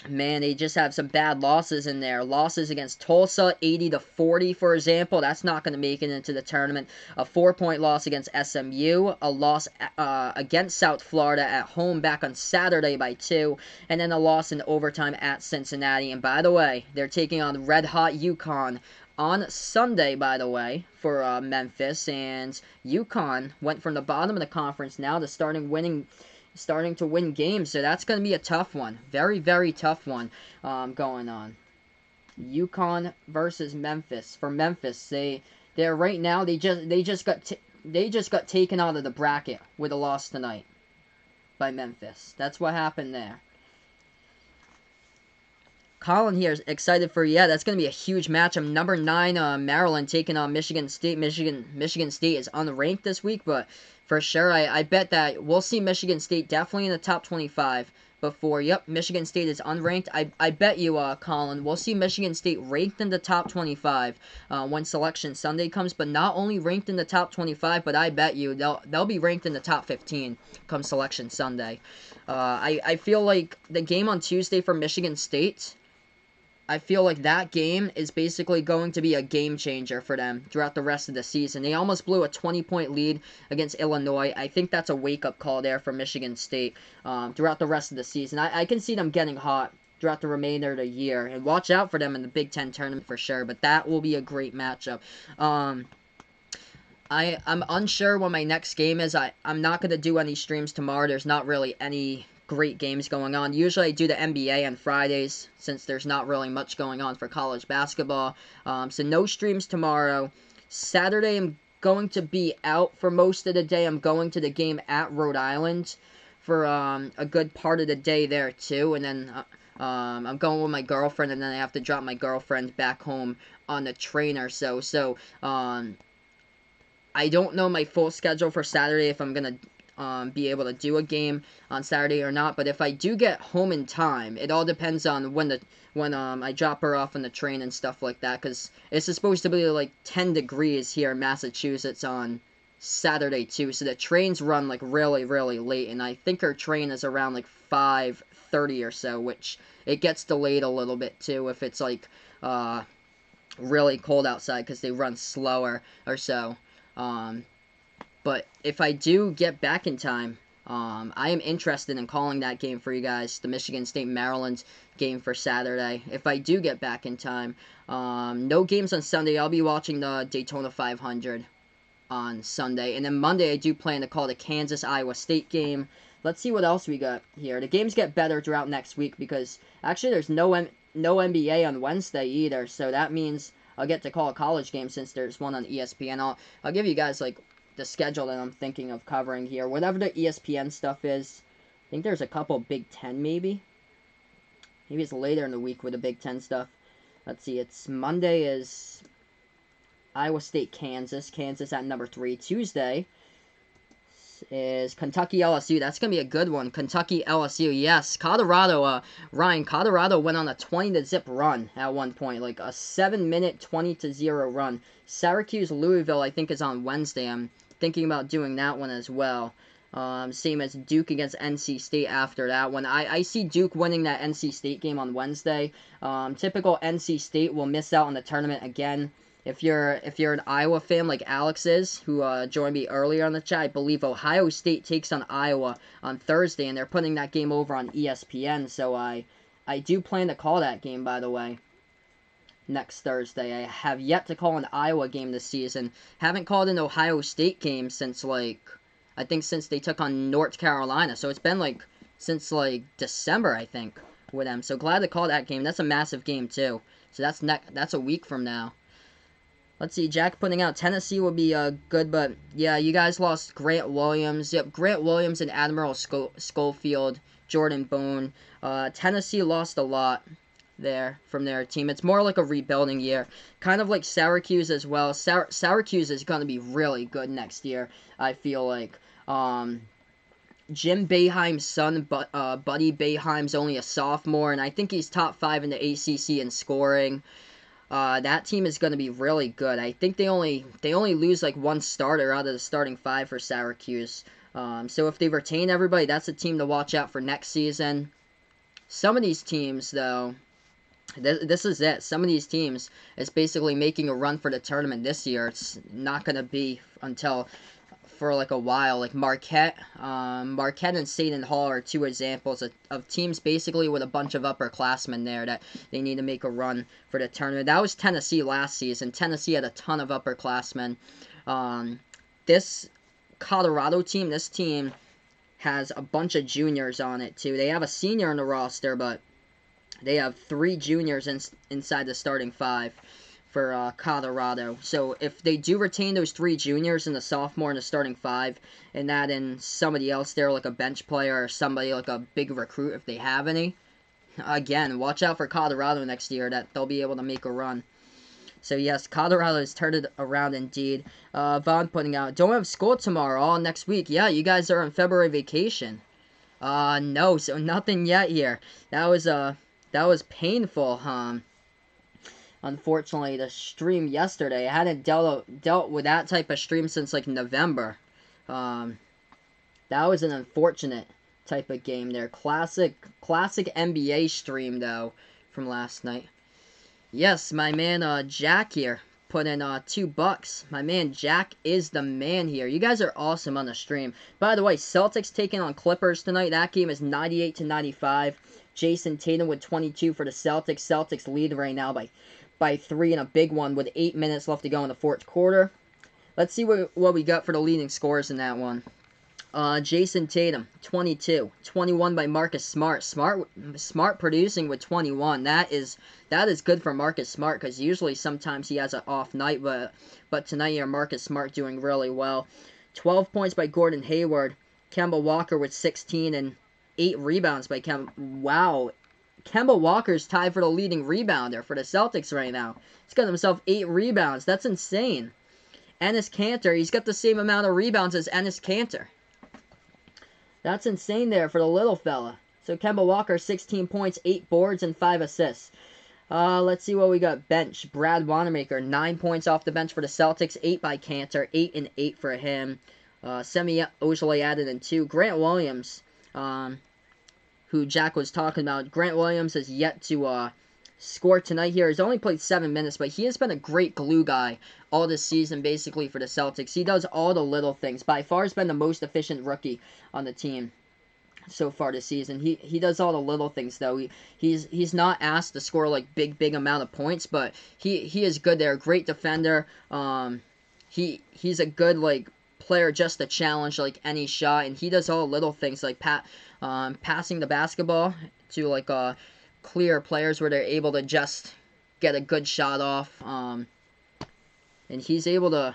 man, they just have some bad losses in there. Losses against Tulsa, 80-40, for example. That's not going to make it into the tournament. A 4-point loss against SMU. A loss against South Florida at home back on Saturday by 2. And then a loss in overtime at Cincinnati. And by the way, they're taking on red-hot UConn on Sunday, by the way, for Memphis. And UConn went from the bottom of the conference now to starting to win games, so that's going to be a tough one. Very, very tough one going on. UConn versus Memphis. For Memphis, they're right now they just got taken out of the bracket with a loss tonight by Memphis. That's what happened there. Colin here is excited for, that's going to be a huge matchup. Number 9, Maryland taking on Michigan State. Michigan State is unranked this week, but for sure, I bet that we'll see Michigan State definitely in the top 25 before. Yep, Michigan State is unranked. I bet you, Colin, we'll see Michigan State ranked in the top 25 when Selection Sunday comes, but not only ranked in the top 25, but I bet you they'll be ranked in the top 15 come Selection Sunday. I feel like the game on Tuesday for Michigan State, I feel like that game is basically going to be a game changer for them throughout the rest of the season. They almost blew a 20-point lead against Illinois. I think that's a wake-up call there for Michigan State throughout the rest of the season. I can see them getting hot throughout the remainder of the year. And watch out for them in the Big Ten tournament for sure. But that will be a great matchup. I'm unsure when my next game is. I'm not going to do any streams tomorrow. There's not really any great games going on. Usually I do the NBA on Fridays since there's not really much going on for college basketball. So no streams tomorrow. Saturday I'm going to be out for most of the day. I'm going to the game at Rhode Island for a good part of the day there too. And then I'm going with my girlfriend, and then I have to drop my girlfriend back home on the train or so. So I don't know my full schedule for Saturday if I'm going to be able to do a game on Saturday or not, but if I do get home in time, it all depends on when I drop her off on the train and stuff like that, because it's supposed to be like 10 degrees here in Massachusetts on Saturday too, so the trains run like really, really late, and I think her train is around like 5:30 or so, which it gets delayed a little bit too if it's like really cold outside because they run slower or so. But if I do get back in time, I am interested in calling that game for you guys, the Michigan State Maryland game for Saturday. If I do get back in time, no games on Sunday. I'll be watching the Daytona 500 on Sunday, and then Monday I do plan to call the Kansas-Iowa State game. Let's see what else we got here. The games get better throughout next week because actually there's no NBA on Wednesday either, so that means I'll get to call a college game since there's one on ESPN. I'll give you guys like the schedule that I'm thinking of covering here. Whatever the ESPN stuff is, I think there's a couple Big Ten maybe. Maybe it's later in the week with the Big Ten stuff. Let's see, it's Monday is Iowa State, Kansas. Kansas at number 3. Tuesday is Kentucky, LSU. That's going to be a good one. Kentucky, LSU. Yes, Colorado. Ryan, Colorado went on a 20-0 run at one point. Like a 7-minute 20-0 run. Syracuse, Louisville, I think, is on Wednesday. I'm thinking about doing that one as well. Same as Duke against NC State after that one. I see Duke winning that NC State game on Wednesday. Typical NC State will miss out on the tournament again. If you're an Iowa fan like Alex is, who joined me earlier on the chat, I believe Ohio State takes on Iowa on Thursday, and they're putting that game over on ESPN. So I do plan to call that game, by the way, next Thursday. I have yet to call an Iowa game this season. Haven't called an Ohio State game since I think since they took on North Carolina. So it's been since December, I think, with them. So glad to call that game. That's a massive game too. So that's a week from now. Let's see, Jack putting out Tennessee will be good, but yeah, you guys lost Grant Williams. Yep, Grant Williams and Admiral Schofield, Jordan Bone. Tennessee lost a lot there from their team. It's more like a rebuilding year, kind of like Syracuse as well. Syracuse is going to be really good next year, I feel like. Jim Boeheim's son, Buddy Boeheim's only a sophomore, and I think he's top 5 in the ACC in scoring. That team is going to be really good. I think they only lose one starter out of the starting 5 for Syracuse. So if they retain everybody, that's a team to watch out for next season. Some of these teams, though, this is it. Some of these teams is basically making a run for the tournament this year. It's not going to be until for a while. Like Marquette and Seton Hall are 2 examples of teams basically with a bunch of upperclassmen there that they need to make a run for the tournament. That was Tennessee last season. Tennessee had a ton of upperclassmen. This Colorado team, this team has a bunch of juniors on it too. They have a senior in the roster, but they have 3 juniors inside the starting 5. For Colorado. So if they do retain those 3 juniors and the sophomore in the starting 5, and that and somebody else there like a bench player or somebody like a big recruit if they have any, again, watch out for Colorado next year that they'll be able to make a run. So yes, Colorado has turned it around indeed. Vaughn putting out, don't have school tomorrow, all next week. Yeah, you guys are on February vacation. No, so nothing yet here. That was painful, Unfortunately, the stream yesterday, I hadn't dealt with that type of stream since November. That was an unfortunate type of game there. Classic NBA stream though from last night. Yes, my man Jack here put in $2. My man Jack is the man here. You guys are awesome on the stream. By the way, Celtics taking on Clippers tonight. That game is 98-95. Jason Tatum with 22 for the Celtics. Celtics lead right now by 3 in a big one with 8 minutes left to go in the 4th quarter. Let's see what we got for the leading scorers in that one. Jason Tatum, 22. 21 by Marcus Smart. Smart producing with 21. That is good for Marcus Smart because usually sometimes he has an off night, but tonight here Marcus Smart doing really well. 12 points by Gordon Hayward. Kemba Walker with 16 and 8 rebounds by Kemba. Wow. Kemba Walker's tied for the leading rebounder for the Celtics right now. He's got himself 8 rebounds. That's insane. Enes Kanter, he's got the same amount of rebounds as Enes Kanter. That's insane there for the little fella. So Kemba Walker, 16 points, 8 boards, and 5 assists. Let's see what we got. Bench, Brad Wanamaker, 9 points off the bench for the Celtics, 8 by Kanter, 8 and 8 for him. Semi Ojeleye added in 2. Grant Williams, who Jack was talking about. Grant Williams has yet to score tonight here. He's only played 7 minutes, but he has been a great glue guy all this season, basically, for the Celtics. He does all the little things. By far, has been the most efficient rookie on the team so far this season. He does all the little things, though. He's not asked to score like big amount of points, but he is good there. Great defender. He's a good like player just to challenge like any shot, and he does all the little things like passing the basketball to like clear players where they're able to just get a good shot off. And he's able to,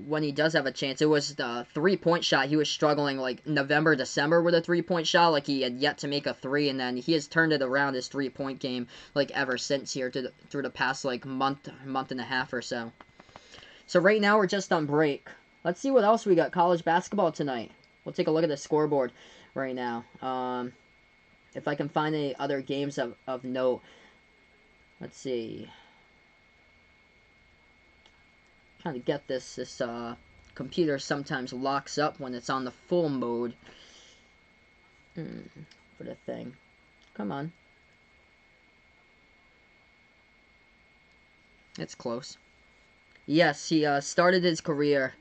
when he does have a chance, it was the 3-point shot. He was struggling like November, December with a 3-point shot, like he had yet to make a 3, and then he has turned it around his 3-point game like ever since here through the past like month and a half or so. So right now we're just on break. Let's see what else we got. College basketball tonight. We'll take a look at the scoreboard right now. If I can find any other games of note. Let's see. Trying to get this computer sometimes locks up when it's on the full mode for the thing. Come on. It's close. Yes, he started his career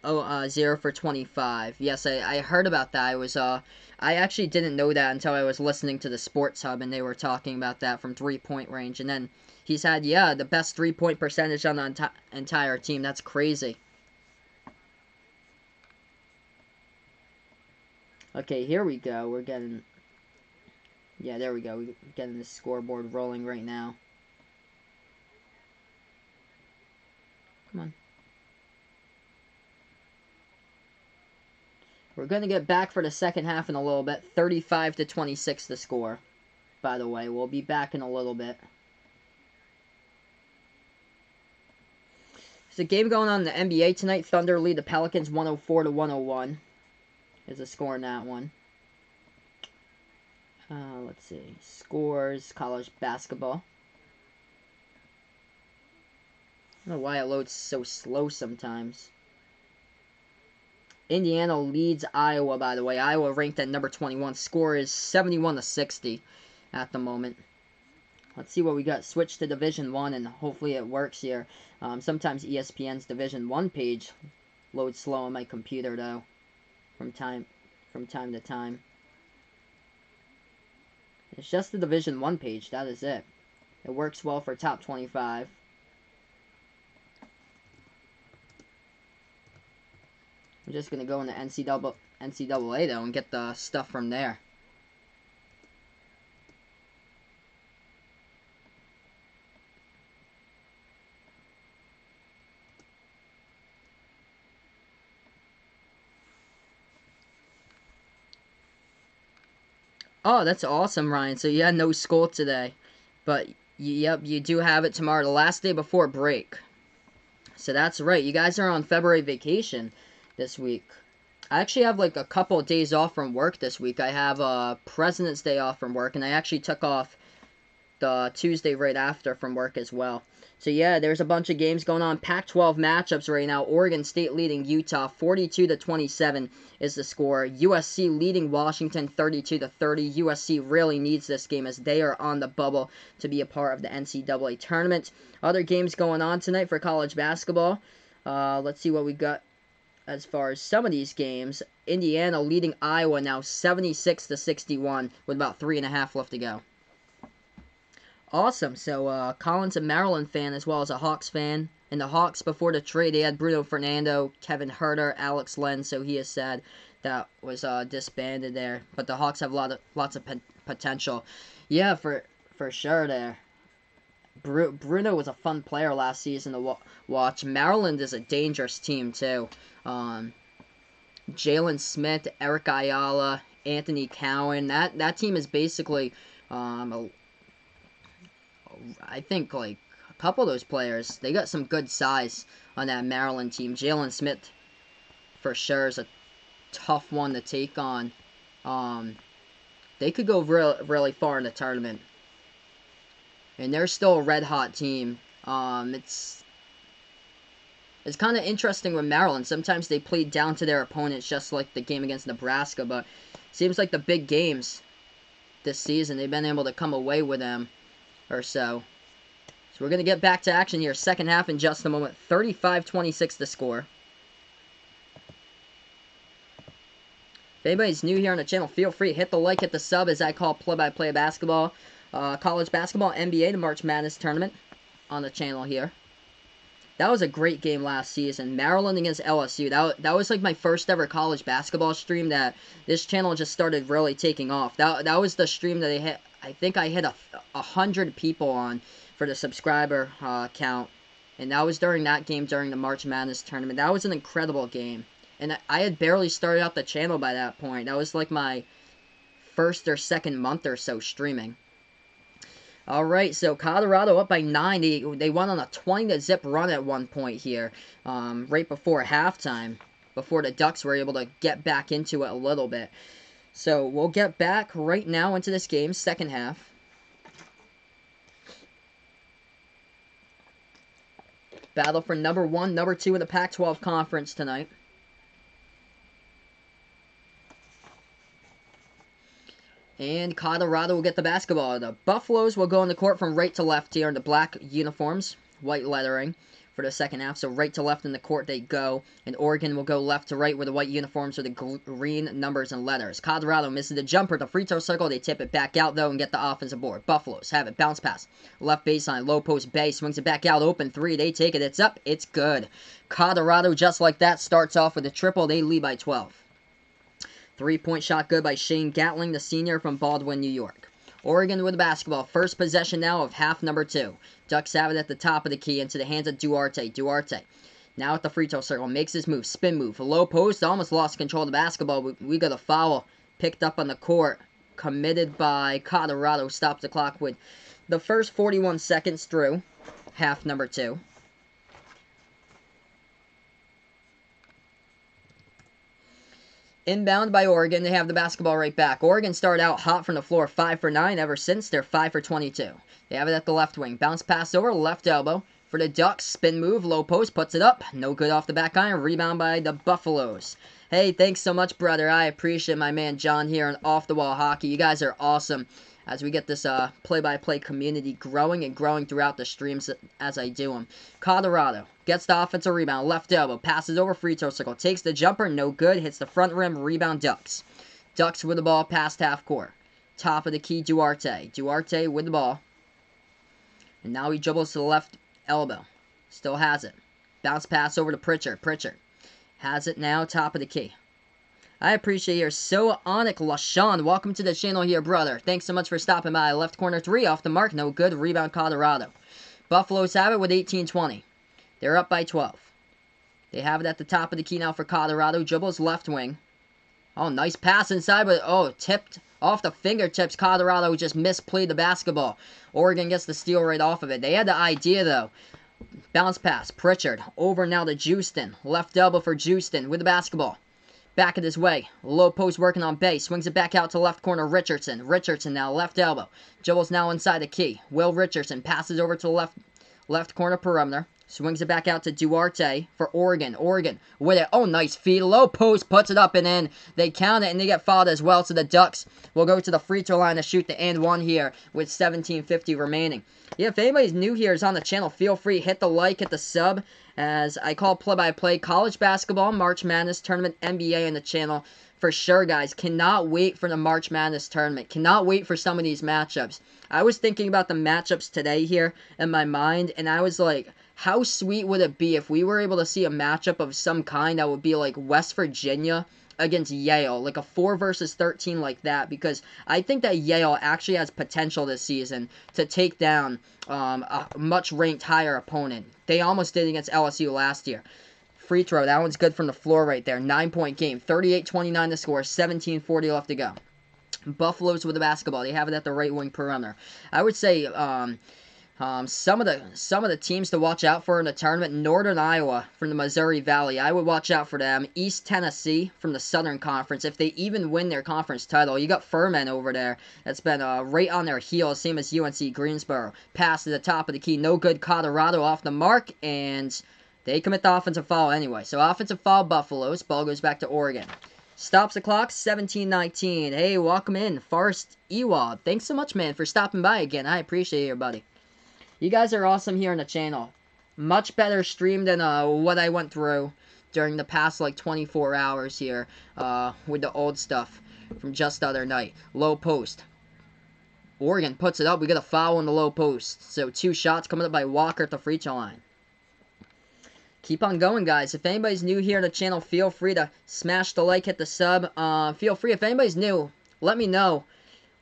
0 for 25. Yes, I heard about that. I actually didn't know that until I was listening to the Sports Hub, and they were talking about that from 3-point range. And then he's had, the best 3-point percentage on the entire team. That's crazy. Okay, here we go. We're getting... Yeah, there we go. We're getting the scoreboard rolling right now. Come on. We're going to get back for the second half in a little bit. 35-26 the score, by the way. We'll be back in a little bit. There's a game going on in the NBA tonight. Thunder lead the Pelicans 104-101 is the score in that one. Let's see. Scores, college basketball. I don't know why it loads so slow sometimes. Indiana leads Iowa, by the way. Iowa ranked at number 21. Score is 71-60 at the moment. Let's see what we got. Switch to Division 1, and hopefully it works here. Sometimes ESPN's Division 1 page loads slow on my computer, though, from time to time. It's just the Division 1 page. That is it. It works well for top 25. I'm just going to go into NCAA, though, and get the stuff from there. Oh, that's awesome, Ryan. So, yeah, no school today. But, yep, you do have it tomorrow, the last day before break. So, that's right. You guys are on February vacation this week. I actually have like a couple of days off from work this week. I have President's Day off from work, and I actually took off the Tuesday right after from work as well. So yeah, there's a bunch of games going on. Pac-12 matchups right now. Oregon State leading Utah 42-27 is the score. USC leading Washington 32-30. USC really needs this game as they are on the bubble to be a part of the NCAA tournament. Other games going on tonight for college basketball. Let's see what we got. As far as some of these games, Indiana leading Iowa now 76-61 with about 3.5 left to go. Awesome. So, Colin's a Maryland fan as well as a Hawks fan. And the Hawks, before the trade, they had Bruno Fernando, Kevin Huerter, Alex Len. So he has said that was disbanded there. But the Hawks have lots of potential. Yeah, for sure there. Bruno was a fun player last season to watch. Maryland is a dangerous team, too. Jalen Smith, Eric Ayala, Anthony Cowan. That team is basically, I think, like, a couple of those players, they got some good size on that Maryland team. Jalen Smith, for sure, is a tough one to take on. They could go really far in the tournament. And they're still a red-hot team. It's kind of interesting with Maryland. Sometimes they play down to their opponents, just like the game against Nebraska. But it seems like the big games this season, they've been able to come away with them or so. So we're going to get back to action here. Second half in just a moment. 35-26 the score. If anybody's new here on the channel, feel free to hit the like, hit the sub as I call play-by-play basketball, college basketball, NBA, the March Madness tournament on the channel here. That was a great game last season. Maryland against LSU. That was like my first ever college basketball stream that this channel just started really taking off. That was the stream that I think I hit 100 people on for the subscriber count. And that was during that game during the March Madness tournament. That was an incredible game. And I had barely started out the channel by that point. That was like my first or second month or so streaming. Alright, so Colorado up by 9. They went on a 20-0 run at one point here, right before halftime, before the Ducks were able to get back into it a little bit. So we'll get back right now into this game, second half. Battle for number 1, number 2 in the Pac-12 conference tonight. And Colorado will get the basketball. The Buffaloes will go on the court from right to left here in the black uniforms, white lettering for the second half. So right to left in the court they go. And Oregon will go left to right with the white uniforms with the green numbers and letters. Colorado misses the jumper at the free throw circle. They tip it back out, though, and get the offensive board. Buffaloes have it. Bounce pass. Left baseline. Low post Bay. Swings it back out. Open three. They take it. It's up. It's good. Colorado, just like that, starts off with a triple. They lead by 12. Three-point shot good by Shane Gatling, the senior from Baldwin, New York. Oregon with the basketball. First possession now of half number 2. Ducks have it at the top of the key into the hands of Duarte. Duarte now at the free throw circle. Makes his move. Spin move. Low post. Almost lost control of the basketball. We got a foul picked up on the court. Committed by Colorado. Stops the clock with the first 41 seconds through half number 2. Inbound by Oregon. They have the basketball right back. Oregon started out hot from the floor, 5 for 9. Ever since, they're 5 for 22. They have it at the left wing. Bounce pass over, left elbow. For the Ducks, spin move, low post, puts it up. No good off the back iron. Rebound by the Buffaloes. Hey, thanks so much, brother. I appreciate my man John here on Off the Wall Hockey. You guys are awesome as we get this play-by-play community growing and growing throughout the streams as I do them. Colorado gets the offensive rebound, left elbow, passes over free throw circle, takes the jumper, no good, hits the front rim, rebound Ducks. Ducks with the ball past half court. Top of the key, Duarte. Duarte with the ball. And now he dribbles to the left elbow. Still has it. Bounce pass over to Pritchard. Pritchard has it now, top of the key. I appreciate your So Onic LaShawn. Welcome to the channel here, brother. Thanks so much for stopping by. Left corner 3 off the mark. No good. Rebound Colorado. Buffaloes have it with 18-20. They're up by 12. They have it at the top of the key now for Colorado. Dribbles left wing. Oh, nice pass inside, but tipped off the fingertips. Colorado just misplayed the basketball. Oregon gets the steal right off of it. They had the idea, though. Bounce pass. Pritchard. Over now to Justin. Left elbow for Justin with the basketball. Back of his way. Low post working on Bay. Swings it back out to left corner Richardson. Richardson now left elbow. Dribbles now inside the key. Will Richardson passes over to the left corner perimeter. Swings it back out to Duarte for Oregon. Oregon with it. Oh, nice feed. Low post puts it up and in. They count it and they get fouled as well. So the Ducks will go to the free throw line to shoot the and one here with 17:50 remaining. Yeah, if anybody's new here is on the channel, feel free. Hit the like, hit the sub. As I call play-by-play college basketball, March Madness tournament, NBA on the channel. For sure, guys. Cannot wait for the March Madness tournament. Cannot wait for some of these matchups. I was thinking about the matchups today here in my mind, and I was like, how sweet would it be if we were able to see a matchup of some kind that would be like West Virginia against Yale, like a 4 versus 13 like that, because I think that Yale actually has potential this season to take down a much ranked higher opponent. They almost did against LSU last year. Free throw, that one's good from the floor right there. 9-point game, 38-29 the score, 17:40 left to go. Buffaloes with the basketball, they have it at the right wing perimeter. I would say some of the teams to watch out for in the tournament: Northern Iowa from the Missouri Valley. I would watch out for them. East Tennessee from the Southern Conference. If they even win their conference title, you got Furman over there that's been right on their heels, same as UNC Greensboro. Pass to the top of the key, no good. Colorado off the mark, and they commit the offensive foul anyway. So offensive foul, Buffaloes. Ball goes back to Oregon. Stops the clock, 17-19. Hey, welcome in, Forrest Ewald. Thanks so much, man, for stopping by again. I appreciate it, buddy. You guys are awesome here on the channel. Much better stream than what I went through during the past, like, 24 hours here with the old stuff from just the other night. Low post. Oregon puts it up. We got a foul in the low post. So 2 shots coming up by Walker at the free throw line. Keep on going, guys. If anybody's new here to the channel, feel free to smash the like, hit the sub. Feel free. If anybody's new, let me know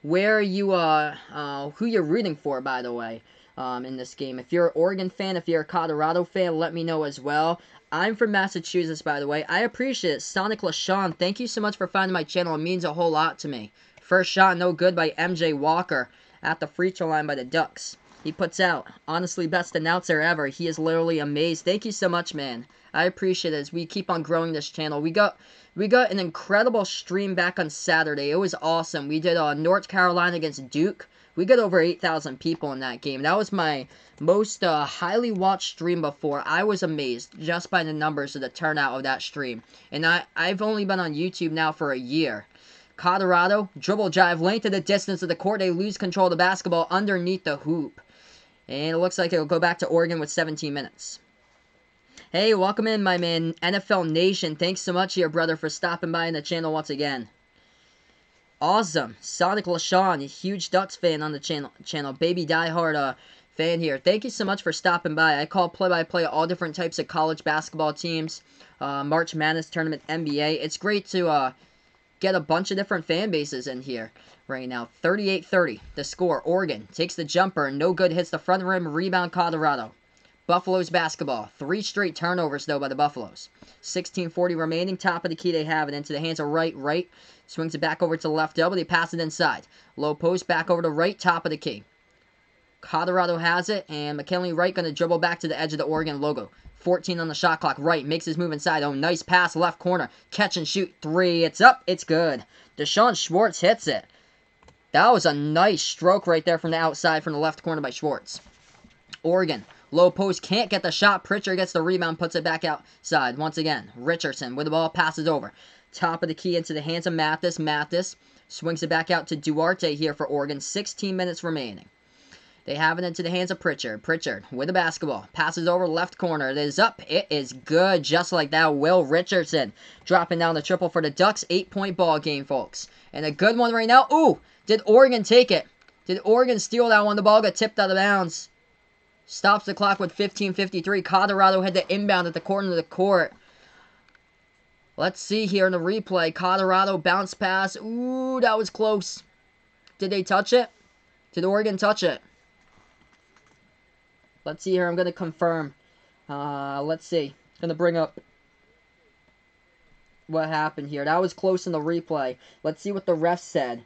where you who you're rooting for, by the way, in this game. If you're an Oregon fan, if you're a Colorado fan, let me know as well. I'm from Massachusetts, by the way. I appreciate it. Sonic LaShawn, thank you so much for finding my channel. It means a whole lot to me. First shot, no good by MJ Walker at the free throw line by the Ducks. He puts out. Honestly, best announcer ever. He is literally amazed. Thank you so much, man. I appreciate it as we keep on growing this channel. We got an incredible stream back on Saturday. It was awesome. We did North Carolina against Duke. We got over 8,000 people in that game. That was my most highly watched stream before. I was amazed just by the numbers of the turnout of that stream. And I've only been on YouTube now for a year. Colorado, dribble drive, length of the distance of the court. They lose control of the basketball underneath the hoop. And it looks like it'll go back to Oregon with 17 minutes. Hey, welcome in, my man, NFL Nation. Thanks so much here, brother, for stopping by in the channel once again. Awesome. Sonic LaShawn, a huge Ducks fan on the channel. Baby diehard fan here. Thank you so much for stopping by. I call play-by-play all different types of college basketball teams. March Madness Tournament, NBA. It's great to get a bunch of different fan bases in here right now. 38-30, the score. Oregon takes the jumper. No good. Hits the front rim. Rebound, Colorado. Buffaloes basketball. 3 straight turnovers, though, by the Buffaloes. 16:40 remaining. Top of the key, they have it into the hands of Wright. Swings it back over to the left elbow. They pass it inside. Low post, back over to Wright. Top of the key. Colorado has it, and McKinley Wright going to dribble back to the edge of the Oregon logo. 14 on the shot clock. Wright makes his move inside. Oh, nice pass, left corner. Catch and shoot. 3. It's up. It's good. Deshaun Schwartz hits it. That was a nice stroke right there from the outside from the left corner by Schwartz. Oregon. Low post. Can't get the shot. Pritchard gets the rebound. Puts it back outside. Once again. Richardson with the ball. Passes over. Top of the key into the hands of Mathis. Mathis swings it back out to Duarte here for Oregon. 16 minutes remaining. They have it into the hands of Pritchard. Pritchard with the basketball. Passes over left corner. It is up. It is good. Just like that. Will Richardson dropping down the triple for the Ducks. 8-point ball game, folks. And a good one right now. Ooh! Did Oregon take it? Did Oregon steal that one? The ball got tipped out of bounds. Stops the clock with 15:53. Colorado had the inbound at the corner of the court. Let's see here in the replay. Colorado bounce pass. Ooh, that was close. Did they touch it? Did Oregon touch it? Let's see here. I'm going to confirm. Let's see. I'm going to bring up what happened here. That was close in the replay. Let's see what the refs said.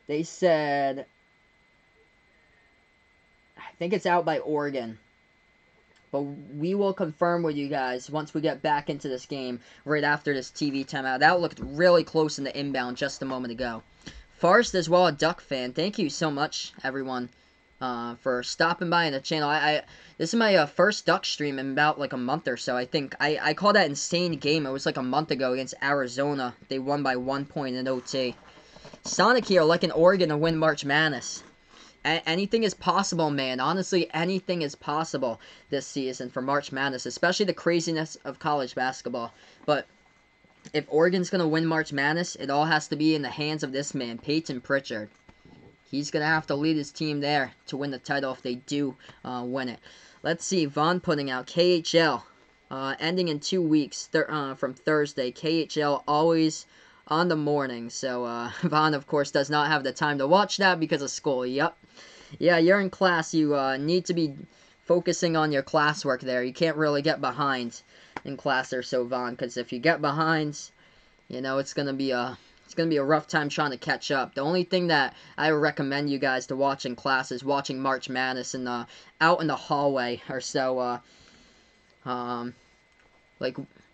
They said, I think it's out by Oregon. But we will confirm with you guys once we get back into this game right after this TV timeout. That looked really close in the inbound just a moment ago. Forrest as well, a Duck fan. Thank you so much, everyone, for stopping by on the channel. This is my first Duck stream in about like a month or so. I think I called that insane game. It was like a month ago against Arizona. They won by 1 point in OT. Sonic here, like in Oregon to win March Madness. Anything is possible, man. Honestly, anything is possible this season for March Madness, especially the craziness of college basketball. But if Oregon's going to win March Madness, it all has to be in the hands of this man, Peyton Pritchard. He's going to have to lead his team there to win the title if they do win it. Let's see, Vaughn putting out KHL, ending in 2 weeks from Thursday. KHL always on the morning, so Vaughn, of course, does not have the time to watch that because of school. Yep. Yeah, you're in class. You need to be focusing on your classwork there. You can't really get behind in class or so, Vaughn, because if you get behind, you know, it's gonna be a rough time trying to catch up. The only thing that I recommend you guys to watch in class is watching March Madness and out in the hallway or so.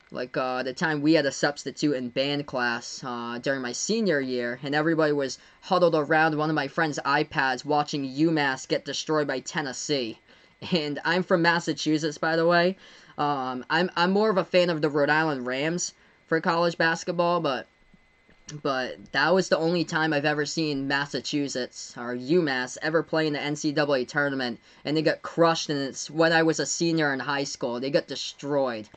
Like the time we had a substitute in band class during my senior year, and everybody was huddled around one of my friend's iPads watching UMass get destroyed by Tennessee. And I'm from Massachusetts, by the way. I'm more of a fan of the Rhode Island Rams for college basketball, but But that was the only time I've ever seen Massachusetts, or UMass, ever play in the NCAA tournament, and they got crushed, and it's when I was a senior in high school. They got destroyed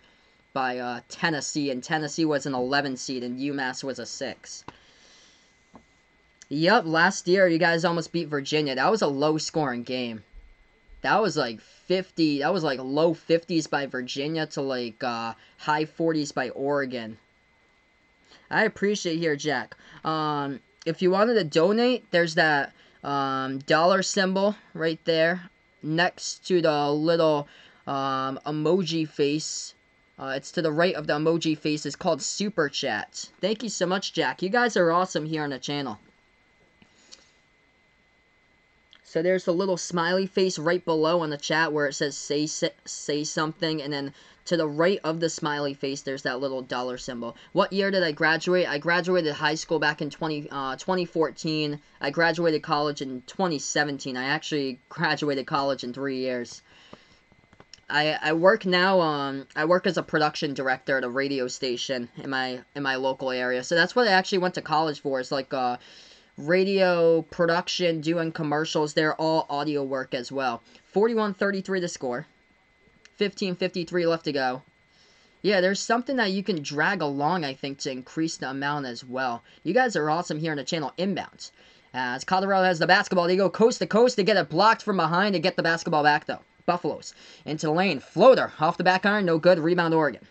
by Tennessee, and Tennessee was an 11 seed, and UMass was a 6. Yep, last year you guys almost beat Virginia. That was a low-scoring game. That was like 50, that was like low 50s by Virginia to like high 40s by Oregon. I appreciate here, Jack. If you wanted to donate, there's that dollar symbol right there next to the little emoji face. It's to the right of the emoji face. It's called Super Chat. Thank you so much, Jack. You guys are awesome here on the channel. So there's the little smiley face right below on the chat where it says say something, and then to the right of the smiley face there's that little dollar symbol. What year did I graduate? I graduated high school back in 2014. I graduated college in 2017. I actually graduated college in 3 years. I work now. I work as a production director at a radio station in my local area. So that's what I actually went to college for. It's like radio production, doing commercials. They're all audio work as well. 41-33 to score. 15:53 left to go. Yeah, there's something that you can drag along, I think, to increase the amount as well. You guys are awesome here on the channel. Inbounds. As Colorado has the basketball, they go coast to coast to get it blocked from behind to get the basketball back, though. Buffaloes into the lane. Floater off the back iron. No good. Rebound, Oregon.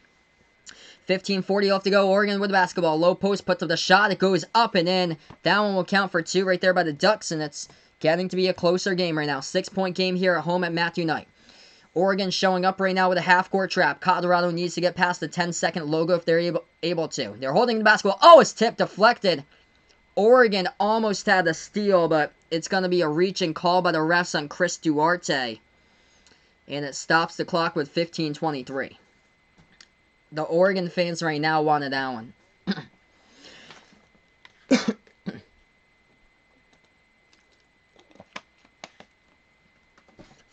15:40 left to go. Oregon with the basketball. Low post, puts up the shot. It goes up and in. That one will count for 2 right there by the Ducks, and it's getting to be a closer game right now. 6-point game here at home at Matthew Knight. Oregon showing up right now with a half-court trap. Colorado needs to get past the 10-second logo if they're able to. They're holding the basketball. Oh, it's tipped, deflected. Oregon almost had a steal, but it's going to be a reaching call by the refs on Chris Duarte. And it stops the clock with 15:23. The Oregon fans right now wanted that one.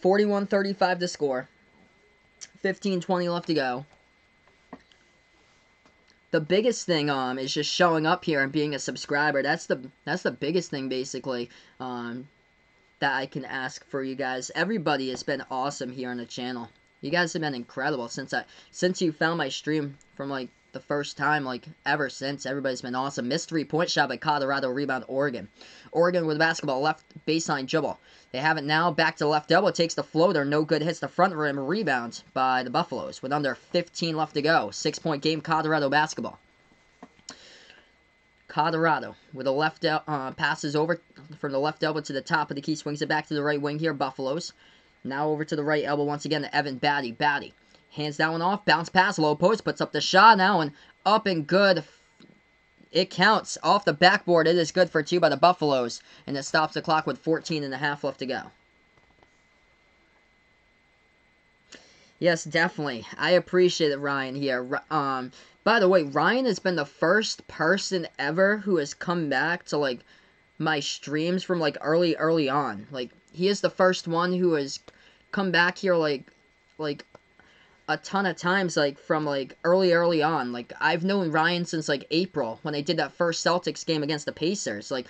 41-35 to score. 15:20 left to go. The biggest thing is just showing up here and being a subscriber. That's the biggest thing basically that I can ask for you guys. Everybody has been awesome here on the channel. You guys have been incredible since you found my stream from like the first time, like ever since. Everybody's been awesome. Missed 3-point shot by Colorado, rebound Oregon. Oregon with basketball, left baseline dribble. They have it now, back to the left elbow, takes the floater, no good, hits the front rim, rebound by the Buffaloes with under 15 left to go. 6-point game, Colorado basketball. Colorado with a left passes over from the left elbow to the top of the key, swings it back to the right wing here, Buffaloes. Now over to the right elbow once again to Evan Batty. Batty hands that one off, bounce pass, low post, puts up the shot now, and up and good. It counts off the backboard. It is good for 2 by the Buffaloes, and it stops the clock with 14.5 left to go. Yes, definitely. I appreciate it, Ryan, here. By the way, Ryan has been the first person ever who has come back to, like, my streams from, like, early on. Like, he is the first one who has come back here, like a ton of times, like, from, like, early on. Like, I've known Ryan since, like, April, when they did that first Celtics game against the Pacers. Like,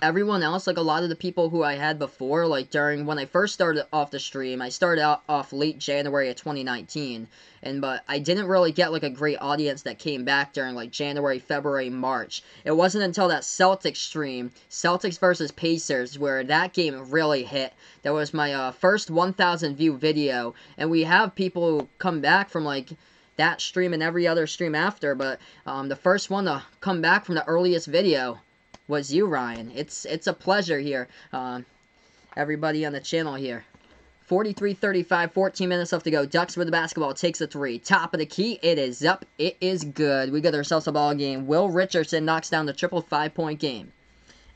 everyone else, like, a lot of the people who I had before, like, during, when I first started off the stream, I started off late January of 2019, but I didn't really get, like, a great audience that came back during, like, January, February, March. It wasn't until that Celtics stream, Celtics versus Pacers, where that game really hit. That was my first 1,000 view video, and we have people who come back from, like, that stream and every other stream after, but the first one to come back from the earliest video was you, Ryan. It's a pleasure here. Everybody on the channel here. 43-35, 14 minutes left to go. Ducks with the basketball, takes a 3. Top of the key, it is up. It is good. We got ourselves a ball game. Will Richardson knocks down the triple 5-point game.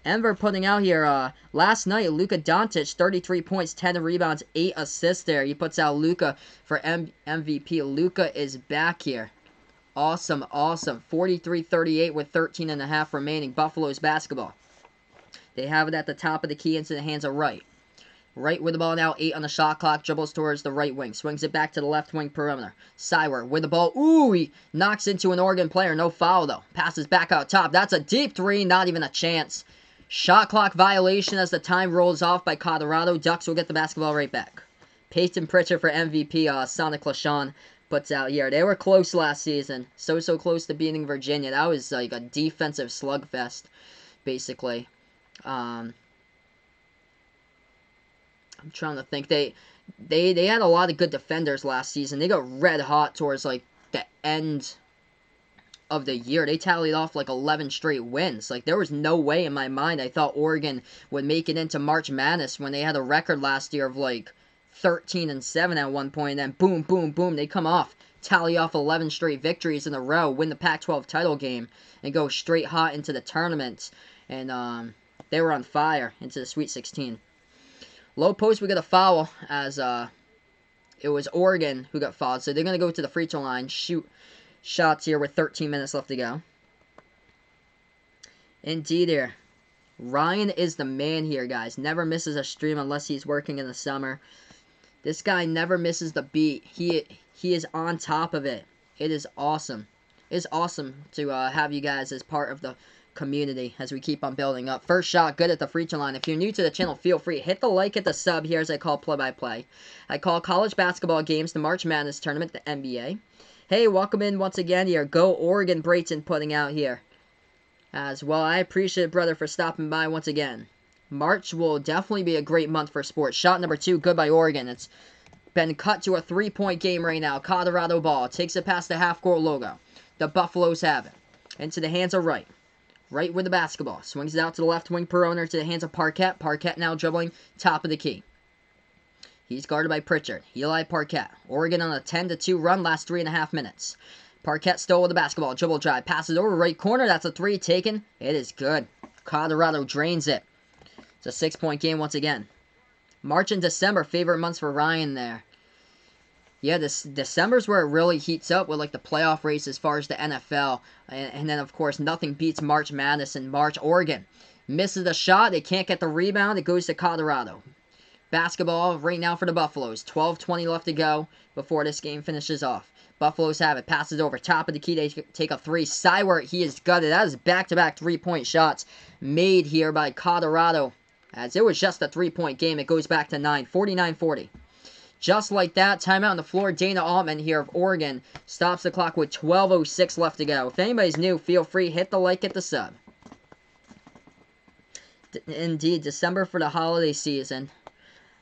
Enver putting out here, last night, Luka Doncic, 33 points, 10 rebounds, 8 assists there. He puts out Luka for MVP. Luka is back here. Awesome, awesome. 43-38 with 13.5 remaining. Buffaloes basketball. They have it at the top of the key into the hands of Wright. Right with the ball now, 8 on the shot clock, dribbles towards the right wing, swings it back to the left wing perimeter. Seibert with the ball, ooh, he knocks into an Oregon player, no foul though. Passes back out top, that's a deep three, not even a chance. Shot clock violation as the time rolls off by Colorado. Ducks will get the basketball right back. Peyton Pritchard for MVP, Sonic LaShawn puts out here. They were close last season, so close to beating Virginia. That was like a defensive slugfest, basically. I'm trying to think. They had a lot of good defenders last season. They got red hot towards like the end of the year. They tallied off like 11 straight wins. Like there was no way in my mind I thought Oregon would make it into March Madness when they had a record last year of like 13-7 at one point, and then boom, boom, boom, they come off, tally off 11 straight victories in a row, win the Pac-12 title game, and go straight hot into the tournament. And they were on fire into the Sweet 16. Low post, we got a foul as it was Oregon who got fouled. So they're going to go to the free throw line, shoot shots here with 13 minutes left to go. Indeed here. Ryan is the man here, guys. Never misses a stream unless he's working in the summer. This guy never misses the beat. He is on top of it. It is awesome. It's awesome to have you guys as part of the community as we keep on building up. First shot, good at the free throw line. If you're new to the channel, feel free. Hit the like, hit the sub here as I call play-by-play. I call college basketball games, the March Madness Tournament, the NBA. Hey, welcome in once again here. Go Oregon Brayton putting out here. As well, I appreciate it, brother, for stopping by once again. March will definitely be a great month for sports. Shot number 2, good by Oregon. It's been cut to a 3-point game right now. Colorado ball. Takes it past the half-court logo. The Buffaloes have it. Into the hands of Wright. Wright with the basketball. Swings it out to the left wing perimeter to the hands of Parquette. Parquette now dribbling top of the key. He's guarded by Pritchard. Eli Parquette. Oregon on a 10-2 run last 3.5 minutes. Parquette still with the basketball. Dribble drive. Passes over right corner. That's a 3 taken. It is good. Colorado drains it. It's a 6-point game once again. March and December, favorite months for Ryan there. Yeah, December's where it really heats up with like the playoff race as far as the NFL. And then, of course, nothing beats March Madness in March. Oregon misses the shot. They can't get the rebound. It goes to Colorado. Basketball right now for the Buffaloes. 12:20 left to go before this game finishes off. Buffaloes have it. Passes over top of the key. They take a 3. Seibert, he is gutted. That is back-to-back 3-point shots made here by Colorado. As it was just a 3-point game, it goes back to 9. 49-40. Just like that, timeout on the floor. Dana Altman here of Oregon stops the clock with 12:06 left to go. If anybody's new, feel free. Hit the like, hit the sub. Indeed, December for the holiday season.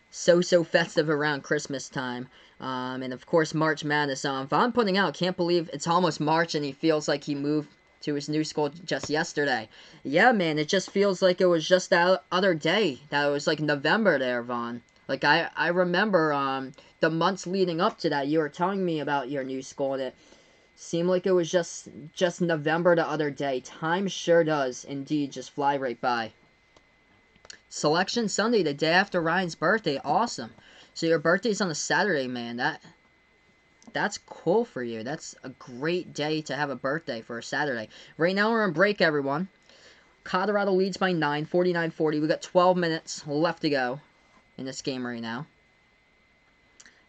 So festive around Christmas time. And of course, March Madness. Vaughn putting out, can't believe it's almost March and he feels like he moved to his new school just yesterday. Yeah, man, it just feels like it was just that other day. That it was like November there, Vaughn. Like, I remember the months leading up to that, you were telling me about your new school, and it seemed like it was just November the other day. Time sure does, indeed, just fly right by. Selection Sunday, the day after Ryan's birthday. Awesome. So your birthday's on a Saturday, man. That's cool for you. That's a great day to have a birthday for a Saturday. Right now we're on break, everyone. Colorado leads by 9, 49-40. We got 12 minutes left to go in this game right now.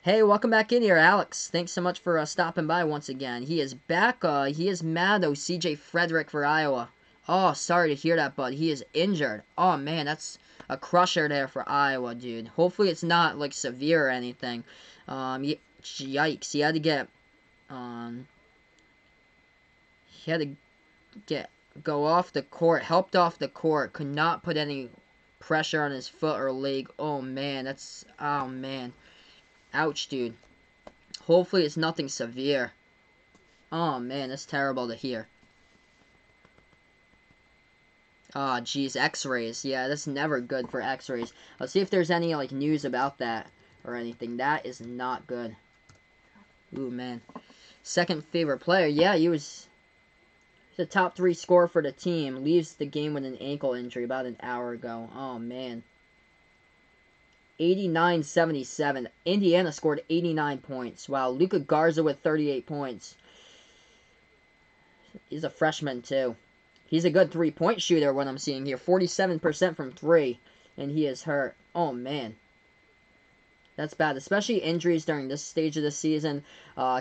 Hey, welcome back in here, Alex. Thanks so much for stopping by once again. He is back. He is mad, though. CJ Frederick for Iowa. Oh, sorry to hear that, bud. He is injured. Oh, man, that's a crusher there for Iowa, dude. Hopefully it's not, like, severe or anything. Yikes. He had to go off the court, helped off the court, could not put any pressure on his foot or leg. Oh, man, oh, man. Ouch, dude. Hopefully it's nothing severe. Oh, man, that's terrible to hear. Oh, geez, x-rays. Yeah, that's never good for x-rays. Let's see if there's any, like, news about that or anything. That is not good. Ooh, man. Second favorite player. Yeah, he was the top 3 scorer for the team. Leaves the game with an ankle injury about an hour ago. Oh, man. 89-77. Indiana scored 89 points. Wow, Luka Garza with 38 points. He's a freshman, too. He's a good 3-point shooter, what I'm seeing here. 47% from 3, and he is hurt. Oh, man. That's bad, especially injuries during this stage of the season.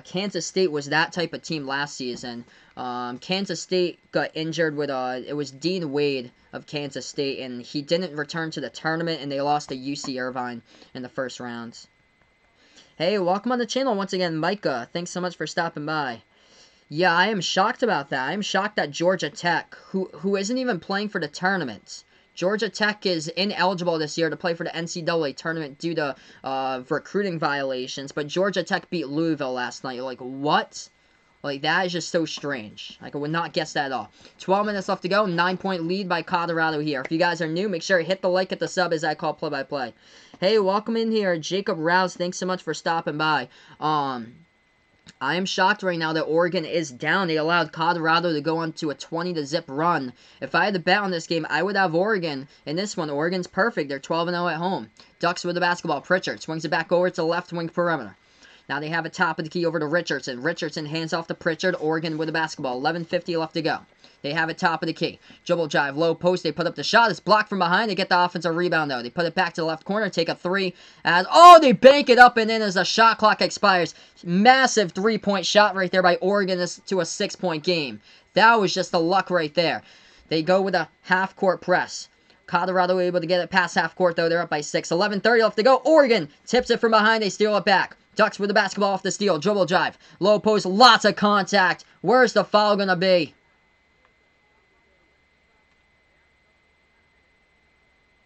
Kansas State was that type of team last season. Kansas State got injured with it was Dean Wade of Kansas State, and he didn't return to the tournament, and they lost to UC Irvine in the first rounds. Hey, welcome on the channel once again, Micah. Thanks so much for stopping by. Yeah, I am shocked about that. I am shocked that Georgia Tech, who isn't even playing for the tournament. Georgia Tech is ineligible this year to play for the NCAA tournament due to recruiting violations, but Georgia Tech beat Louisville last night. Like, what? Like, that is just so strange. Like, I would not guess that at all. 12 minutes left to go. 9-point lead by Colorado here. If you guys are new, make sure you hit the like, hit the sub as I call play-by-play. Hey, welcome in here. Jacob Rouse, thanks so much for stopping by. I am shocked right now that Oregon is down. They allowed Colorado to go on to a 20-0 run. If I had to bet on this game, I would have Oregon in this one. Oregon's perfect. They're 12-0 at home. Ducks with the basketball. Pritchard swings it back over to the left wing perimeter. Now they have it top of the key over to Richardson. Richardson hands off to Pritchard. Oregon with the basketball. 11:50 left to go. They have it top of the key. Dribble drive, low post. They put up the shot. It's blocked from behind. They get the offensive rebound, though. They put it back to the left corner. Take a three. They bank it up and in as the shot clock expires. Massive three-point shot right there by Oregon to a 6-point game. That was just the luck right there. They go with a half-court press. Colorado able to get it past half-court, though. They're up by 6. 11:30 left to go. Oregon tips it from behind. They steal it back. Ducks with the basketball off the steal. Dribble drive. Low post. Lots of contact. Where's the foul going to be?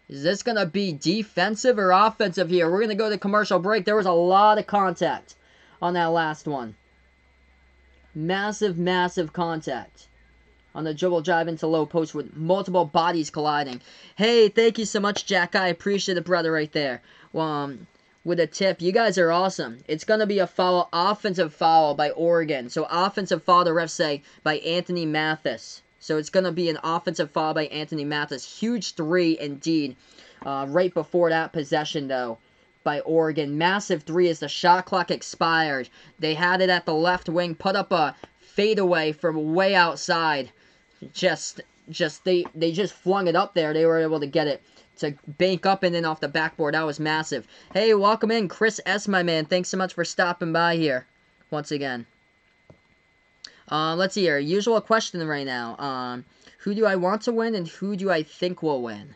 Is this going to be defensive or offensive here? We're going to go to commercial break. There was a lot of contact on that last one. Massive, massive contact on the dribble drive into low post with multiple bodies colliding. Hey, thank you so much, Jack. I appreciate it, brother, right there. With a tip. You guys are awesome. It's going to be a foul, offensive foul by Oregon. So offensive foul, the refs say, by Anthony Mathis. So it's going to be an offensive foul by Anthony Mathis. Huge three indeed. Right before that possession, though, by Oregon. Massive three as the shot clock expired. They had it at the left wing. Put up a fadeaway from way outside. They just flung it up there. They were able to get it to bank up and then off the backboard. That was massive. Hey, welcome in, Chris S., my man. Thanks so much for stopping by here once again. Let's see here. Usual question right now. Who do I want to win and who do I think will win?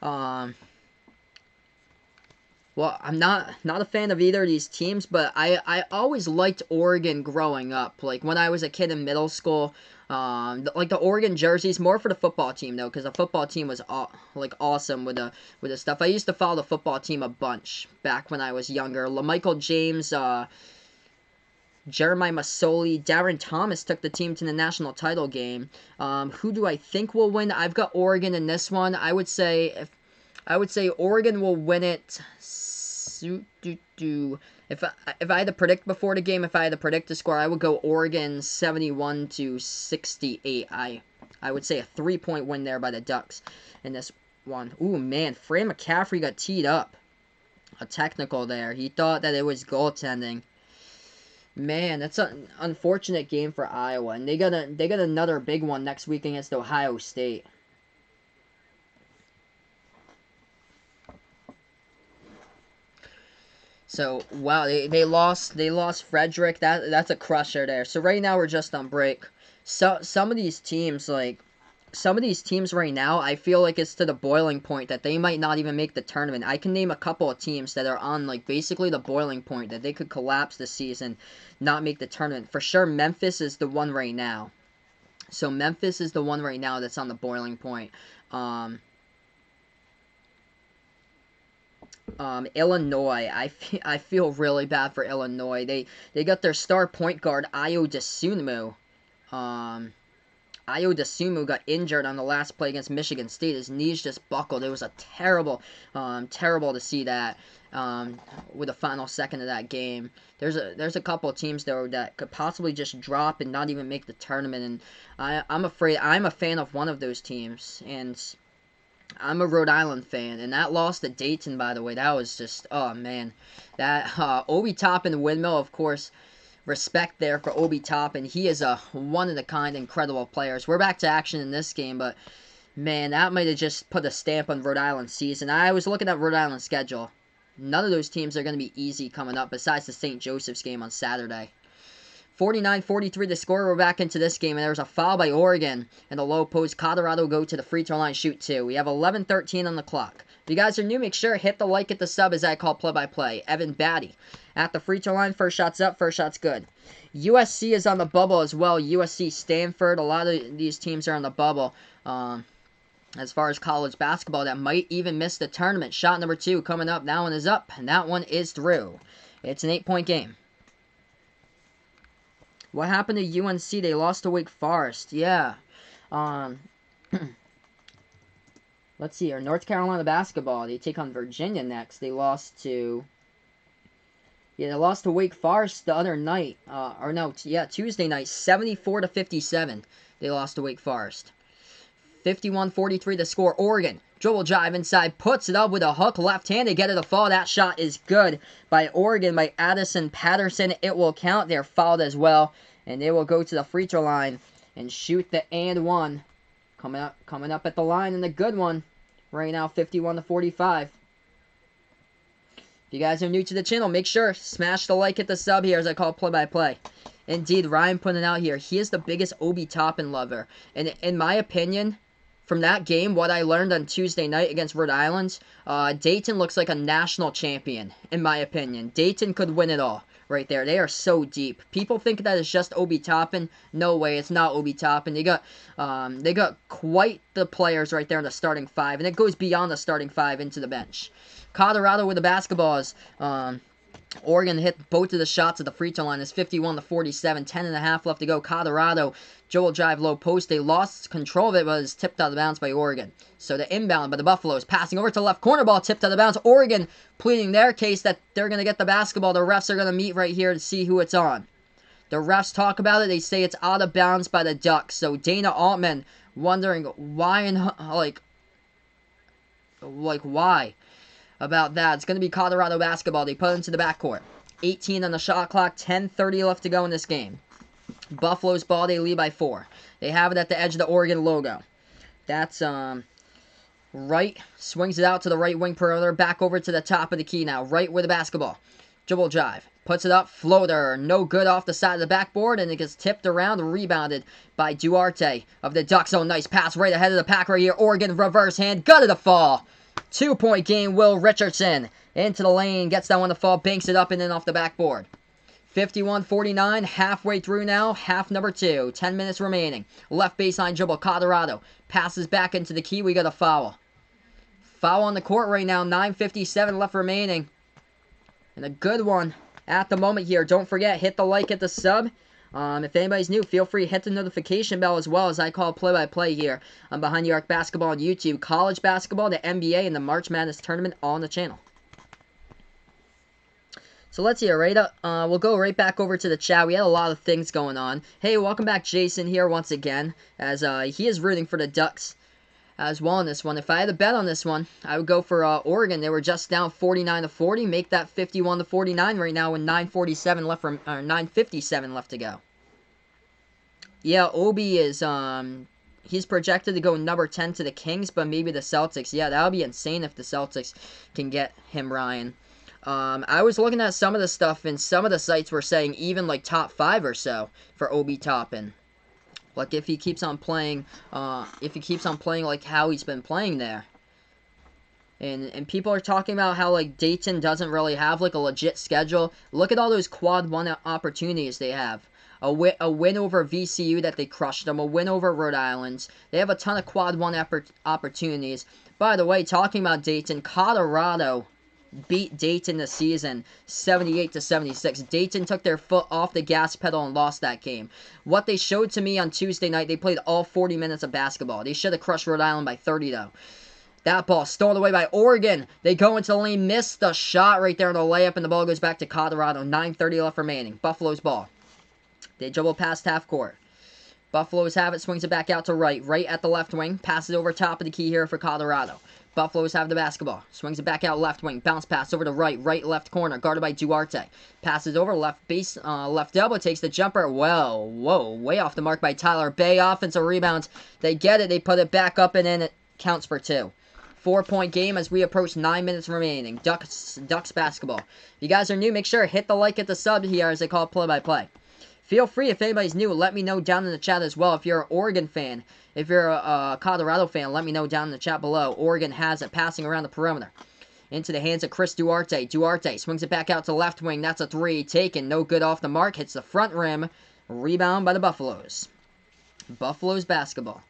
Well, I'm not a fan of either of these teams, but I always liked Oregon growing up. Like, when I was a kid in middle school, like the Oregon jerseys, more for the football team, though, because the football team was, awesome with the stuff. I used to follow the football team a bunch back when I was younger. LaMichael James, Jeremiah Masoli, Darren Thomas took the team to the national title game. Who do I think will win? I've got Oregon in this one. I would say Oregon will win it. If I had to predict before the game, if I had to predict the score, I would go Oregon 71-68. I would say a 3-point win there by the Ducks in this one. Ooh, man, Fran McCaffrey got teed up. A technical there. He thought that it was goaltending. Man, that's an unfortunate game for Iowa, and they got another big one next week against Ohio State. So wow, they lost Frederick. That's a crusher there. So right now we're just on break. So some of these teams right now, I feel like it's to the boiling point that they might not even make the tournament. I can name a couple of teams that are on, like, basically the boiling point, that they could collapse this season, not make the tournament. For sure, Memphis is the one right now. So Memphis is the one right now that's on the boiling point. Illinois, I feel really bad for Illinois. They got their star point guard, Ayo Dosunmu. Ayo Dosunmu got injured on the last play against Michigan State. His knees just buckled. It was a terrible to see that with the final second of that game. There's a couple of teams, though, that could possibly just drop and not even make the tournament. And I'm afraid I'm a fan of one of those teams. And I'm a Rhode Island fan. And that loss to Dayton, by the way, that was just, oh, man. That Obi Toppin Windmill, of course. Respect there for Obi Toppin. He is a one-of-a-kind, incredible player. So we're back to action in this game, but, man, that might have just put a stamp on Rhode Island's season. I was looking at Rhode Island's schedule. none of those teams are going to be easy coming up besides the St. Joseph's game on Saturday. 49-43 the score. We're back into this game, and there was a foul by Oregon in the low post. Colorado go to the free throw line, shoot 2. We have 11:13 on the clock. If you guys are new, make sure hit the like, hit the sub as I call play-by-play. Evan Batty at the free throw line. First shot's up, first shot's good. USC is on the bubble as well. USC, Stanford, a lot of these teams are on the bubble. As far as college basketball, that might even miss the tournament. Shot number 2 coming up. That one is up, and that one is through. It's an 8-point game. What happened to UNC? They lost to Wake Forest. Yeah. Let's see here. North Carolina basketball. They take on Virginia next. They lost to... Yeah, they lost to Wake Forest the other night. Tuesday night. 74-57. They lost to Wake Forest. 51-43 the score. Oregon. Dribble drive inside. Puts it up with a hook. Left-handed. Get it a fall. That shot is good by Oregon. By Addison Patterson. It will count. They're fouled as well. And they will go to the free throw line and shoot the and one. Coming up at the line, and the good one. Right now, 51-45. If you guys are new to the channel, make sure smash the like, hit the sub here as I call play-by-play. Indeed, Ryan putting it out here. He is the biggest Obi Toppin lover. And in my opinion, from that game, what I learned on Tuesday night against Rhode Island, Dayton looks like a national champion, in my opinion. Dayton could win it all right there. They are so deep. People think that it's just Obi Toppin. No way, it's not Obi Toppin. They got quite the players right there in the starting 5, and it goes beyond the starting 5 into the bench. Colorado with the basketballs. Oregon hit both of the shots at the free throw line. It's 51-47, 10.5 left to go. Colorado, dribble drive low post. They lost control of it, but it was tipped out of bounds by Oregon. So the inbound by the Buffaloes, passing over to the left corner, ball tipped out of bounds. Oregon pleading their case that they're going to get the basketball. The refs are going to meet right here to see who it's on. The refs talk about it. They say it's out of bounds by the Ducks. So Dana Altman wondering why why about that. It's going to be Colorado basketball. They put it into the backcourt. 18 on the shot clock. 10:30 left to go in this game. Buffalo's ball. They lead by 4. They have it at the edge of the Oregon logo. That's right. Swings it out to the right wing perimeter. Back over to the top of the key now. Right with the basketball. Dribble drive. Puts it up. Floater. No good off the side of the backboard. And it gets tipped around. Rebounded by Duarte of the Ducks. Oh, nice pass right ahead of the pack right here. Oregon reverse hand. Gutted a fall. 2-point game. Will Richardson into the lane. Gets that one to fall. Banks it up and in off the backboard. 51-49. Halfway through now. Half number 2. 10 minutes remaining. Left baseline dribble. Colorado passes back into the key. We got a foul. Foul on the court right now. 9:57 left remaining. And a good one at the moment here. Don't forget, hit the like, hit the sub. If anybody's new, feel free to hit the notification bell as well as I call play-by-play here on Behind the Arc Basketball on YouTube. College basketball, the NBA, and the March Madness Tournament all on the channel. So let's hear right up. We'll go right back over to the chat. We had a lot of things going on. Hey, welcome back, Jason, here once again, as he is rooting for the Ducks as well in this one. If I had a bet on this one, I would go for Oregon. They were just down 49-40. Make that 51-49 right now with 9:57 left to go. Yeah, Obi is he's projected to go number 10 to the Kings, but maybe the Celtics. Yeah, that would be insane if the Celtics can get him, Ryan. I was looking at some of the stuff, and some of the sites were saying even like top 5 or so for Obi Toppin. Like if he keeps on playing, like how he's been playing there. And people are talking about how like Dayton doesn't really have like a legit schedule. Look at all those quad 1 opportunities they have. A win over VCU that they crushed them. A win over Rhode Island. They have a ton of quad 1 opportunities. By the way, talking about Dayton, Colorado beat Dayton this season 78-76. Dayton took their foot off the gas pedal and lost that game. What they showed to me on Tuesday night, they played all 40 minutes of basketball. They should have crushed Rhode Island by 30 though. That ball stolen away by Oregon. They go into the lane, miss the shot right there on the layup, and the ball goes back to Colorado. 9:30 left remaining. Buffalo's ball. They dribble past half court. Buffaloes have it, swings it back out to right at the left wing. Passes over top of the key here for Colorado. Buffaloes have the basketball. Swings it back out left wing. Bounce pass over to left corner. Guarded by Duarte. Passes over left base, left elbow. Takes the jumper. Well, whoa, way off the mark by Tyler Bay. Offensive rebounds. They get it. They put it back up and in. It counts for 2. 4-point game as we approach 9 minutes remaining. Ducks basketball. If you guys are new, make sure to hit the like, hit the sub here as they call it play-by-play. Feel free, if anybody's new, let me know down in the chat as well. If you're an Oregon fan, if you're a Colorado fan, let me know down in the chat below. Oregon has it passing around the perimeter. Into the hands of Chris Duarte. Duarte swings it back out to left wing. That's a three. Taken. No good off the mark. Hits the front rim. Rebound by the Buffaloes. Buffaloes basketball.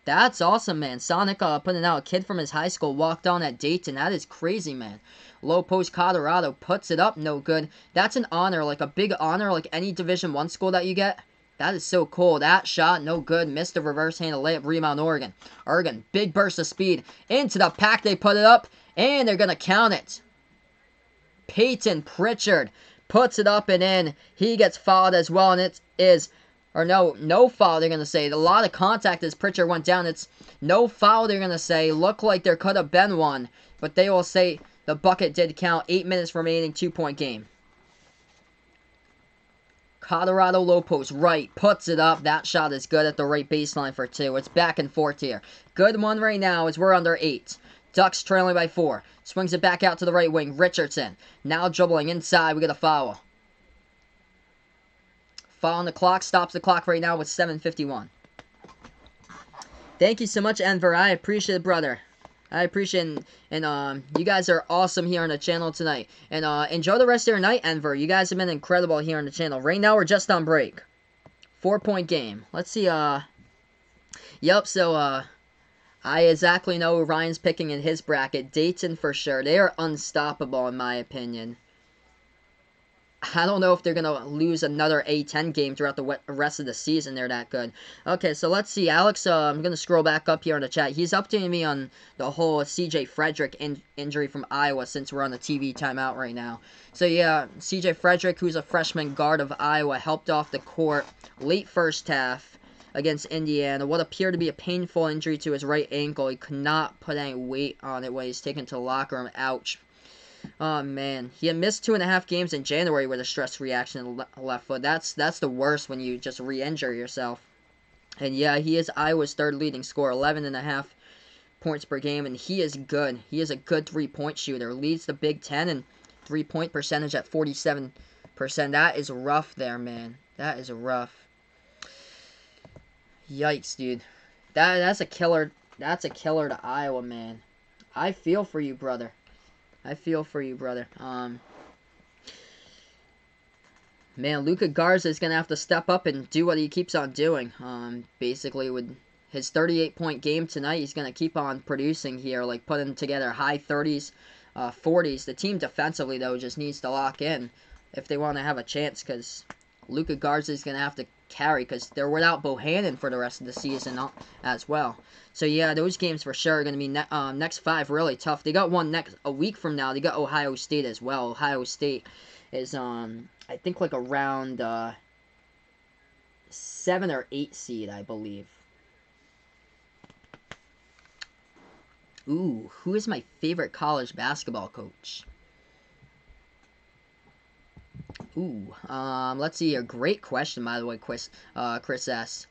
That's awesome, man. Sonic putting out a kid from his high school walked on at Dayton. That is crazy, man. Low post Colorado puts it up. No good. That's an honor, like a big honor, like any Division I school that you get. That is so cool. That shot, no good. Missed the reverse handle layup. Rebound, Oregon. Oregon, big burst of speed. Into the pack, they put it up. And they're going to count it. Peyton Pritchard puts it up and in. He gets fouled as well, and it is, or no foul, they're going to say. A lot of contact as Pritchard went down. It's no foul, they're going to say. Looked like there could have been one, but they will say the bucket did count. 8 minutes remaining, 2-point game. Colorado low post, right, puts it up. That shot is good at the right baseline for 2. It's back and forth here. Good one right now as we're under 8. Ducks trailing by 4. Swings it back out to the right wing. Richardson. Now dribbling inside. We get a foul. Foul on the clock. Stops the clock right now with 7:51. Thank you so much, Enver. I appreciate it, brother. I appreciate it. And you guys are awesome here on the channel tonight. And enjoy the rest of your night, Enver. You guys have been incredible here on the channel. Right now, we're just on break. 4-point game. Let's see. Yep, so I exactly know who Ryan's picking in his bracket. Dayton for sure. They are unstoppable in my opinion. I don't know if they're going to lose another A10 game throughout the rest of the season. They're that good. Okay, so let's see. Alex, I'm going to scroll back up here in the chat. He's updating me on the whole CJ Frederick injury from Iowa since we're on the TV timeout right now. So yeah, CJ Frederick, who's a freshman guard of Iowa, helped off the court late first half against Indiana. What appeared to be a painful injury to his right ankle. He could not put any weight on it when he's taken to the locker room. Ouch. Oh, man. He had missed 2.5 games in January with a stress reaction in the left foot. That's the worst when you just re-injure yourself. And yeah, he is Iowa's third leading scorer, 11.5 points per game, and he is good. He is a good three-point shooter. Leads the Big Ten in three-point percentage at 47%. That is rough there, man. That is rough. Yikes, dude. That's a killer. That's a killer to Iowa, man. I feel for you, brother. I feel for you, brother. Man, Luka Garza is gonna have to step up and do what he keeps on doing. Basically, with his 38-point game tonight, he's gonna keep on producing here, like putting together high 30s, 40s. The team defensively though just needs to lock in if they want to have a chance, because Luka Garza is gonna have to carry, because they're without Bohannon for the rest of the season as well. So yeah, those games for sure are going to be next 5 really tough. They got one a week from now. They got Ohio State as well. Ohio State is I think like around 7 or 8 seed, I believe. Ooh, who is my favorite college basketball coach? Ooh, let's see. A great question, by the way, Chris S.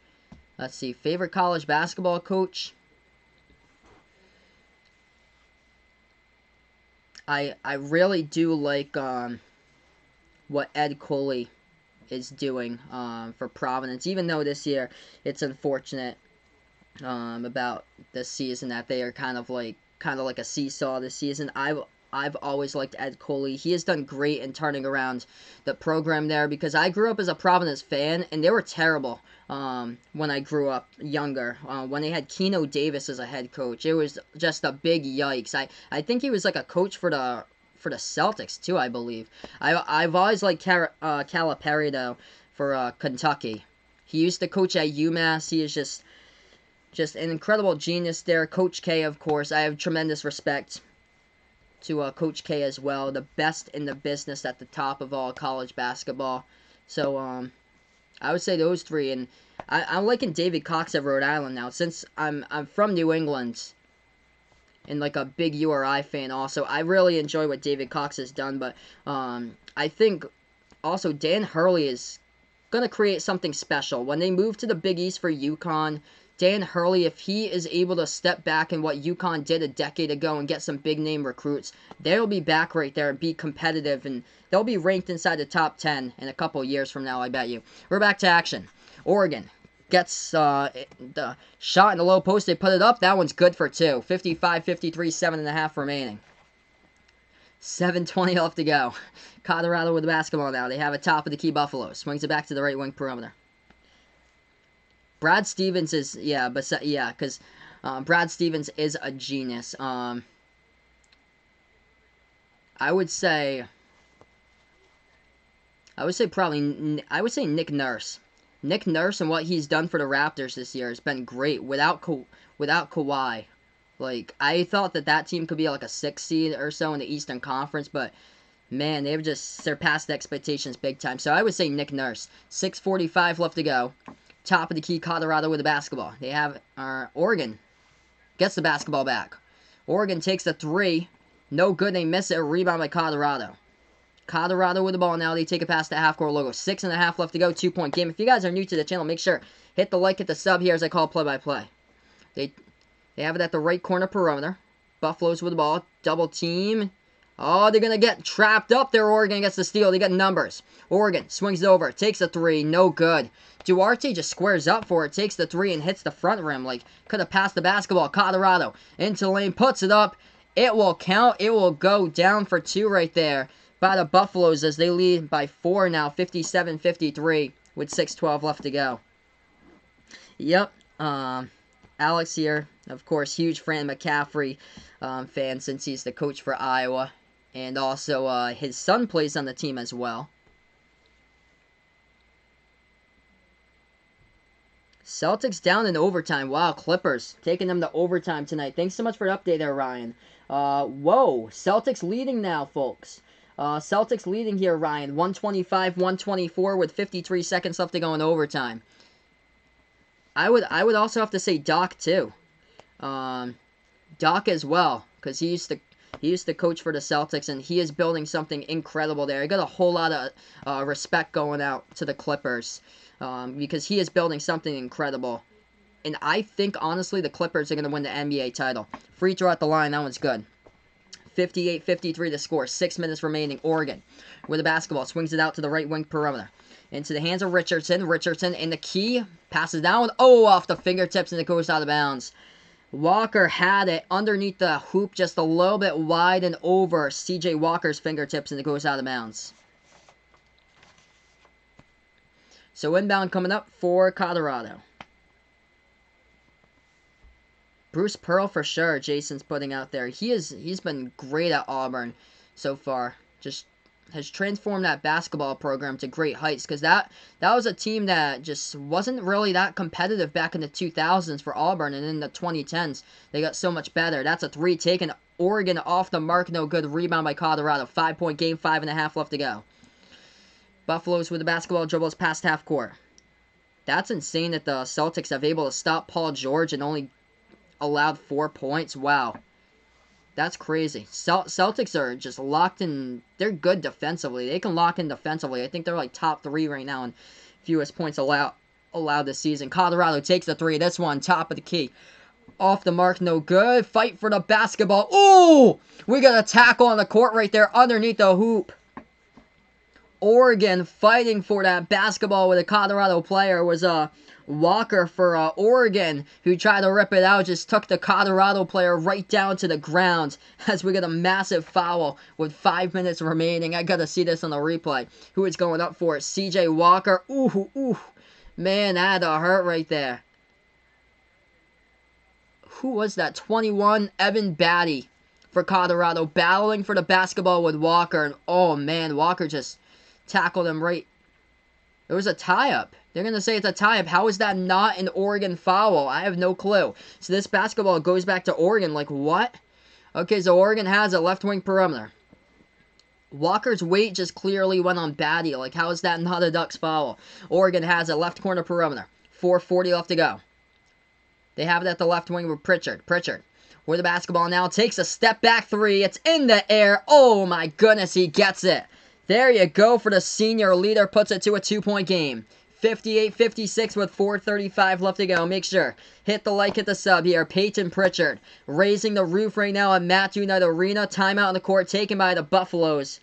Let's see. Favorite college basketball coach? I really do like what Ed Cooley is doing for Providence. Even though this year it's unfortunate about this season that they are kind of like a seesaw this season. I've always liked Ed Cooley. He has done great in turning around the program there, because I grew up as a Providence fan, and they were terrible when I grew up younger. When they had Keno Davis as a head coach, it was just a big yikes. I think he was like a coach for the Celtics too, I believe. I've always liked Calipari though for Kentucky. He used to coach at UMass. He is just an incredible genius there. Coach K, of course. I have tremendous respect to Coach K as well, the best in the business at the top of all college basketball. So I would say those 3, and I'm liking David Cox at Rhode Island now, since I'm from New England and like a big URI fan also. I really enjoy what David Cox has done, but I think also Dan Hurley is gonna create something special when they move to the Big East for UConn. Dan Hurley, if he is able to step back in what UConn did a decade ago and get some big name recruits, they'll be back right there and be competitive, and they'll be ranked inside the top 10 in a couple years from now, I bet you. We're back to action. Oregon gets the shot in the low post. They put it up. That one's good for 2. 55-53, 7.5 remaining. 7:20 left to go. Colorado with the basketball now. They have a top of the key Buffalo. Swings it back to the right wing perimeter. Brad Stevens is, because Brad Stevens is a genius. I would say Nick Nurse. Nick Nurse and what he's done for the Raptors this year has been great without Kawhi. Like, I thought that team could be like a 6 seed or so in the Eastern Conference, but man, they've just surpassed expectations big time. So I would say Nick Nurse. 6:45 left to go. Top of the key, Colorado with the basketball. They have Oregon gets the basketball back. Oregon takes the 3. No good. They miss it. A rebound by Colorado. Colorado with the ball now. They take it past the half-court logo. 6.5 left to go. 2-point game. If you guys are new to the channel, make sure hit the like, hit the sub here as I call play-by-play. They have it at the right corner perimeter. Buffaloes with the ball. Double team. Oh, they're going to get trapped up there. Oregon gets the steal. They got numbers. Oregon swings it over. Takes a 3. No good. Duarte just squares up for it. Takes the 3 and hits the front rim. Like, could have passed the basketball. Colorado into the lane. Puts it up. It will count. It will go down for 2 right there by the Buffaloes as they lead by 4 now. 57-53 with 6:12 left to go. Yep. Alex here. Of course, huge Fran McCaffrey fan since he's the coach for Iowa. And also, his son plays on the team as well. Celtics down in overtime. Wow, Clippers taking them to overtime tonight. Thanks so much for the update there, Ryan. Whoa, Celtics leading now, folks. Celtics leading here, Ryan. 125-124 with 53 seconds left to go in overtime. I would also have to say Doc too. Doc as well, because he used to coach for the Celtics, and he is building something incredible there. I got a whole lot of respect going out to the Clippers, because he is building something incredible. And I think, honestly, the Clippers are going to win the NBA title. Free throw at the line, that one's good. 58-53 to score. 6 minutes remaining. Oregon with the basketball. Swings it out to the right wing perimeter. Into the hands of Richardson. Richardson in the key. Passes down. Oh, off the fingertips, and it goes out of bounds. Walker had it underneath the hoop just a little bit wide and over C.J. Walker's fingertips, and it goes out of bounds. So inbound coming up for Colorado. Bruce Pearl for sure, Jason's putting out there. He's been great at Auburn so far. Just has transformed that basketball program to great heights, because that was a team that just wasn't really that competitive back in the 2000s for Auburn, and in the 2010s they got so much better. That's a 3 taken. Oregon off the mark, no good. Rebound by Colorado. 5-point game, 5.5 left to go. Buffaloes with the basketball, dribbles past half court. That's insane that the Celtics have able to stop Paul George and only allowed 4 points. Wow. That's crazy. Celtics are just locked in. They're good defensively. They can lock in defensively. I think they're like top 3 right now in fewest points allowed this season. Colorado takes the 3. This one, top of the key. Off the mark, no good. Fight for the basketball. Ooh! We got a tackle on the court right there underneath the hoop. Oregon fighting for that basketball with a Colorado player was Walker for Oregon, who tried to rip it out, just took the Colorado player right down to the ground as we get a massive foul with 5 minutes remaining. I gotta see this on the replay. Who is going up for it? C.J. Walker. Ooh. Man, that had to hurt right there. Who was that? 21, Evan Batty for Colorado, battling for the basketball with Walker. And oh man, Walker just tackled him right. It was a tie-up. They're going to say it's a tie-up. How is that not an Oregon foul? I have no clue. So this basketball goes back to Oregon. Like, what? Okay, so Oregon has a left wing perimeter. Walker's weight just clearly went on Batty. Like, how is that not a Ducks foul? Oregon has a left corner perimeter. 4:40 left to go. They have it at the left wing with Pritchard. Pritchard with the basketball now. Takes a step back 3. It's in the air. Oh, my goodness. He gets it. There you go for the senior leader. Puts it to a 2-point game. 58-56 with 4:35 left to go. Make sure, hit the like, hit the sub here. Peyton Pritchard raising the roof right now at Matthew Knight Arena. Timeout on the court taken by the Buffaloes.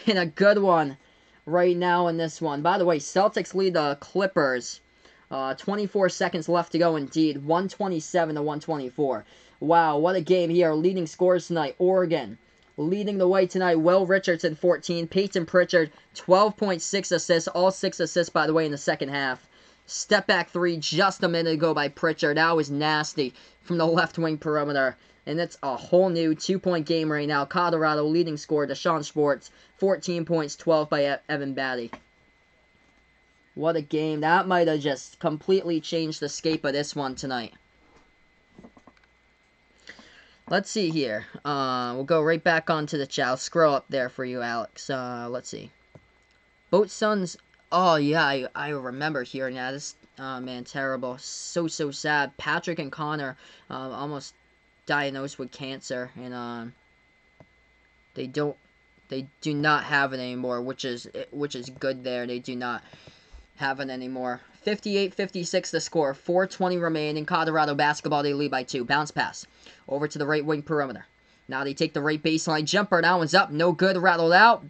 And a good one right now in this one. By the way, Celtics lead the Clippers. 24 seconds left to go indeed. 127 to 124. Wow, what a game here. Leading scorers tonight, Oregon. Leading the way tonight, Will Richardson, 14. Peyton Pritchard, 12.6 assists. All 6 assists, by the way, in the second half. Step back 3 just a minute ago by Pritchard. That was nasty from the left wing perimeter. And it's a whole new 2-point game right now. Colorado leading scorer, Deshaun Schwartz, 14 points, 12 by Evan Batty. What a game. That might have just completely changed the scape of this one tonight. Let's see here. We'll go right back onto the chat. I'll scroll up there for you, Alex. Let's see. Both Suns. Oh, yeah, I remember hearing that. This, man, terrible. So sad. Patrick and Connor almost diagnosed with cancer. And they do not have it anymore, which is good there. They do not have it anymore. 58-56 the score. 4:20 remaining. Colorado basketball, they lead by 2. Bounce pass over to the right wing perimeter. Now they take the right baseline jumper. That one's up. No good. Rattled out.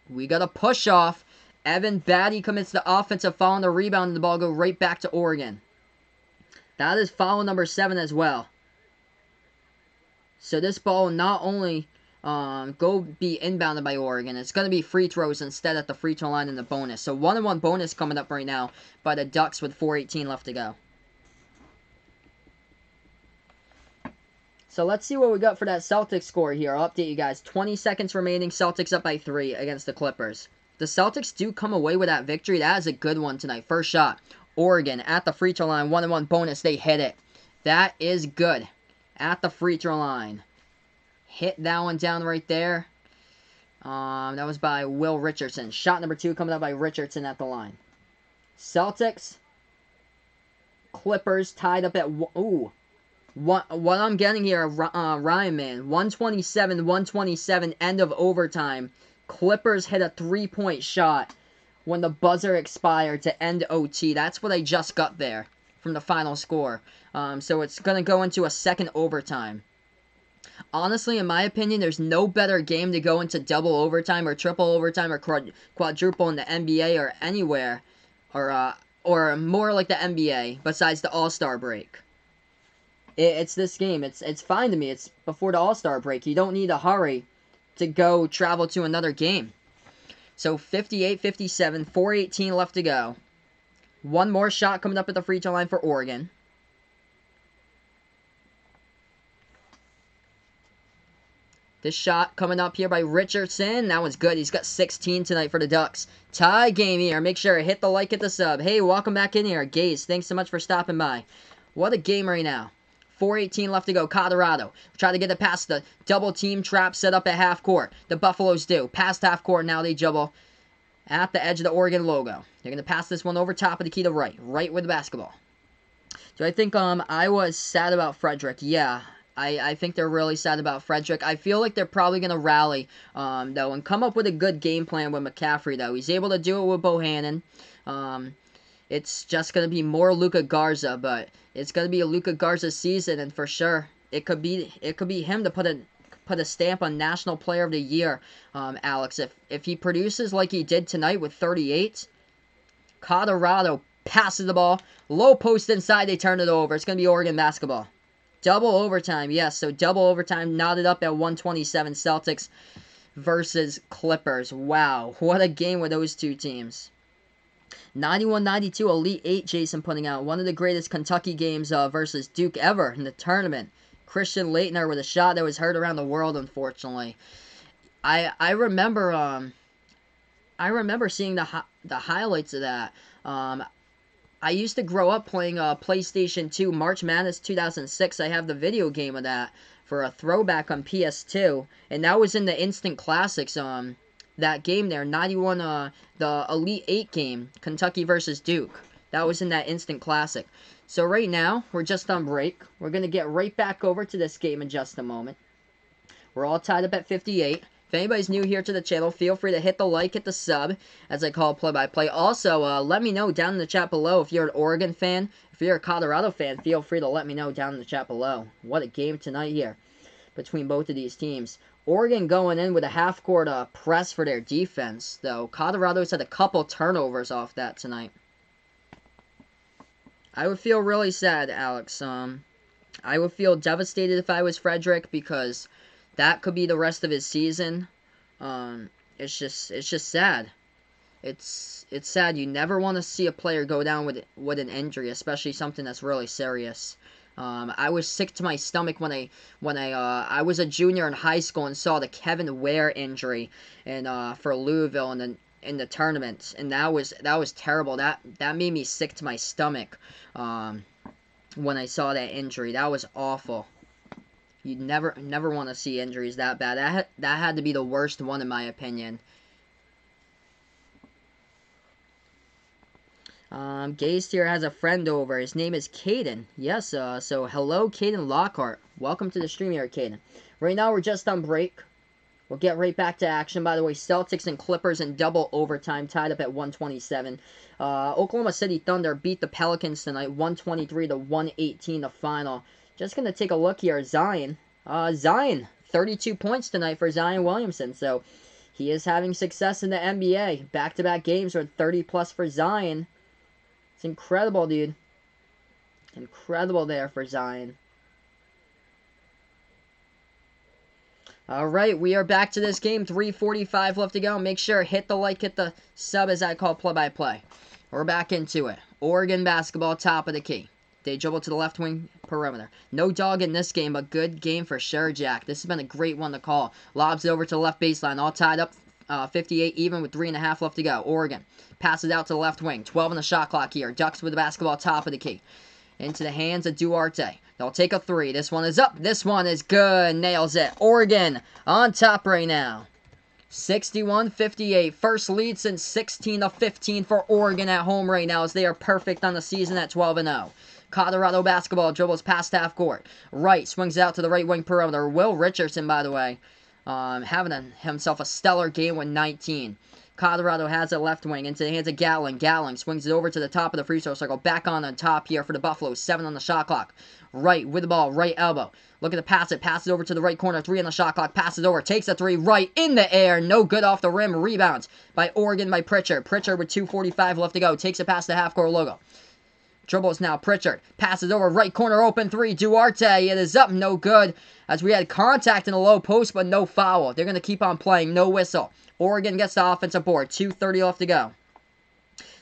We got a push off. Evan Batty commits the offensive foul on the rebound, and the ball go right back to Oregon. That is foul number 7 as well. So this ball not only go be inbounded by Oregon. It's going to be free throws instead at the free throw line in the bonus. So 1-on-1 bonus coming up right now by the Ducks with 4:18 left to go. So let's see what we got for that Celtics score here. I'll update you guys. 20 seconds remaining. Celtics up by 3 against the Clippers. The Celtics do come away with that victory. That is a good one tonight. First shot. Oregon at the free throw line. 1-on-1 bonus. They hit it. That is good. At the free throw line. Hit that one down right there. That was by Will Richardson. Shot number 2 coming up by Richardson at the line. Celtics. Clippers tied up at... Ooh. What I'm getting here, Ryan, man. 127, end of overtime. Clippers hit a 3-point shot when the buzzer expired to end OT. That's what I just got there from the final score. So it's going to go into a second overtime. Honestly, in my opinion, there's no better game to go into double overtime or triple overtime or quadruple in the NBA or anywhere, or more like the NBA besides the All-Star break. It's this game. It's fine to me. It's before the All-Star break. You don't need a hurry to go travel to another game. So 58-57, 4:18 left to go. One more shot coming up at the free throw line for Oregon. This shot coming up here by Richardson. That one's good. He's got 16 tonight for the Ducks. Tie game here. Make sure to hit the like, hit the sub. Hey, welcome back in here. Gaze, thanks so much for stopping by. What a game right now. 4:18 left to go. Colorado. Try to get it past the double team trap set up at half court. The Buffaloes do. Past half court. Now they juggle at the edge of the Oregon logo. They're going to pass this one over top of the key to right. Right with the basketball. Do I think I was sad about Frederick? Yeah. I think they're really sad about Frederick. I feel like they're probably going to rally, though, and come up with a good game plan with McCaffrey, though. He's able to do it with Bohannon. It's just going to be more Luka Garza, but it's going to be a Luka Garza season, and for sure, it could be him to put a stamp on National Player of the Year, Alex. If he produces like he did tonight with 38, Colorado passes the ball, low post inside, they turn it over. It's going to be Oregon basketball. Double overtime, yes. So double overtime knotted up at 127 Celtics versus Clippers. Wow, what a game with those two teams. 91-92, Elite 8, Jason putting out. One of the greatest Kentucky games versus Duke ever in the tournament. Christian Laettner with a shot that was heard around the world, unfortunately. I remember seeing the highlights of that. I used to grow up playing PlayStation 2 March Madness 2006. I have the video game of that for a throwback on PS2. And that was in the Instant Classics, that game there, 91, the Elite 8 game, Kentucky versus Duke. That was in that Instant Classic. So right now, we're just on break. We're going to get right back over to this game in just a moment. We're all tied up at 58. If anybody's new here to the channel, feel free to hit the like, hit the sub, as I call play-by-play. Also, let me know down in the chat below if you're an Oregon fan. If you're a Colorado fan, feel free to let me know down in the chat below. What a game tonight here between both of these teams. Oregon going in with a half-court press for their defense, though. Colorado's had a couple turnovers off that tonight. I would feel really sad, Alex. I would feel devastated if I was Frederick, because that could be the rest of his season. It's just sad. It's sad. You never want to see a player go down with an injury, especially something that's really serious. I was sick to my stomach when I was a junior in high school and saw the Kevin Ware injury for Louisville in the tournament, and that was terrible. That made me sick to my stomach when I saw that injury. That was awful. You never want to see injuries that bad. That had to be the worst one, in my opinion. Gaze here has a friend over. His name is Caden. Yes, so hello, Caden Lockhart. Welcome to the stream here, Caden. Right now, we're just on break. We'll get right back to action. By the way, Celtics and Clippers in double overtime, tied up at 127. Oklahoma City Thunder beat the Pelicans tonight, 123-118, the final. Just going to take a look here. Zion, 32 points tonight for Zion Williamson. So, he is having success in the NBA. Back-to-back games with 30-plus for Zion. It's incredible, dude. Incredible there for Zion. Alright, we are back to this game. 3:45 left to go. Make sure, hit the like, hit the sub, as I call play-by-play. We're back into it. Oregon basketball, top of the key. They dribble to the left wing perimeter. No dog in this game, but good game for sure, Jack. This has been a great one to call. Lobs it over to the left baseline, all tied up. 58 even with 3.5 left to go. Oregon passes out to the left wing. 12 on the shot clock here. Ducks with the basketball, top of the key. Into the hands of Duarte. They'll take a three. This one is up. This one is good. Nails it. Oregon on top right now. 61-58. First lead since 16-15 for Oregon at home right now, as they are perfect on the season at 12-0. Colorado basketball dribbles past half court. Right, swings out to the right wing perimeter. Will Richardson, by the way, having himself a stellar game with 19. Colorado has it left wing into the hands of Gatling. Gatling swings it over to the top of the free throw circle. Back on top here for the Buffaloes. 7 on the shot clock. Right with the ball. Right elbow. Looking to pass it. Passes over to the right corner. 3 on the shot clock. Passes over. Takes a 3 right in the air. No good off the rim. Rebounds by Oregon by Pritchard. Pritchard with 2:45 left to go. Takes it past the half-court logo. Dribbles now. Pritchard passes over. Right corner open 3. Duarte. It is up. No good. As we had contact in the low post, but no foul. They're going to keep on playing. No whistle. Oregon gets the offensive board. 2:30 left to go.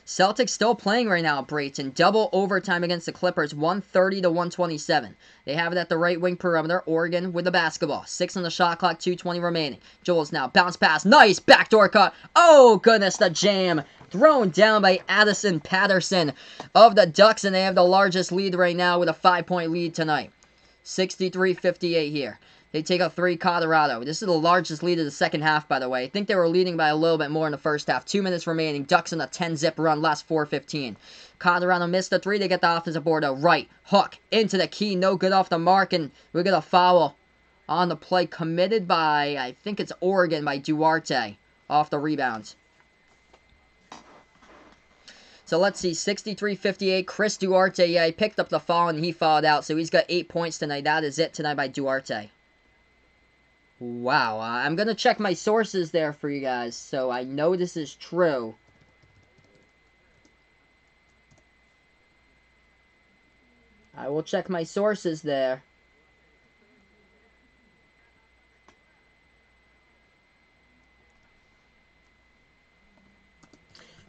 Celtics still playing right now, Brayton. Double overtime against the Clippers. 130-127. They have it at the right wing perimeter. Oregon with the basketball. 6 on the shot clock. 2:20 remaining. Jules now. Bounce pass. Nice backdoor cut. Oh, goodness. The jam. Thrown down by Addison Patterson of the Ducks. And they have the largest lead right now with a 5-point lead tonight. 63-58 here. They take a 3, Colorado. This is the largest lead of the second half, by the way. I think they were leading by a little bit more in the first half. 2 minutes remaining. Ducks in a 10-zip run, last 4:15. Colorado missed the 3. They get the offensive board. Right hook into the key. No good off the mark, and we get a foul on the play committed by, I think it's Oregon, by Duarte off the rebounds. So let's see, 63-58, Chris Duarte, yeah, he picked up the foul and he fouled out, so he's got 8 points tonight. That is it tonight by Duarte. Wow, I'm going to check my sources there for you guys, so I know this is true. I will check my sources there.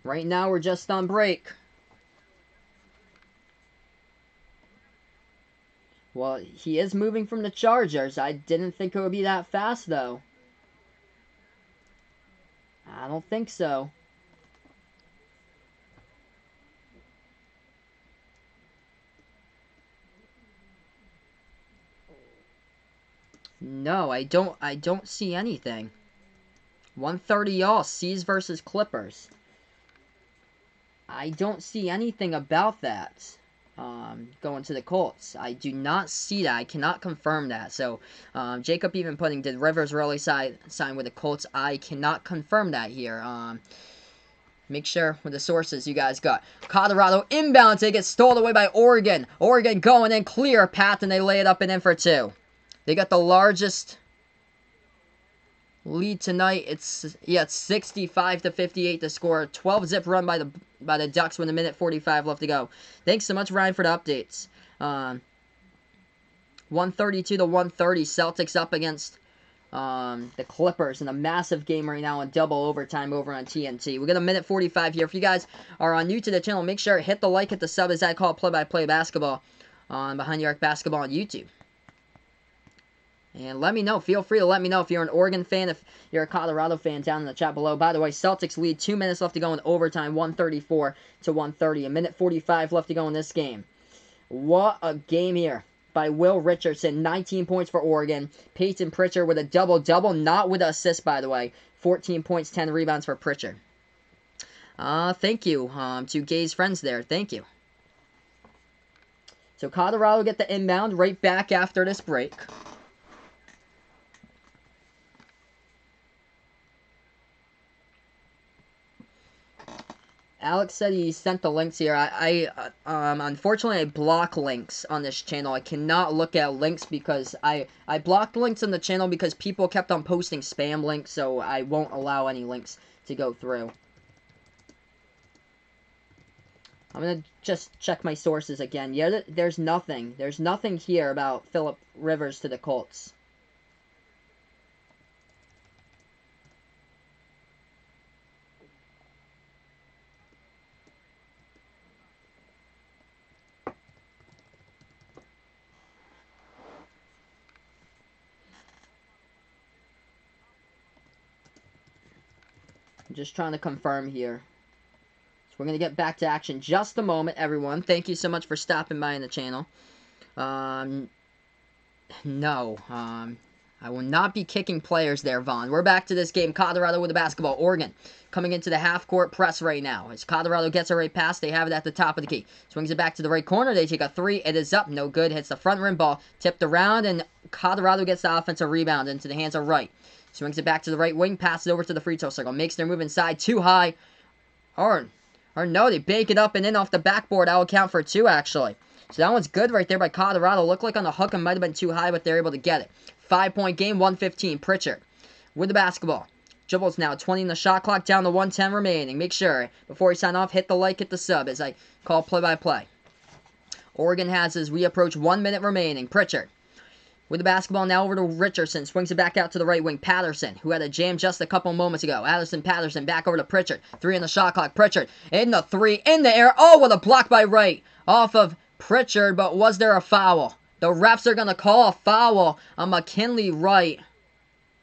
Right now, we're just on break. Well, he is moving from the Chargers. I didn't think it would be that fast, though. I don't think so. No, I don't see anything. 130 all, C's versus Clippers. I don't see anything about that. going to the Colts. I do not see that. I cannot confirm that. So, Jacob even putting, did Rivers really sign with the Colts? I cannot confirm that here. Make sure with the sources you guys got. Colorado inbounds. They get stolen away by Oregon. Oregon going in clear path, and they lay it up and in for 2. They got the largest lead tonight. It's 65-58 to score. 12-zip run by the Ducks with 1:45 left to go. Thanks so much, Ryan, for the updates. 132-130. Celtics up against the Clippers in a massive game right now in double overtime over on TNT. We got 1:45 here. If you guys are new to the channel, make sure hit the like, hit the sub, as I call play-by-play basketball on Behind the Arc Basketball on YouTube. And let me know. Feel free to let me know if you're an Oregon fan, if you're a Colorado fan, down in the chat below. By the way, Celtics lead 2 minutes left to go in overtime, 134-130. 1:45 left to go in this game. What a game here by Will Richardson. 19 points for Oregon. Peyton Pritchard with a double-double, not with an assist, by the way. 14 points, 10 rebounds for Pritchard. Thank you to Gay's friends there. Thank you. So Colorado get the inbound right back after this break. Alex said he sent the links here. Unfortunately, I block links on this channel. I cannot look at links because I blocked links on the channel because people kept on posting spam links, so I won't allow any links to go through. I'm going to just check my sources again. Yeah, there's nothing. There's nothing here about Phillip Rivers to the Colts. I'm just trying to confirm here. So we're going to get back to action just a moment, everyone. Thank you so much for stopping by in the channel. No. I will not be kicking players there, Vaughn. We're back to this game. Colorado with the basketball. Oregon coming into the half-court press right now. As Colorado gets a right pass, they have it at the top of the key. Swings it back to the right corner. They take a 3. It is up. No good. Hits the front rim ball. Tipped around, and Colorado gets the offensive rebound into the hands of Wright. Swings it back to the right wing. Passes over to the free throw circle. Makes their move inside. Too high. Or no, they bake it up and in off the backboard. That will count for 2, actually. So that one's good right there by Colorado. Looked like on the hook it might have been too high, but they're able to get it. 5-point game, 115. Pritchard with the basketball. Dribbles now, 20 in the shot clock, down to 110 remaining. Make sure, before you sign off, hit the like, hit the sub, as I call play-by-play. Oregon has as we approach 1 minute remaining. Pritchard with the basketball now over to Richardson. Swings it back out to the right wing. Patterson, who had a jam just a couple moments ago. Patterson back over to Pritchard. 3 in the shot clock. Pritchard in the 3, in the air. Oh, what a block by Wright off of Pritchard, but was there a foul? The refs are going to call a foul on McKinley Wright.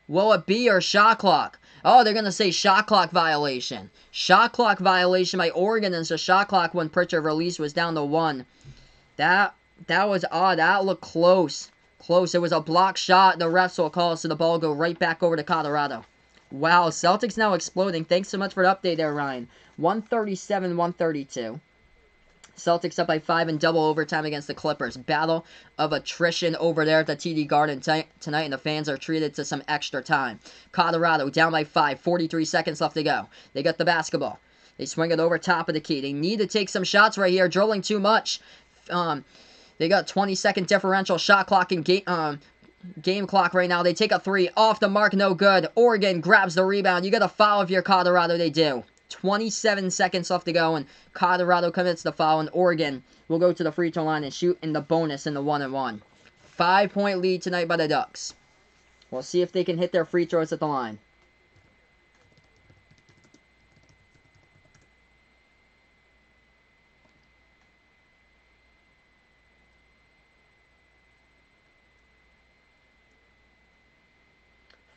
Will it be your shot clock? Oh, they're going to say shot clock violation. Shot clock violation by Oregon, and the shot clock when Pritchard released was down to 1. That was odd. That looked close. Close. It was a block shot. The refs will call, so the ball go right back over to Colorado. Wow, Celtics now exploding. Thanks so much for the update there, Ryan. 137-132. Celtics up by 5 in double overtime against the Clippers. Battle of attrition over there at the TD Garden tonight, and the fans are treated to some extra time. Colorado down by 5, 43 seconds left to go. They got the basketball. They swing it over top of the key. They need to take some shots right here, dribbling too much. They got 20-second differential shot clock and game clock right now. They take a 3 off the mark, no good. Oregon grabs the rebound. You got a foul if you're Colorado. They do. 27 seconds left to go, and Colorado commits the foul, and Oregon will go to the free throw line and shoot in the bonus in the 1-and-1. 5-point lead tonight by the Ducks. We'll see if they can hit their free throws at the line.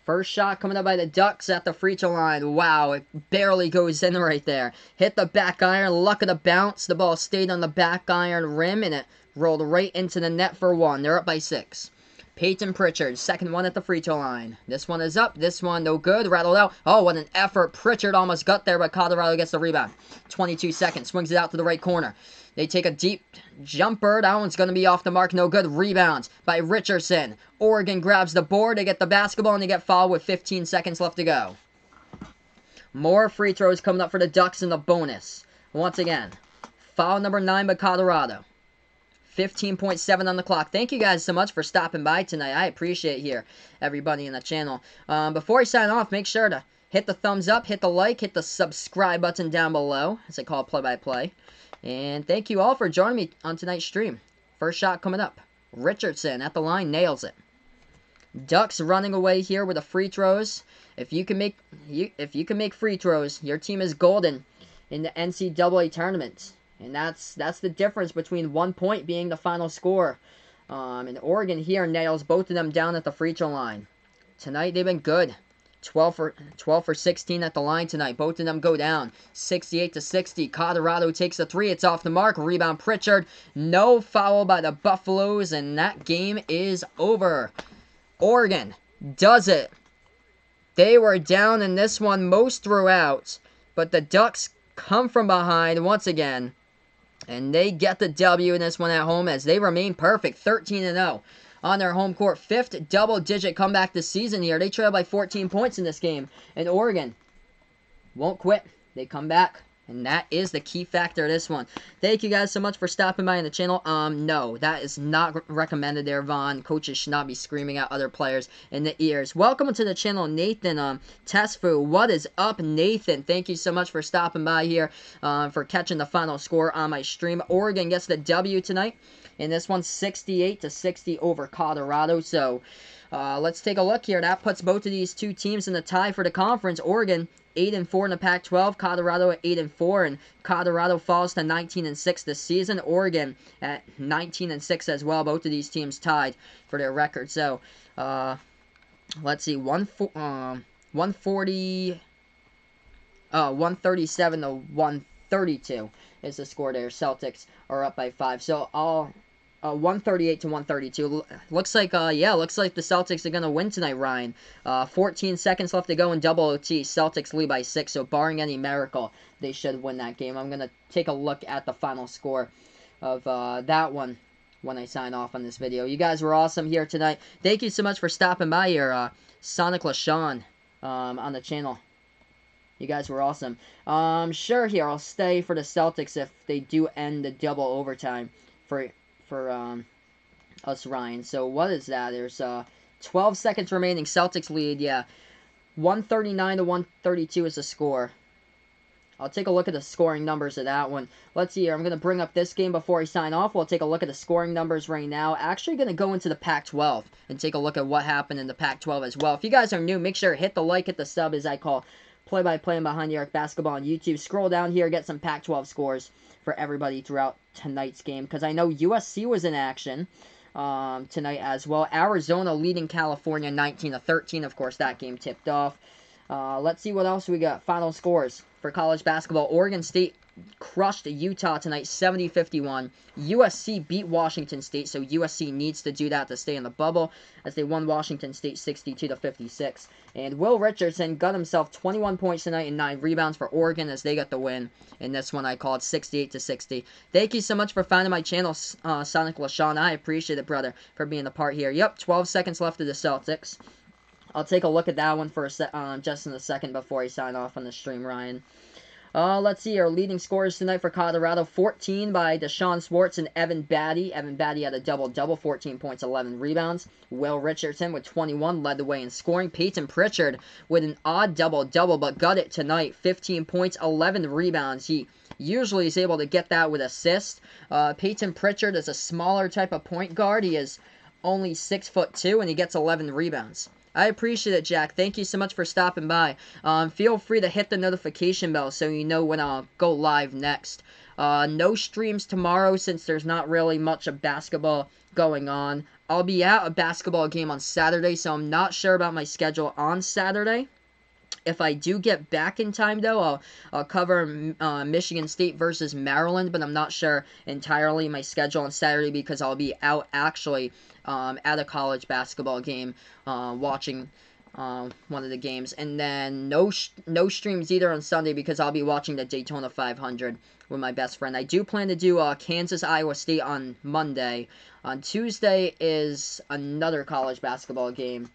First shot coming up by the Ducks at the free throw line. Wow, it barely goes in right there. Hit the back iron, luck of the bounce. The ball stayed on the back iron rim, and it rolled right into the net for 1. They're up by 6. Peyton Pritchard, second one at the free throw line. This one is up. This one no good. Rattled out. Oh, what an effort. Pritchard almost got there, but Colorado gets the rebound. 22 seconds. Swings it out to the right corner. They take a deep jumper. That one's going to be off the mark. No good. Rebounds by Richardson. Oregon grabs the board. They get the basketball, and they get fouled with 15 seconds left to go. More free throws coming up for the Ducks in the bonus. Once again, foul number 9 by Colorado. 15.7 on the clock. Thank you guys so much for stopping by tonight. I appreciate here, everybody in the channel. Before I sign off, make sure to hit the thumbs up, hit the like, hit the subscribe button down below, as I call it play-by-play. And thank you all for joining me on tonight's stream. First shot coming up. Richardson at the line, nails it. Ducks running away here with the free throws. If you can make free throws, your team is golden in the NCAA tournament. And that's the difference between 1 point being the final score. And Oregon here nails both of them down at the free throw line. Tonight they've been good. 12 for 16 at the line tonight. Both of them go down. 68-60. Colorado takes a 3. It's off the mark. Rebound Pritchard. No foul by the Buffaloes, and that game is over. Oregon does it. They were down in this one most throughout, but the Ducks come from behind once again. And they get the W in this one at home as they remain perfect, 13-0 on their home court. 5th double-digit comeback this season here. They trail by 14 points in this game. And Oregon won't quit. They come back. And that is the key factor of this one. Thank you guys so much for stopping by on the channel. No, that is not recommended there, Vaughn. Coaches should not be screaming at other players in the ears. Welcome to the channel, Nathan Tesfu. What is up, Nathan? Thank you so much for stopping by here, for catching the final score on my stream. Oregon gets the W tonight. And this one's 68-60 over Colorado. So, let's take a look here. That puts both of these two teams in the tie for the conference. Oregon 8-4 in the Pac-12. Colorado at 8-4, and Colorado falls to 19-6 this season. Oregon at 19-6 as well. Both of these teams tied for their record. So, let's see, 137 to 132 is the score there. Celtics are up by 5. So all 138 to 132. Looks like the Celtics are gonna win tonight, Ryan. 14 seconds left to go in double OT. Celtics lead by 6. So barring any miracle, they should win that game. I'm gonna take a look at the final score of that one when I sign off on this video. You guys were awesome here tonight. Thank you so much for stopping by here, Sonic LaShawn, on the channel. You guys were awesome. Sure, here I'll stay for the Celtics if they do end the double overtime for us, Ryan. So what is that? There's 12 seconds remaining. Celtics lead. Yeah, 139 to 132 is the score. I'll take a look at the scoring numbers of that one. Let's see here. I'm going to bring up this game before I sign off. We'll take a look at the scoring numbers right now. Actually going to go into the Pac-12 and take a look at what happened in the Pac-12 as well. If you guys are new, make sure to hit the like, hit the sub, as I call play-by-play and Behind the Arc Basketball on YouTube. Scroll down here, get some Pac-12 scores for everybody throughout tonight's game, because I know USC was in action tonight as well. Arizona leading California 19-13. Of course, that game tipped off. Let's see what else we got. Final scores for college basketball. Oregon State crushed Utah tonight, 70-51. USC beat Washington State, so USC needs to do that to stay in the bubble, as they won Washington State 62-56. And Will Richardson got himself 21 points tonight and 9 rebounds for Oregon as they got the win. In this one, I call it 68-60. Thank you so much for finding my channel, Sonic LaShawn. I appreciate it, brother, for being a part here. Yep, 12 seconds left of the Celtics. I'll take a look at that one for just in a second before I sign off on the stream, Ryan. Let's see, our leading scorers tonight for Colorado, 14 by Deshaun Swartz and Evan Batty. Evan Batty had a double-double, 14 points, 11 rebounds. Will Richardson with 21 led the way in scoring. Peyton Pritchard with an odd double-double, but got it tonight, 15 points, 11 rebounds. He usually is able to get that with assists. Peyton Pritchard is a smaller type of point guard. He is only 6'2", and he gets 11 rebounds. I appreciate it, Jack. Thank you so much for stopping by. Feel free to hit the notification bell so you know when I'll go live next. No streams tomorrow since there's not really much of basketball going on. I'll be at a basketball game on Saturday, so I'm not sure about my schedule on Saturday. If I do get back in time, though, I'll cover Michigan State versus Maryland, but I'm not sure entirely my schedule on Saturday because I'll be out actually at a college basketball game, watching one of the games, and then no streams either on Sunday because I'll be watching the Daytona 500 with my best friend. I do plan to do Kansas Iowa State on Monday. On Tuesday is another college basketball game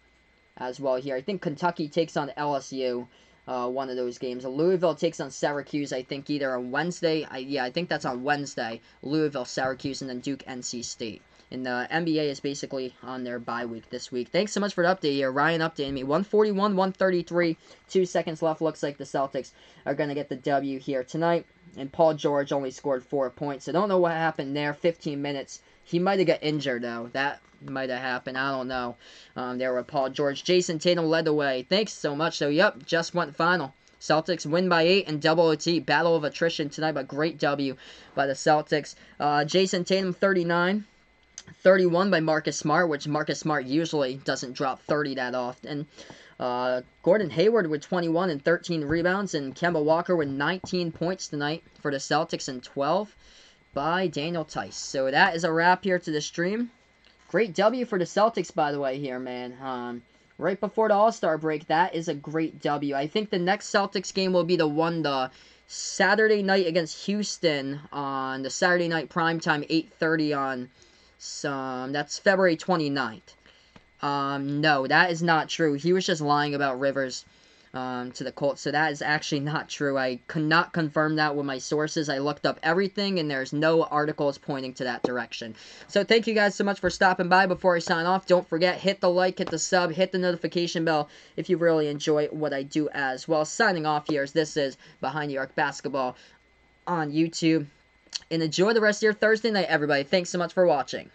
as well here. I think Kentucky takes on LSU. One of those games. Louisville takes on Syracuse, I think, either on Wednesday. I think that's on Wednesday. Louisville, Syracuse, and then Duke, NC State. And the NBA is basically on their bye week this week. Thanks so much for the update here. Ryan updating me. 141, 133. 2 seconds left. Looks like the Celtics are going to get the W here tonight. And Paul George only scored 4 points. I don't know what happened there. 15 minutes. He might have got injured, though. That might have happened. I don't know. There with Paul George. Jason Tatum led the way. Thanks so much. So, yep, just went final. Celtics win by 8 in double OT. Battle of attrition tonight, but great W by the Celtics. Jason Tatum, 39. 31 by Marcus Smart, which Marcus Smart usually doesn't drop 30 that often. Gordon Hayward with 21 and 13 rebounds, and Kemba Walker with 19 points tonight for the Celtics, and 12 by Daniel Tice. So that is a wrap here to the stream. Great W for the Celtics, by the way, here, man. Right before the All-Star break, that is a great W. I think the next Celtics game will be the Saturday night against Houston on the Saturday night primetime, 8:30 on that's February 29th. No, that is not true. He was just lying about Rivers to the Colts, so that is actually not true. I could not confirm that with my sources. I looked up everything, and there's no articles pointing to that direction. So thank you guys so much for stopping by. Before I sign off, don't forget, hit the like, hit the sub, hit the notification bell if you really enjoy what I do as well. Signing off here, as this is Behind the Arc Basketball on YouTube. And enjoy the rest of your Thursday night, everybody. Thanks so much for watching.